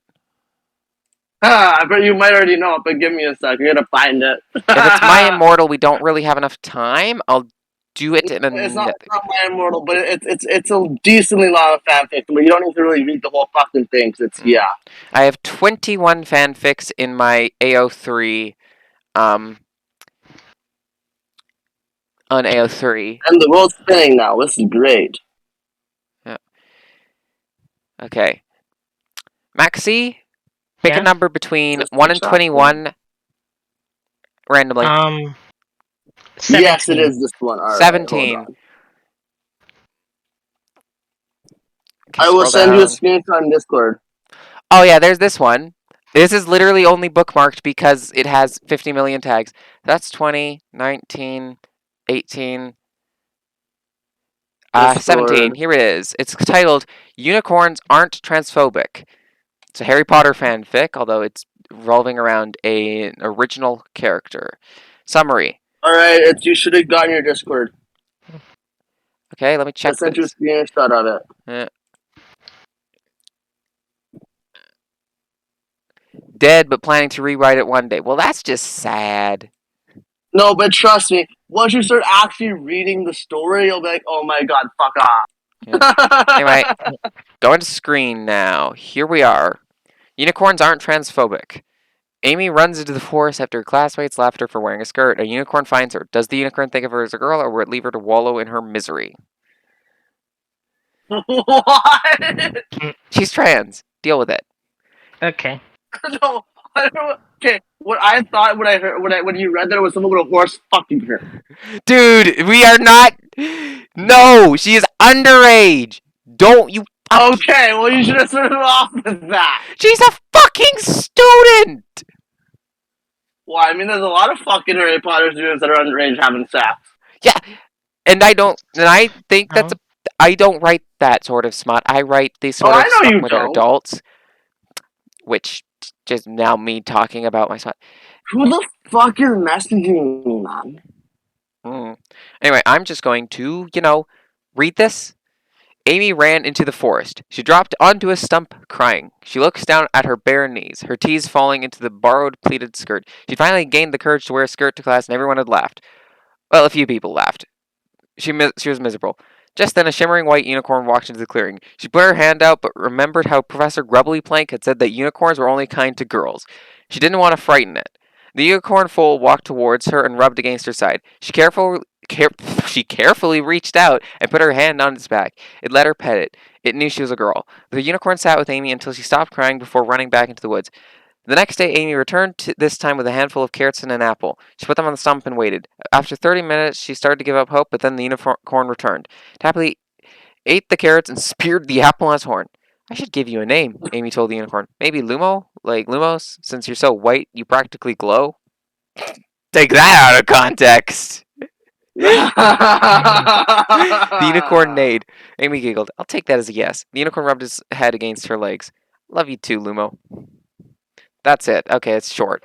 I bet you might already know it, but give me a sec. I gotta find it. If it's My Immortal, we don't really have enough time. I'll do it in It's not another. My Immortal, but it's a decently long fanfic, but you don't need to really read the whole fucking thing, 'cause it's, yeah. I have 21 fanfics in my AO3. On AO3. And the world's spinning now. This is great. Okay. Maxi, pick a Yeah. number between Just 1 and shot, 21 randomly. 17. Yes, it is this one. All right, 17. hold on. Okay, I will scroll send you a down. screenshot on Discord. Oh yeah, there's this one. This is literally only bookmarked because it has 50 million tags. That's 20, 19, 18, 17. Discord. Here it is. It's titled Unicorns Aren't Transphobic. It's a Harry Potter fanfic, although it's revolving around an original character. Summary. All right, you should have gotten your Discord. Okay, let me I check sent you a this. screenshot of it. Dead, but planning to rewrite it one day. Well, that's just sad. No, but trust me, once you start actually reading the story, you'll be like, "Oh my god, fuck off." Yeah. Anyway, going to screen now. Here we are. Unicorns aren't transphobic. Amy runs into the forest after her classmates left her for wearing a skirt. A unicorn finds her. Does the unicorn think of her as a girl, or will it leave her to wallow in her misery? What? She's trans. Deal with it. Okay. No, I don't. Okay, what I thought when I heard when you read that it was someone with a horse fucking her. Dude, we are not. No, she is underage. Don't you. Okay, well you should have started off with that. She's a fucking student. Well, I mean, there's a lot of fucking Harry Potter students that are underage having sex. Yeah, and I think Oh. I don't write that sort of smut. I write the Oh, sort I of know stuff you where they're don't. adults, which just now me talking about my smut. Who the fuck is messaging me, man? Anyway, I'm just going to, read this. Amy ran into the forest. She dropped onto a stump, crying. She looks down at her bare knees, her tees falling into the borrowed pleated skirt. She finally gained the courage to wear a skirt to class, and everyone had laughed. Well, a few people laughed. She was miserable. Just then, a shimmering white unicorn walked into the clearing. She put her hand out, but remembered how Professor Grubbly Plank had said that unicorns were only kind to girls. She didn't want to frighten it. The unicorn foal walked towards her and rubbed against her side. She carefully reached out and put her hand on its back. It let her pet it. It knew she was a girl. The unicorn sat with Amy until she stopped crying before running back into the woods. The next day, Amy returned this time with a handful of carrots and an apple. She put them on the stump and waited. After 30 minutes, she started to give up hope, but then the unicorn returned. It happily ate the carrots and speared the apple on its horn. I should give you a name, Amy told the unicorn. Maybe Lumo? Like Lumos? Since you're so white, you practically glow? Take that out of context! The unicorn neighed. Amy giggled. I'll take that as a yes. The unicorn rubbed his head against her legs. Love you too, Lumo. That's it. Okay, it's short.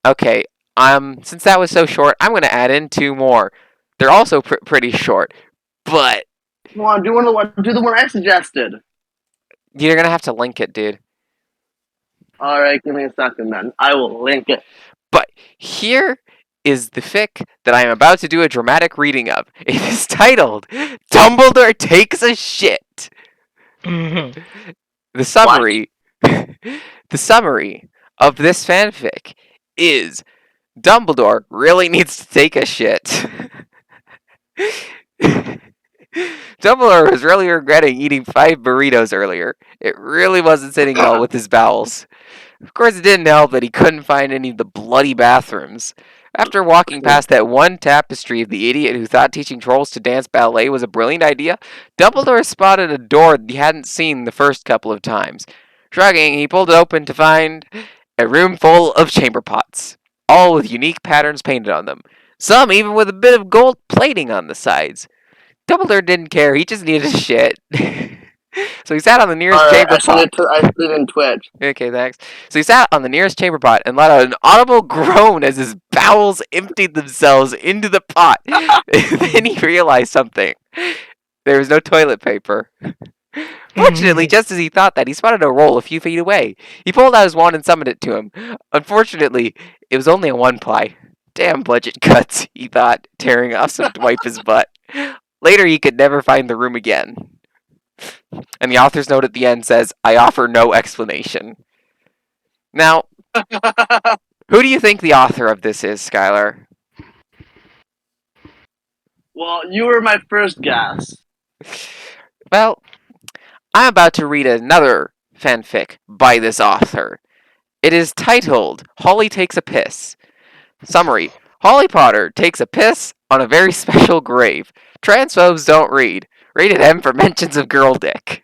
Okay, since that was so short, I'm gonna add in two more. They're also pretty short, but Come on, do the one I suggested. you're gonna have to link it, dude. All right, give me a second, then. I will link it. But here is the fic that I am about to do a dramatic reading of. It is titled "Dumbledore Takes a Shit." Mhm. The summary, the summary of this fanfic is Dumbledore really needs to take a shit. Dumbledore was really regretting eating 5 burritos earlier. It really wasn't sitting well with his bowels. Of course, it didn't help that he couldn't find any of the bloody bathrooms. After walking past that one tapestry of the idiot who thought teaching trolls to dance ballet was a brilliant idea, Dumbledore spotted a door he hadn't seen the first couple of times. Shrugging, he pulled it open to find a room full of chamber pots, all with unique patterns painted on them, some even with a bit of gold plating on the sides. Dumbledore didn't care, he just needed a shit. So he sat on the nearest All right, chamber pot. I sent it in Twitch. Okay, thanks. So he sat on the nearest chamber pot and let out an audible groan as his bowels emptied themselves into the pot. Then he realized something. There was no toilet paper. Fortunately, just as he thought that, he spotted a roll a few feet away. He pulled out his wand and summoned it to him. Unfortunately, it was only a one-ply. Damn budget cuts, he thought, tearing off some to wipe his butt. Later, he could never find the room again. And the author's note at the end says, I offer no explanation. Now, who do you think the author of this is, Skylar? Well, you were my first guess. Well, I'm about to read another fanfic by this author. It is titled Holly Takes a Piss. Summary: Holly Potter takes a piss on a very special grave. Transphobes don't read. Rated M for mentions of girl dick.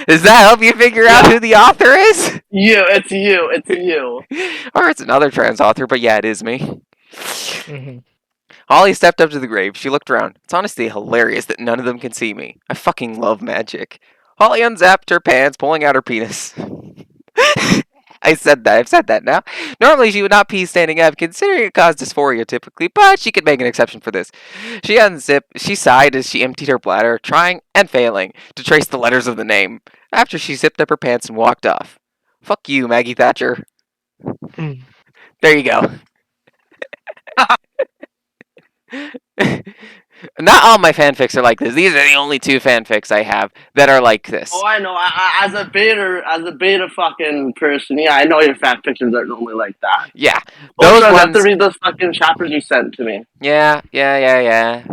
Does that help you figure out who the author is? It's you. Or it's another trans author, but yeah, it is me. Mhm. Holly stepped up to the grave. She looked around. It's honestly hilarious that none of them can see me. I fucking love magic. Holly unzapped her pants, pulling out her penis. I've said that now. Normally she would not pee standing up, considering it caused dysphoria typically, but she could make an exception for this. She sighed as she emptied her bladder, trying and failing to trace the letters of the name. After she zipped up her pants and walked off. Fuck you, Maggie Thatcher. Mm. There you go. Not all my fanfics are like this. These are the only 2 fanfics I have that are like this. Oh, I know. As a beta fucking person, yeah, I know your fan fictions are normally like that. Yeah, Those those I have ones. to read those fucking chapters you sent to me. Yeah. Okay,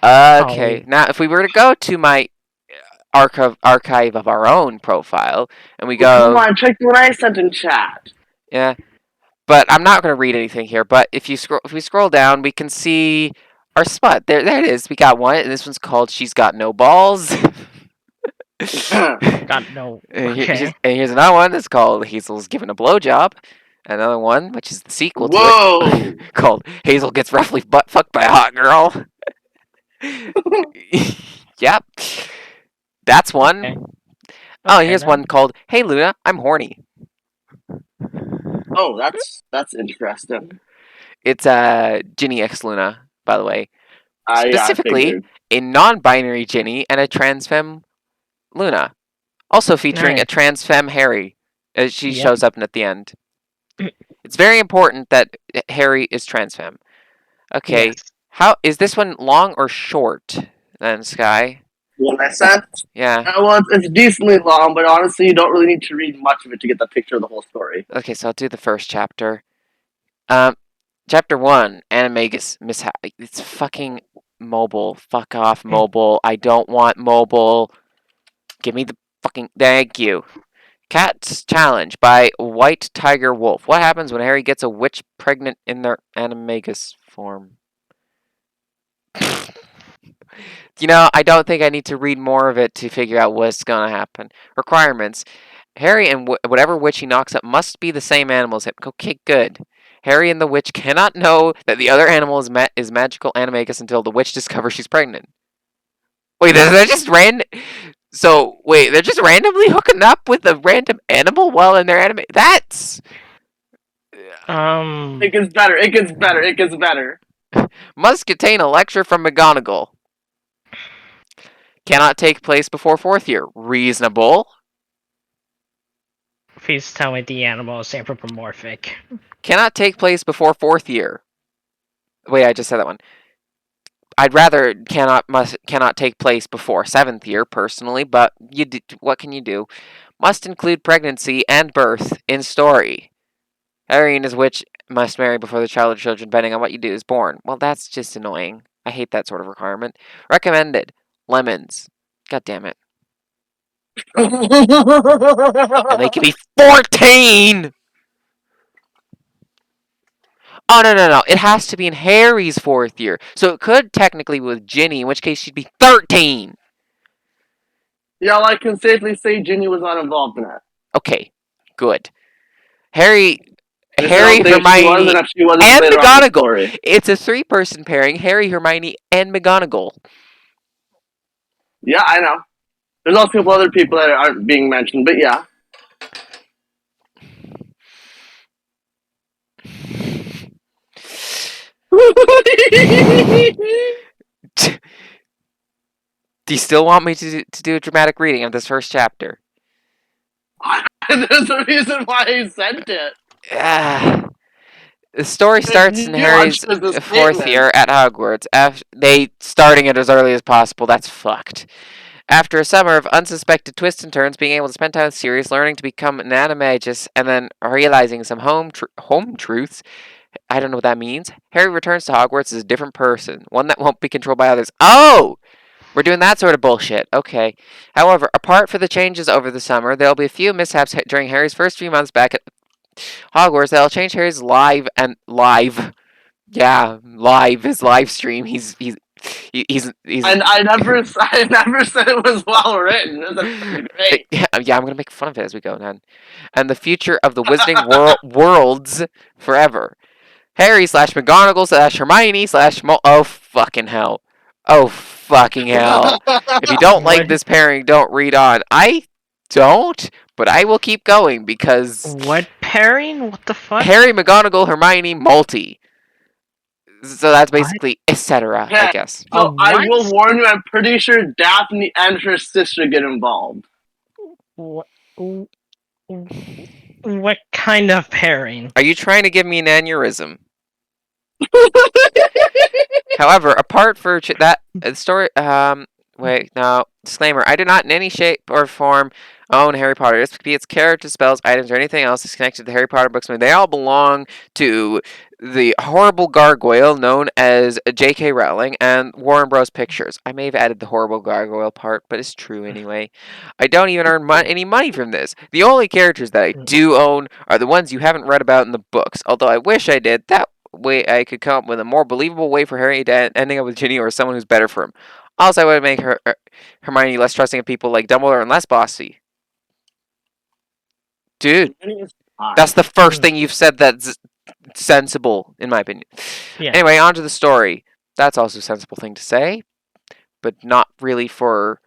Holly. now if we were to go to my archive of our own profile, and we Come go, on, check what I sent in chat. yeah, but I'm not going to read anything here. But if we scroll down, we can see our spot. There it is. We got one, and this one's called "She's Got No Balls." Got no. And Okay. here's another one that's called "Hazel's Giving a Blowjob." Another one, which is the sequel to Whoa! it, called Hazel Gets Roughly Butt Fucked by a Hot Girl. Yep. That's one. Okay. Oh, Okay, here's one called Hey Luna, I'm Horny. Oh, that's interesting. It's Ginny X Luna, by the way. I Specifically, figured. a non-binary Ginny and a trans femme Luna. Also featuring a Nice. trans femme Harry, as she Yep. shows up at the end. It's very important that Harry is trans femme. Okay, Yes. how is this one long or short? Then Sky. What I said. Yeah. Well, it's decently long, but honestly, you don't really need to read much of it to get the picture of the whole story. Okay, so I'll do the first chapter. Chapter 1, Animagus mishap. It's fucking mobile. Fuck off, mobile. I don't want mobile. Give me the fucking. Thank you. Cat's Challenge by White Tiger Wolf. What happens when Harry gets a witch pregnant in their Animagus form? I don't think I need to read more of it to figure out what's gonna happen. Requirements. Harry and whatever witch he knocks up must be the same animal as him. Okay, good. Harry and the witch cannot know that the other animal is magical animagus until the witch discovers she's pregnant. Wait, they're just random. So wait, they're just randomly hooking up with a random animal while in their anime. That's It gets better. It gets better. It gets better. must contain a lecture from McGonagall. Cannot take place before fourth year. Reasonable. Please tell me the animal is anthropomorphic. Cannot take place before fourth year. Wait, I just said that one. I'd rather cannot take place before seventh year personally, but what can you do? Must include pregnancy and birth in story. Harry and his witch must marry before the child or children, depending on what you do, is born. Well, that's just annoying. I hate that sort of requirement. Recommended. Lemons. God damn it. And they can be 14! Oh, no. It has to be in Harry's fourth year. So it could technically be with Ginny, in which case she'd be 13! Yeah, well, I can safely say Ginny was not involved in that. Okay, good. Harry, If I don't think she was, Hermione, and if she wasn't and later on in the McGonagall. story. It's a three-person pairing: Harry, Hermione, and McGonagall. Yeah, I know. There's also a couple other people that aren't being mentioned, but yeah. Do you still want me to do a dramatic reading of this first chapter? There's a reason why he sent it. The story starts in Harry's fourth year at Hogwarts. They starting it as early as possible. That's fucked. After a summer of unsuspected twists and turns, being able to spend time with Sirius, learning to become an animagus, and then realizing some home truths, I don't know what that means. Harry returns to Hogwarts as a different person, one that won't be controlled by others. Oh! We're doing that sort of bullshit. Okay. However, apart from the changes over the summer, there'll be a few mishaps during Harry's first few months back at Hogwarts that'll change Harry's live. Yeah, his live stream. He's I never said it was well written. That's great. yeah, I'm gonna make fun of it as we go, man. And the future of the Wizarding worlds forever. Harry / McGonagall / Hermione / oh fucking hell. Oh fucking hell. If you don't like What? this pairing, don't read on. I don't, but I will keep going because What pairing? What the fuck? Harry, McGonagall, Hermione, multi. So that's basically etc. I Yeah. guess. So I What? will warn you, I'm pretty sure Daphne and her sister get involved. What? What kind of pairing? Are you trying to give me an aneurysm? However, apart from that story, wait, no, disclaimer: I do not in any shape or form own Harry Potter. This could be its characters, spells, items, or anything else that's connected to the Harry Potter books. They all belong to the horrible gargoyle known as J.K. Rowling and Warren Bros. Pictures. I may have added the horrible gargoyle part, but it's true anyway. I don't even earn any money from this. The only characters that I do own are the ones you haven't read about in the books, although I wish I did. That way I could come up with a more believable way for Harry to ending up with Ginny or someone who's better for him. Also, I would make Hermione less trusting of people like Dumbledore and less bossy. Dude, That's the first Mm. thing you've said that's sensible, in my opinion. Yeah. Anyway, on to the story. That's also a sensible thing to say, but not really for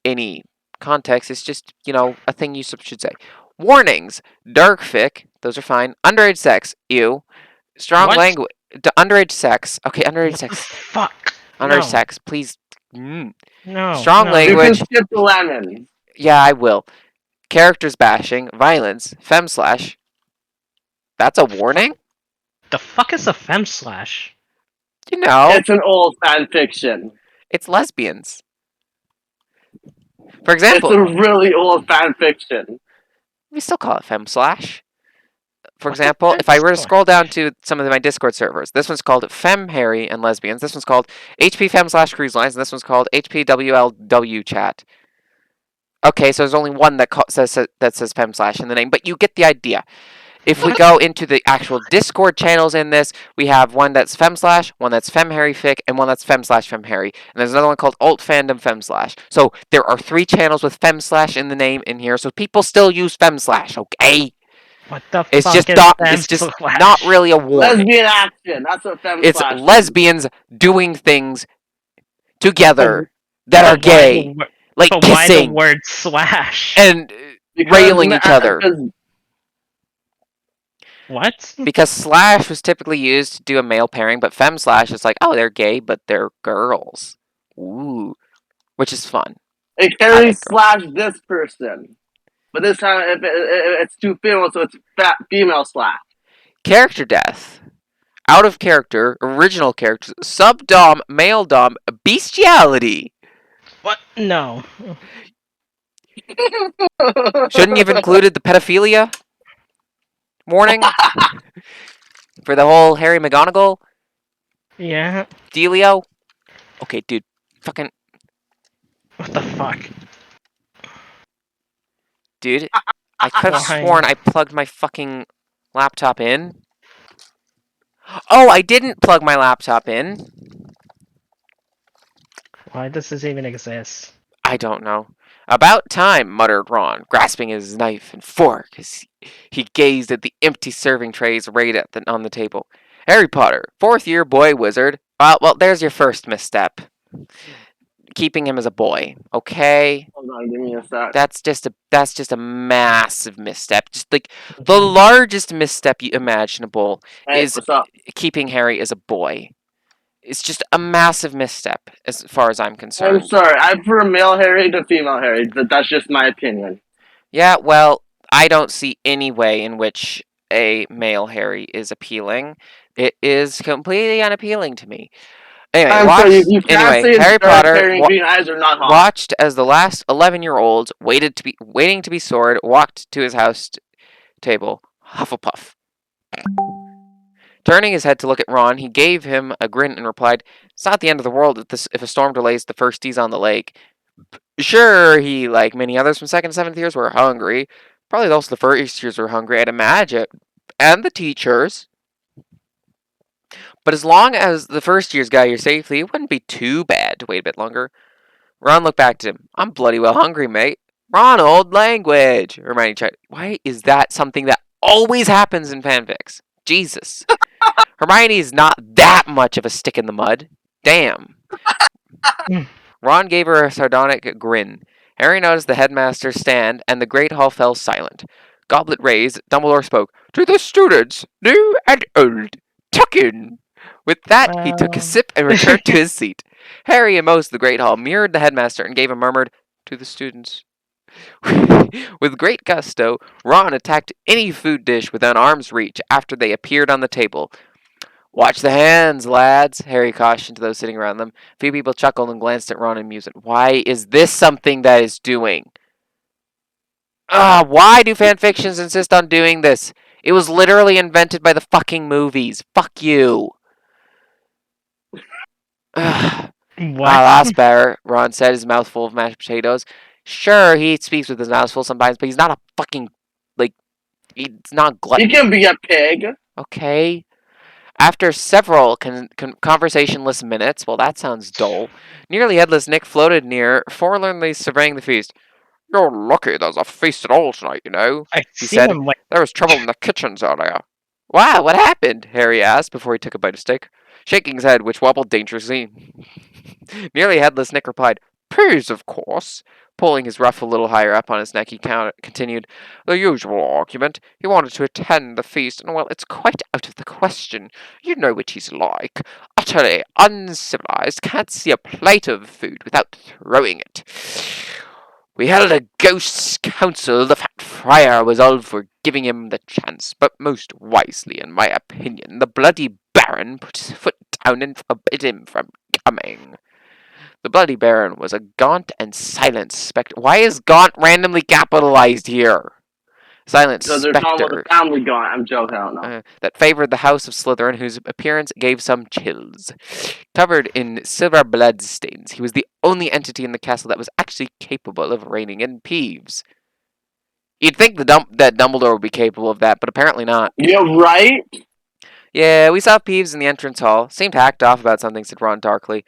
any context. It's just, a thing you should say. Warnings. Dark fic. Those are fine. Underage sex. Ew. Strong What? language. Underage sex. Okay, underage What the sex. fuck? Underage No. sex. Please. Mm. No. Strong No. You can language. skip the lemons. Yeah, I will. Characters bashing. Violence. Fem slash. That's a warning? The fuck is a fem slash? You know, It's an old fan fiction. it's lesbians. For It's example, a really old fan fiction. we still call it fem slash. For What the example, fem if I were to slash? scroll down to some of my Discord servers, this one's called Fem Harry and Lesbians. This one's called HP Fem slash Cruise Lines, and this one's called HPWLW Chat. Okay, so there's only one that says Fem slash in the name, but you get the idea. If we go into the actual Discord channels in this, we have one that's Fem slash, one that's Fem Harry Fic, and one that's Fem slash Fem Harry. And there's another one called Alt Fandom Fem slash. So there are 3 channels with Fem slash in the name in here, so people still use Fem slash, okay? What the It's fuck just is not. fem It's just slash? not really a warning. Lesbian action. That's what fem It's slash is. lesbians doing things together that are But why the gay, wor- like But why the kissing word slash? and railing each other. Because What? Because slash was typically used to do a male pairing, but fem slash is like, oh, they're gay, but they're girls. Ooh, which is fun. it I carries like girls. slash this person. But this time it's two females, so it's female slash. Character death. Out of character, original characters, sub-dom, male dom, bestiality. What? No. Shouldn't you have included the pedophilia warning for the whole Harry McGonagall Yeah. dealio? Okay, dude, fucking What the fuck? dude, I could have Why? sworn I plugged my fucking laptop in. Oh, I didn't plug my laptop in. Why does this even exist? I don't know. About time, muttered Ron, grasping his knife and fork as he gazed at the empty serving trays arrayed on the table. Harry Potter, 4th year boy wizard. Well, there's your first misstep. Keeping him as a boy, okay? Hold on, give me a sec. That's just a massive misstep. Just like the largest misstep imaginable Hey, is what's up? keeping Harry as a boy. It's just a massive misstep as far as I'm I'm concerned. sorry. I prefer male Harry to female Harry, but that's just my opinion. Yeah, well, I don't see any way in which a male Harry is appealing. It is completely unappealing to me. Anyway, I'm sorry, you can't say Harry dark Potter Harry and green eyes are not hot. watched as the last 11-year-old waiting to be sored walked to his house table, Hufflepuff. Turning his head to look at Ron, he gave him a grin and replied, "It's not the end of the world if a storm delays the firsties on the lake." Sure, he, like many others from 2nd and 7th years, were hungry. Probably also the first years were hungry, I'd imagine. And the teachers. But as long as the first years got here safely, it wouldn't be too bad to wait a bit longer. Ron looked back at him. "I'm bloody well hungry, mate." "Ron, old language," Hermione tried. Why is that something that always happens in fanfics? Jesus. Hermione is not that much of a stick in the mud. Damn. Ron gave her a sardonic grin. Harry noticed the headmaster stand, and the great hall fell silent. Goblet raised, Dumbledore spoke. "To the students, new and old, tuck in." With that, he took a sip and returned to his seat. Harry and most of the great hall mirrored the headmaster and gave a murmured, "To the students." With great gusto, Ron attacked any food dish within arm's reach after they appeared on the table. "Watch the hands, lads," Harry cautioned to those sitting around them. A few people chuckled and glanced at Ron in amusement. Why is this something that is doing? Why do fanfictions insist on doing this? It was literally invented by the fucking movies. Fuck you. What? Last bear, Ron said, his mouth full of mashed potatoes. Sure, he speaks with his mouth full sometimes, but he's not a fucking, he's not glutton. He can be a pig. Okay. After several conversationless minutes, well, that sounds dull, nearly headless Nick floated near, forlornly surveying the feast. You're lucky there's a feast at all tonight, you know, I he see said. him like There was trouble in the kitchens earlier. Why, what happened? Harry asked before he took a bite of steak, shaking his head, which wobbled dangerously. Nearly headless Nick replied, Peas, of course. Pulling his ruff a little higher up on his neck, he continued, The usual argument. He wanted to attend the feast, and well, it's quite out of the question. You know what he's like. Utterly uncivilized, can't see a plate of food without throwing it. We held a ghost's council. The fat friar was all for giving him the chance, but most wisely, in my opinion, the bloody baron put his foot down and forbid him from coming. The bloody baron was a gaunt and silent spectre. Why is gaunt randomly capitalized here? Silent So they're talking about spectre the family gone. I'm joking. I don't know. that favored the house of Slytherin, whose appearance gave some chills. Covered in silver bloodstains, he was the only entity in the castle that was actually capable of reining in Peeves. You'd think that Dumbledore would be capable of that, but apparently not. Yeah, right. Yeah, we saw Peeves in the entrance hall. Seemed hacked off about something, said Ron darkly.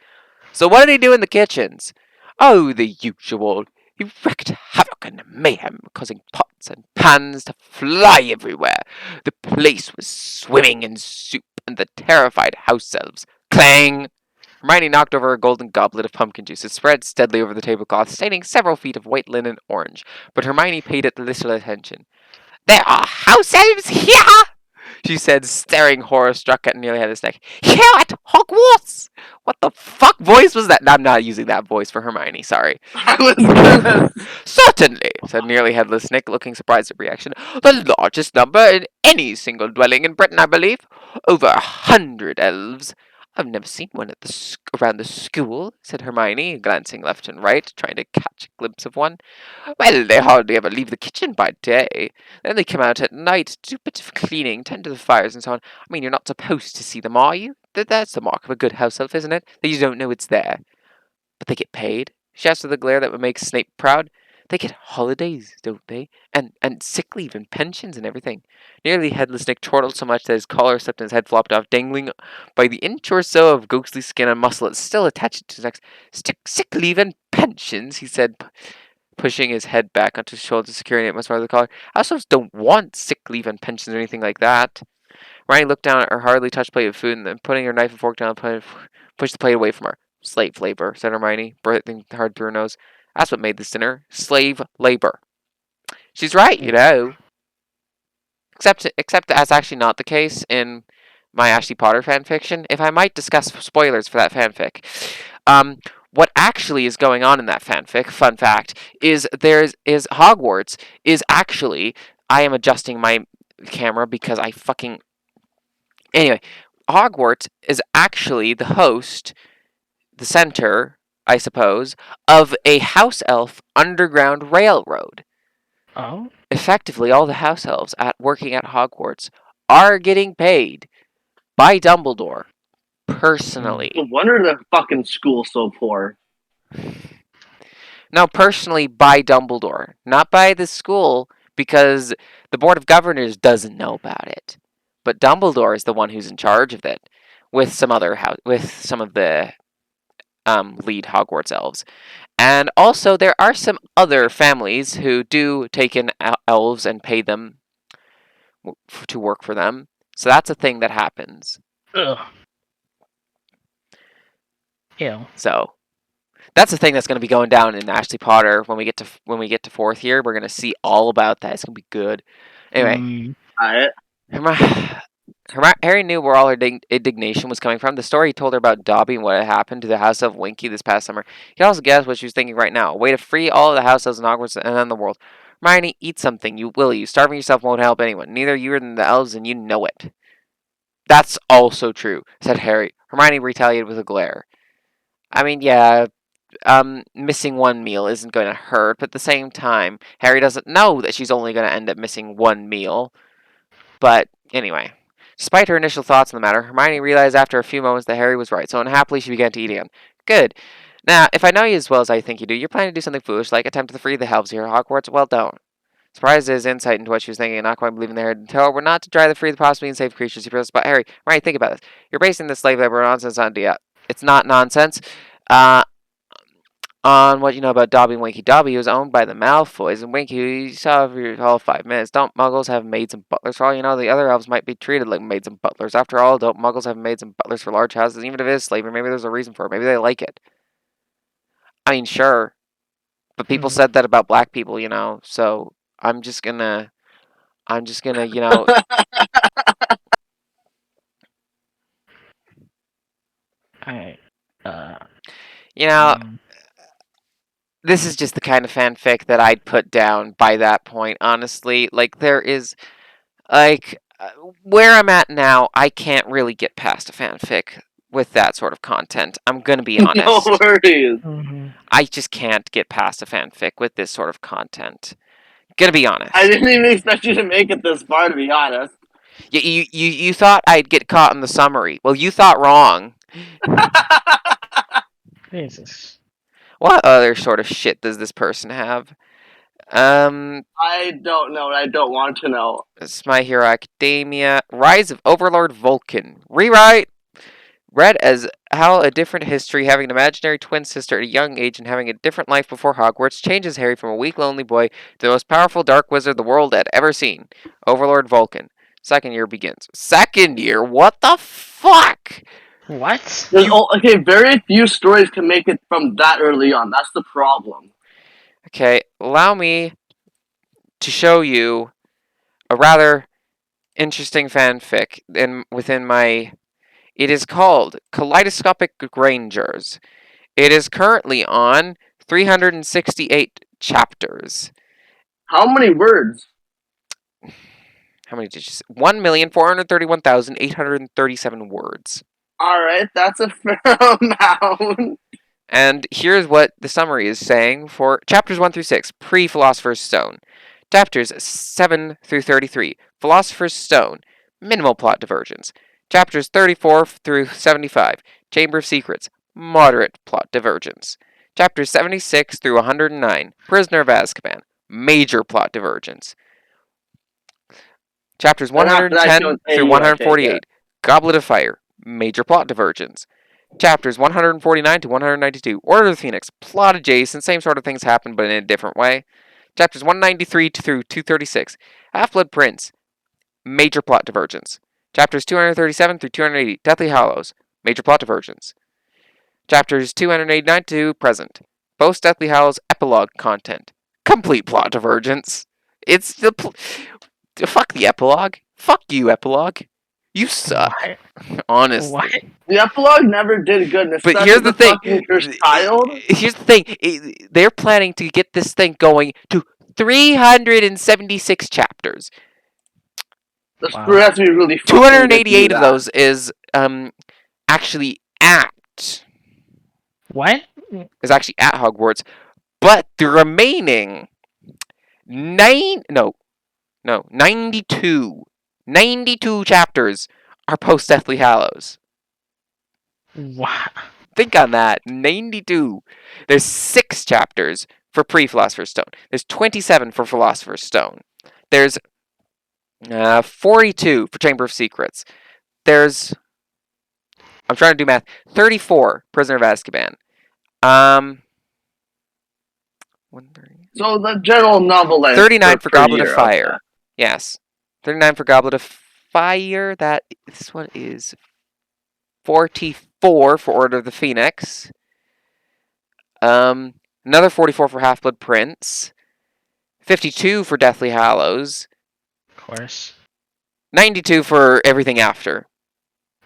So what did he do in the kitchens? Oh, the usual. He wreaked havoc and mayhem, causing pots and pans to fly everywhere. The place was swimming in soup, and the terrified house elves, clang! Hermione knocked over a golden goblet of pumpkin juice. It spread steadily over the tablecloth, staining several feet of white linen orange, but Hermione paid it little attention. There are house elves here! She said, staring horror-struck at Nearly Headless Nick. Here at Hogwarts! What the fuck voice was that? I'm not using that voice for Hermione, sorry. I was gonna. Certainly, said Nearly Headless Nick, looking surprised at reaction. The largest number in any single dwelling in Britain, I believe. Over 100 elves. I've never seen one at around the school, said Hermione, glancing left and right, trying to catch a glimpse of one. Well, they hardly ever leave the kitchen by day. Then they come out at night, do a bit of cleaning, tend to the fires and so on. I mean, you're not supposed to see them, are you? That's the mark of a good house elf, isn't it? That you don't know it's there. But they get paid? She asked with a glare that would make Snape proud. They get holidays, don't they? And sick leave and pensions and everything. Nearly Headless Nick chortled so much that his collar slipped and his head flopped off, dangling by the inch or so of ghostly skin and muscle that's still attached to his neck. Sick leave and pensions, he said, pushing his head back onto his shoulder, securing it much more of the collar. Households don't want sick leave and pensions or anything like that. Ronnie looked down at her hardly touched plate of food and then, putting her knife and fork down, pushed the plate away from her. Slave labor, said Hermione, breathing hard through her nose. That's what made this dinner. Slave labor. She's right, you know. Except that's actually not the case in my Ashley Potter fanfiction. If I might discuss spoilers for that fanfic. What actually is going on in that fanfic, fun fact, is Hogwarts is actually, I am adjusting my camera because I fucking, anyway, Hogwarts is actually the host, the center, I suppose, of a house elf underground railroad. oh, Effectively, all the house elves working at Hogwarts are getting paid by Dumbledore personally. No wonder the fucking school's so poor. No, personally by Dumbledore, not by the school, because the Board of Governors doesn't know about it. But Dumbledore is the one who's in charge of it, with some of the lead Hogwarts elves. And also, there are some other families who do take in elves and pay them to work for them. So that's a thing that happens. ugh. Ew. So that's the thing that's going to be going down in Ashley Potter when we get to fourth year. We're going to see all about that. It's going to be good. Anyway, Alright. Harry knew where all her indignation was coming from. The story he told her about Dobby and what had happened to the House of Winky this past summer. He could also guess what she was thinking right now. A way to free all of the house elves in Hogwarts and then the world. Hermione, eat something, you will you. Starving yourself won't help anyone. Neither you nor the elves, and you know it. That's also true, said Harry. Hermione retaliated with a glare. I mean, yeah, missing one meal isn't going to hurt, but at the same time, Harry doesn't know that she's only going to end up missing one meal. But anyway, despite her initial thoughts on the matter, Hermione realized after a few moments that Harry was right, so unhappily she began to eat again. Good. Now, if I know you as well as I think you do, you're planning to do something foolish, like attempt to free the elves here at Hogwarts? Well, don't. Surprised at his insight into what she was thinking and not quite believing the head and tail, we're not to try to free the possibly unsafe creatures, he protested. But Harry, right, think about this. You're basing this slave labor nonsense on it's not nonsense. On What You Know About Dobby and Winky. Dobby was owned by the Malfoys, and Winky, you saw for all 5 minutes. Don't muggles have maids and butlers? For all you know, the other elves might be treated like maids and butlers. After all, don't muggles have maids and butlers for large houses? Even if it is slavery, maybe there's a reason for it. Maybe they like it. I mean, sure. But people said that about black people, so I'm just gonna, I, uh, you know, um, this is just the kind of fanfic that I'd put down by that point, honestly. Like, there is, like, where I'm at now, I can't really get past a fanfic with that sort of content. I'm gonna be No honest. worries. mhm. I just can't get past a fanfic with this sort of content. Gonna be honest. I didn't even expect you to make it this far, to be honest. You thought I'd get caught in the summary. Well, you thought wrong. Jesus. What other sort of shit does this person have? I don't know, and I don't want to know. It's My Hero Academia. Rise of Overlord Vulcan. Rewrite. Read as how a different history, having an imaginary twin sister at a young age and having a different life before Hogwarts, changes Harry from a weak, lonely boy to the most powerful dark wizard the world had ever seen. Overlord Vulcan. Second year begins. Second year? What the fuck? What? Okay, very few stories can make it from that early on. That's the problem. Okay, allow me to show you a rather interesting fanfic within my. It is called Kaleidoscopic Grangers. It is currently on 368 chapters. How many words? How many did you say? 1,431,837 words. Alright, that's a fair amount. And here's what the summary is saying for chapters 1 through 6, pre Philosopher's Stone. Chapters 7 through 33, Philosopher's Stone, minimal plot divergence. Chapters 34 through 75, Chamber of Secrets, moderate plot divergence. Chapters 76 through 109, Prisoner of Azkaban, major plot divergence. Chapters And after that 110 goes through AU, I take 148, it. Goblet of Fire, major plot divergence. Chapters 149 to 192, Order of the Phoenix, plot adjacent, same sort of things happen but in a different way. Chapters 193 through 236, Half-Blood Prince, major plot divergence. Chapters 237 through 280, Deathly Hallows, major plot divergence. Chapters 289 to present, post Deathly Hallows epilogue content, complete plot divergence. It's the fuck the epilogue. Fuck you, epilogue. You suck. What? Honestly. What? The epilogue never did good, But especially here's the thing. fucking cursed child. Here's the thing. They're planning to get this thing going to 376 chapters. The Wow. story has to be really fucking 288 good of to do those is actually at What? Hogwarts, but the remaining 92 chapters are post Deathly Hallows. What? Think on that. 92. There's 6 chapters for pre-Philosopher's Stone. There's 27 for Philosopher's Stone. There's 42 for Chamber of Secrets. There's, I'm trying to do math, 34 Prisoner of Azkaban. So the general novel length 39 for per Goblet of year, Fire. okay. Yes. 39 for Goblet of Fire. This one is 44 for Order of the Phoenix. Another 44 for Half-Blood Prince. 52 for Deathly Hallows. Of course. 92 for everything after.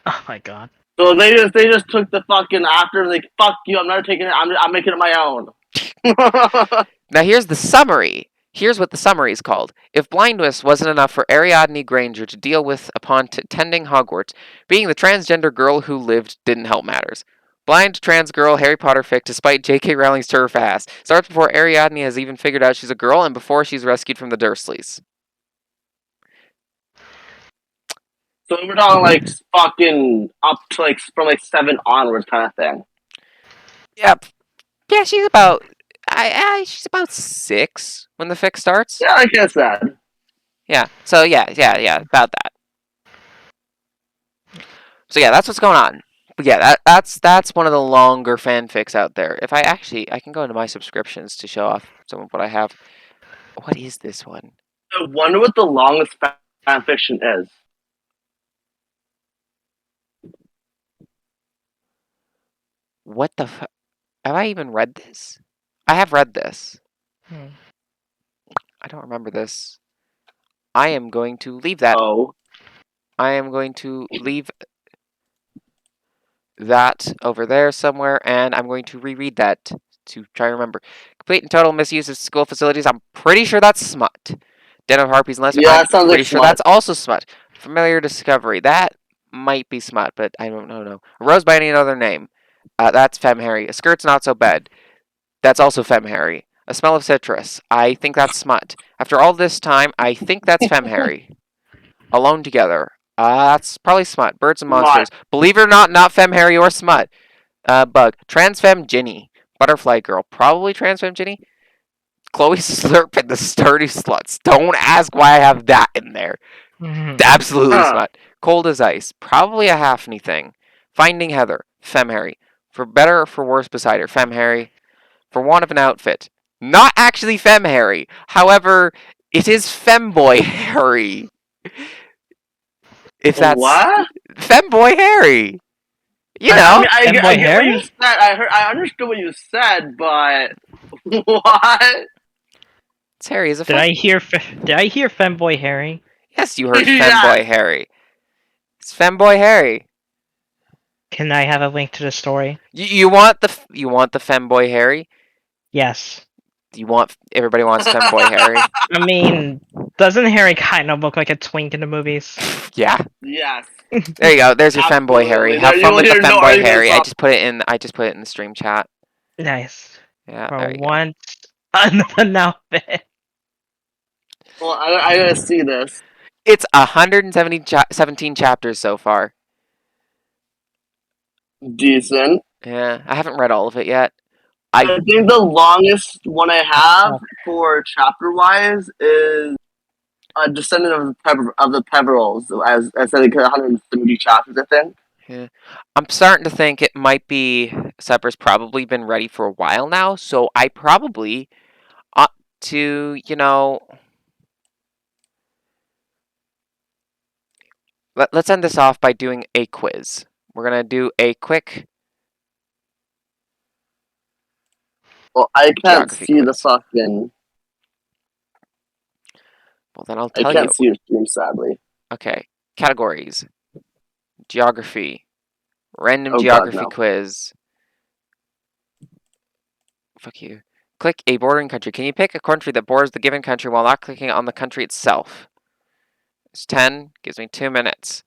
Oh my god. So they just took the fucking after, like, fuck you, I'm not taking it, I'm making it my own. Now here's the summary. Here's what the summary is called. If blindness wasn't enough for Ariadne Granger to deal with upon attending Hogwarts, being the transgender girl who lived didn't help matters. Blind trans girl Harry Potter fic, despite J.K. Rowling's turf ass, starts before Ariadne has even figured out she's a girl and before she's rescued from the Dursleys. So we're talking like fucking up to like from like 7 onwards kind of thing. Yep. Yeah, she's about. She's about 6 when the fic starts. Yeah, I guess that. Yeah. So yeah, about that. So yeah, that's what's going on. But yeah, that's one of the longer fanfics out there. If I can go into my subscriptions to show off some of what I have. What is this one? I wonder what the longest fan fiction is. What the have I even read this? I have read this. Hmm. I don't remember this. I am going to leave that. Oh, I am going to leave that over there somewhere, and I'm going to reread that to try and remember. Complete and total misuse of school facilities. I'm pretty sure that's smut. Den of Harpies and Lesser. yeah, I'm that sounds pretty like sure smut. that's also smut. Familiar Discovery. That might be smut, but I don't know. No. A Rose by any other name. That's Femme Harry. A Skirt's Not So Bad. That's also Femme Harry. A Smell of Citrus. I think that's smut. After all this time, I think that's Femme Harry. Alone Together. That's probably smut. Birds and Smut. Monsters. Believe it or not Femme Harry or smut. Bug. Transfemme Ginny. Butterfly Girl. Probably Transfemme Ginny. Chloe Slurp and the Sturdy Sluts. Don't ask why I have that in there. Absolutely Huh. smut. Cold as Ice. Probably a Hafni thing. Finding Heather. Femme Harry. For better or for worse beside her. Femme Harry. For want of an outfit. Not actually Femme Harry. However, it is Femboy Harry. If that's What? Femboy Harry. You I know. mean, I Fanboy get what you Harry? said. I understood what you said, but what? It's Harry is a Did fem. I hear? Did I hear Femboy Harry? Yes, you heard Yes. Femboy Harry. It's Femboy Harry. Can I have a link to the story? You want the Femboy Harry? Yes. Everybody wants Femboy Harry? I mean, doesn't Harry kind of look like a twink in the movies? Yeah. Yes. There you go. There's your Femboy Harry. Absolutely. Have There, you fun will with the hear no Femboy arguments Harry. off. I just put it in the stream chat. Nice. Yeah, For there you go. once, an outfit. Well, I gotta see this. It's 117 chapters so far. Decent. Yeah, I haven't read all of it yet. I think the longest one I have Oh, for chapter wise is a descendant of the Peverils. As I said, it 130 chapters, I think. Yeah. I'm starting to think it might be supper's probably been ready for a while now, so I probably ought to, let's end this off by doing a quiz. We're gonna do a quick Well, I can't geography see the quiz. fucking. Well, then I'll I tell you. can't see your stream, sadly. Okay, categories: geography, random Oh god, geography no. quiz. Fuck you. Click a bordering country. Can you pick a country that borders the given country while not clicking on the country itself? It's 10. Gives me 2 minutes.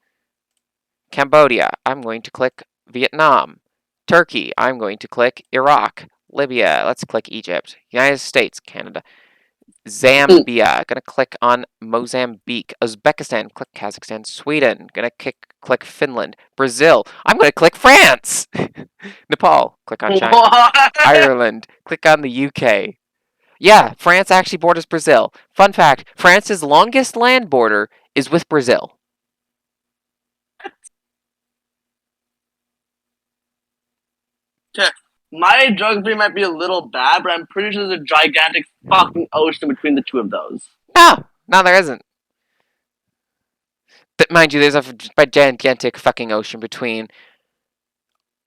Cambodia. I'm going to click Vietnam. Turkey. I'm going to click Iraq. Libya. Let's click Egypt. United States. Canada. Zambia. Gonna click on Mozambique. Uzbekistan. Click Kazakhstan. Sweden. Gonna click Finland. Brazil. I'm gonna click France. Nepal. Click on China. What? Ireland. Click on the UK. Yeah, France actually borders Brazil. Fun fact, France's longest land border is with Brazil. My geography might be a little bad, but I'm pretty sure there's a gigantic fucking ocean between the two of those. No, there isn't. But mind you, there's a gigantic fucking ocean between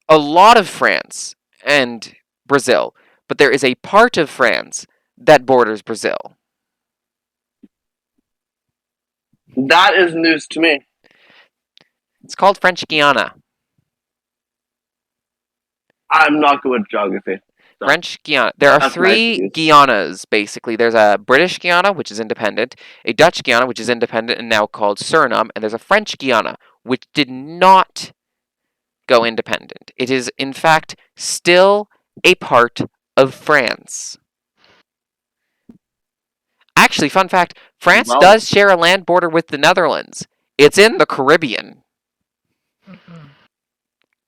a lot of France and Brazil, but there is a part of France that borders Brazil. That is news to me. It's called French Guiana. I'm not good with geography. So. French Guiana. There are That's three nice. Guianas, basically. There's a British Guiana, which is independent, a Dutch Guiana, which is independent and now called Suriname, and there's a French Guiana, which did not go independent. It is, in fact, still a part of France. Actually, fun fact, France Well, does share a land border with the Netherlands. It's in the Caribbean.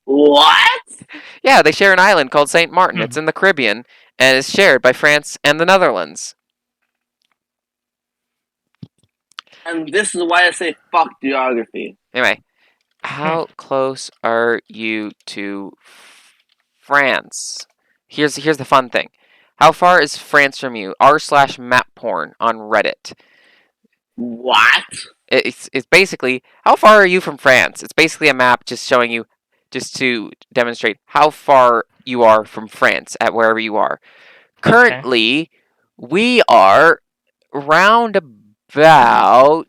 what? Yeah, they share an island called St. Martin. It's in the Caribbean, and is shared by France and the Netherlands. And this is why I say fuck geography. Anyway, How close are you to France? Here's the fun thing. How far is France from you? r/map porn on Reddit. What? It's basically how far are you from France? It's basically a map just showing you, just to demonstrate how far you are from France at wherever you are. Okay. Currently, we are round about.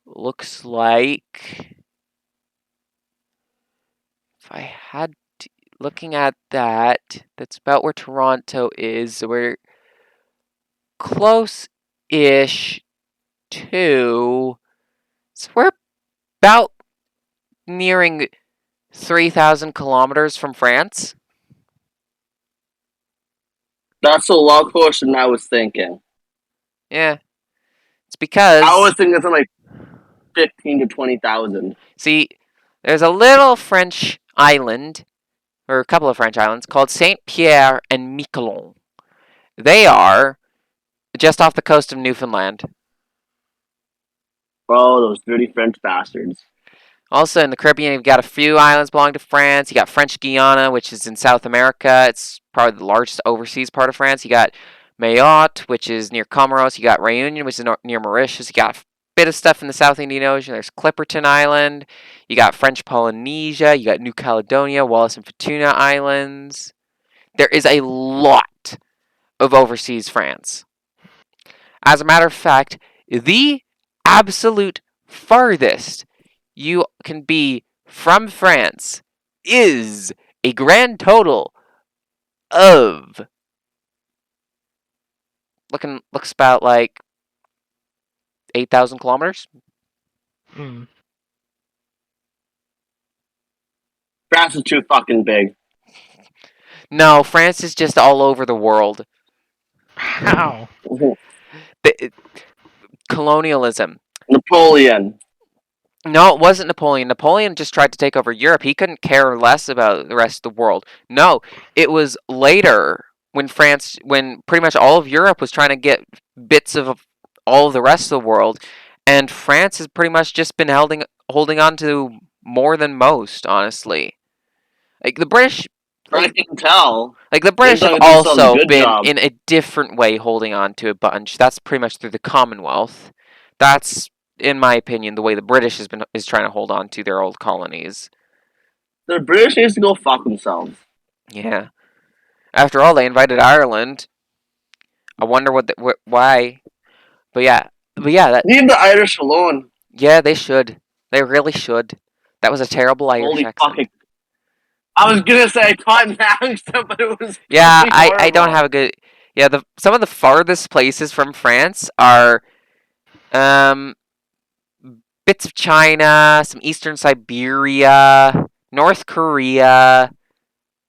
Looks like if I had to, looking at that, that's about where Toronto is. So we're close-ish to. So we're about nearing 3,000 kilometers from France. That's a lot closer than I was thinking. Yeah, it's because I was thinking something like 15 to 20,000. see, there's a little French island, or a couple of French islands, called Saint Pierre and Miquelon. They are just off the coast of Newfoundland. Oh, those dirty French bastards. Also in the Caribbean, you've got a few islands belonging to France. You got French Guiana, which is in South America. It's probably the largest overseas part of France. You got Mayotte, which is near Comoros. You got Réunion, which is near Mauritius. You got a bit of stuff in the South Indian Ocean. There's Clipperton Island. You got French Polynesia. You got New Caledonia, Wallis and Futuna Islands. There is a lot of overseas France. As a matter of fact, the absolute farthest you can be from France is a grand total of looks about like 8,000 kilometers. Hmm. France is too fucking big. No, France is just all over the world. How? Colonialism. Napoleon. No, it wasn't Napoleon. Napoleon just tried to take over Europe. He couldn't care less about the rest of the world. No, it was later when when pretty much all of Europe was trying to get bits of all of the rest of the world, and France has pretty much just been holding on to more than most, honestly. Like the British, I can tell. like the They've British have done some also good been job. in a different way holding on to a bunch. That's pretty much through the Commonwealth. That's, in my opinion, the way the British is trying to hold on to their old colonies. The British needs to go fuck themselves. Yeah. After all, they invited Ireland. I wonder why. But yeah, Leave the Irish alone. yeah, they should. They really should. That was a terrible Irish Holy accent. fucking. I was gonna say I caught an accent, but it was Yeah, fucking I don't horrible. have a good. Yeah, some of the farthest places from France are um bits of China, some eastern Siberia, North Korea,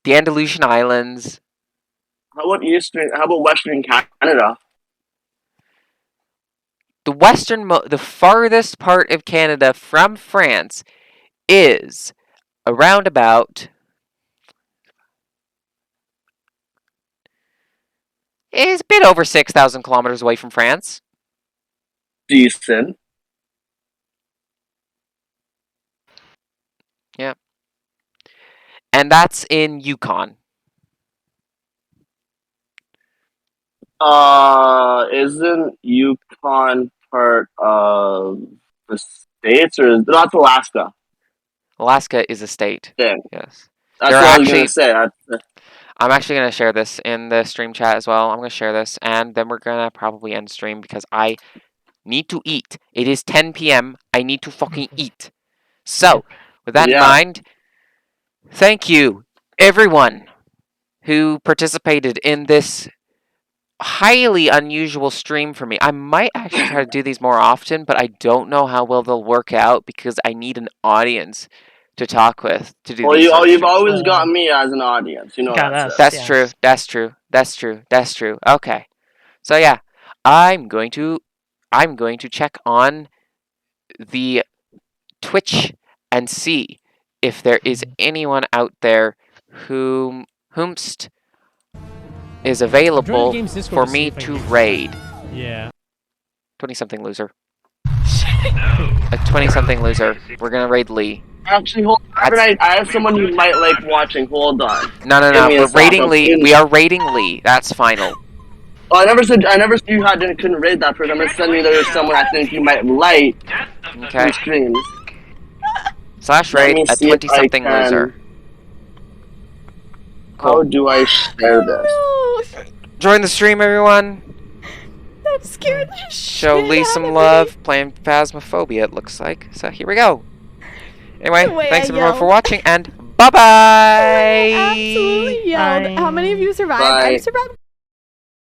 the Andalusian Islands. How about Eastern? How about Western Canada? The farthest part of Canada from France is around about is a bit over 6,000 kilometers away from France. Decent. Yeah. And that's in Yukon. Isn't Yukon part of the states, or is not Alaska? Alaska is a state. Yeah, Yes. that's There what are I was gonna actually say. I'm actually going to share this in the stream chat as well. I'm going to share this and then we're going to probably end stream because I need to eat. It is 10 p.m. I need to fucking eat. So, with that in Yeah. mind, thank you everyone who participated in this highly unusual stream for me. I might actually try to do these more often, but I don't know how well they'll work out because I need an audience to talk with to do Well, these sort of you've streams. always got me as an audience. You know Got that. us. That's Yes. true. That's true. That's true. That's true. Okay. So yeah, I'm going to check on the Twitch and see if there is anyone out there whomst is available for me to raid. Yeah. 20-something loser. a 20-something loser. We're gonna raid Lee. Actually, hold on. I have someone you might like watching. Hold on. No, no, Give no. me a We're sec. raiding Lee. We are raiding Lee. That's final. Oh, I never said you couldn't raid that person. I'm just sending you there's someone I think you might like Okay. who streams. Slash Let raid me a see if I 20-something can. loser. How Cool. do I share this? No. Join the stream, everyone. I'm scared the Show shit Lee out some of love. Playing Phasmophobia, it looks like. So here we go. Anyway, The way thanks I everyone for yelled. watching, and bye-bye. Absolutely yelled. How many of you survived? Bye. I've survived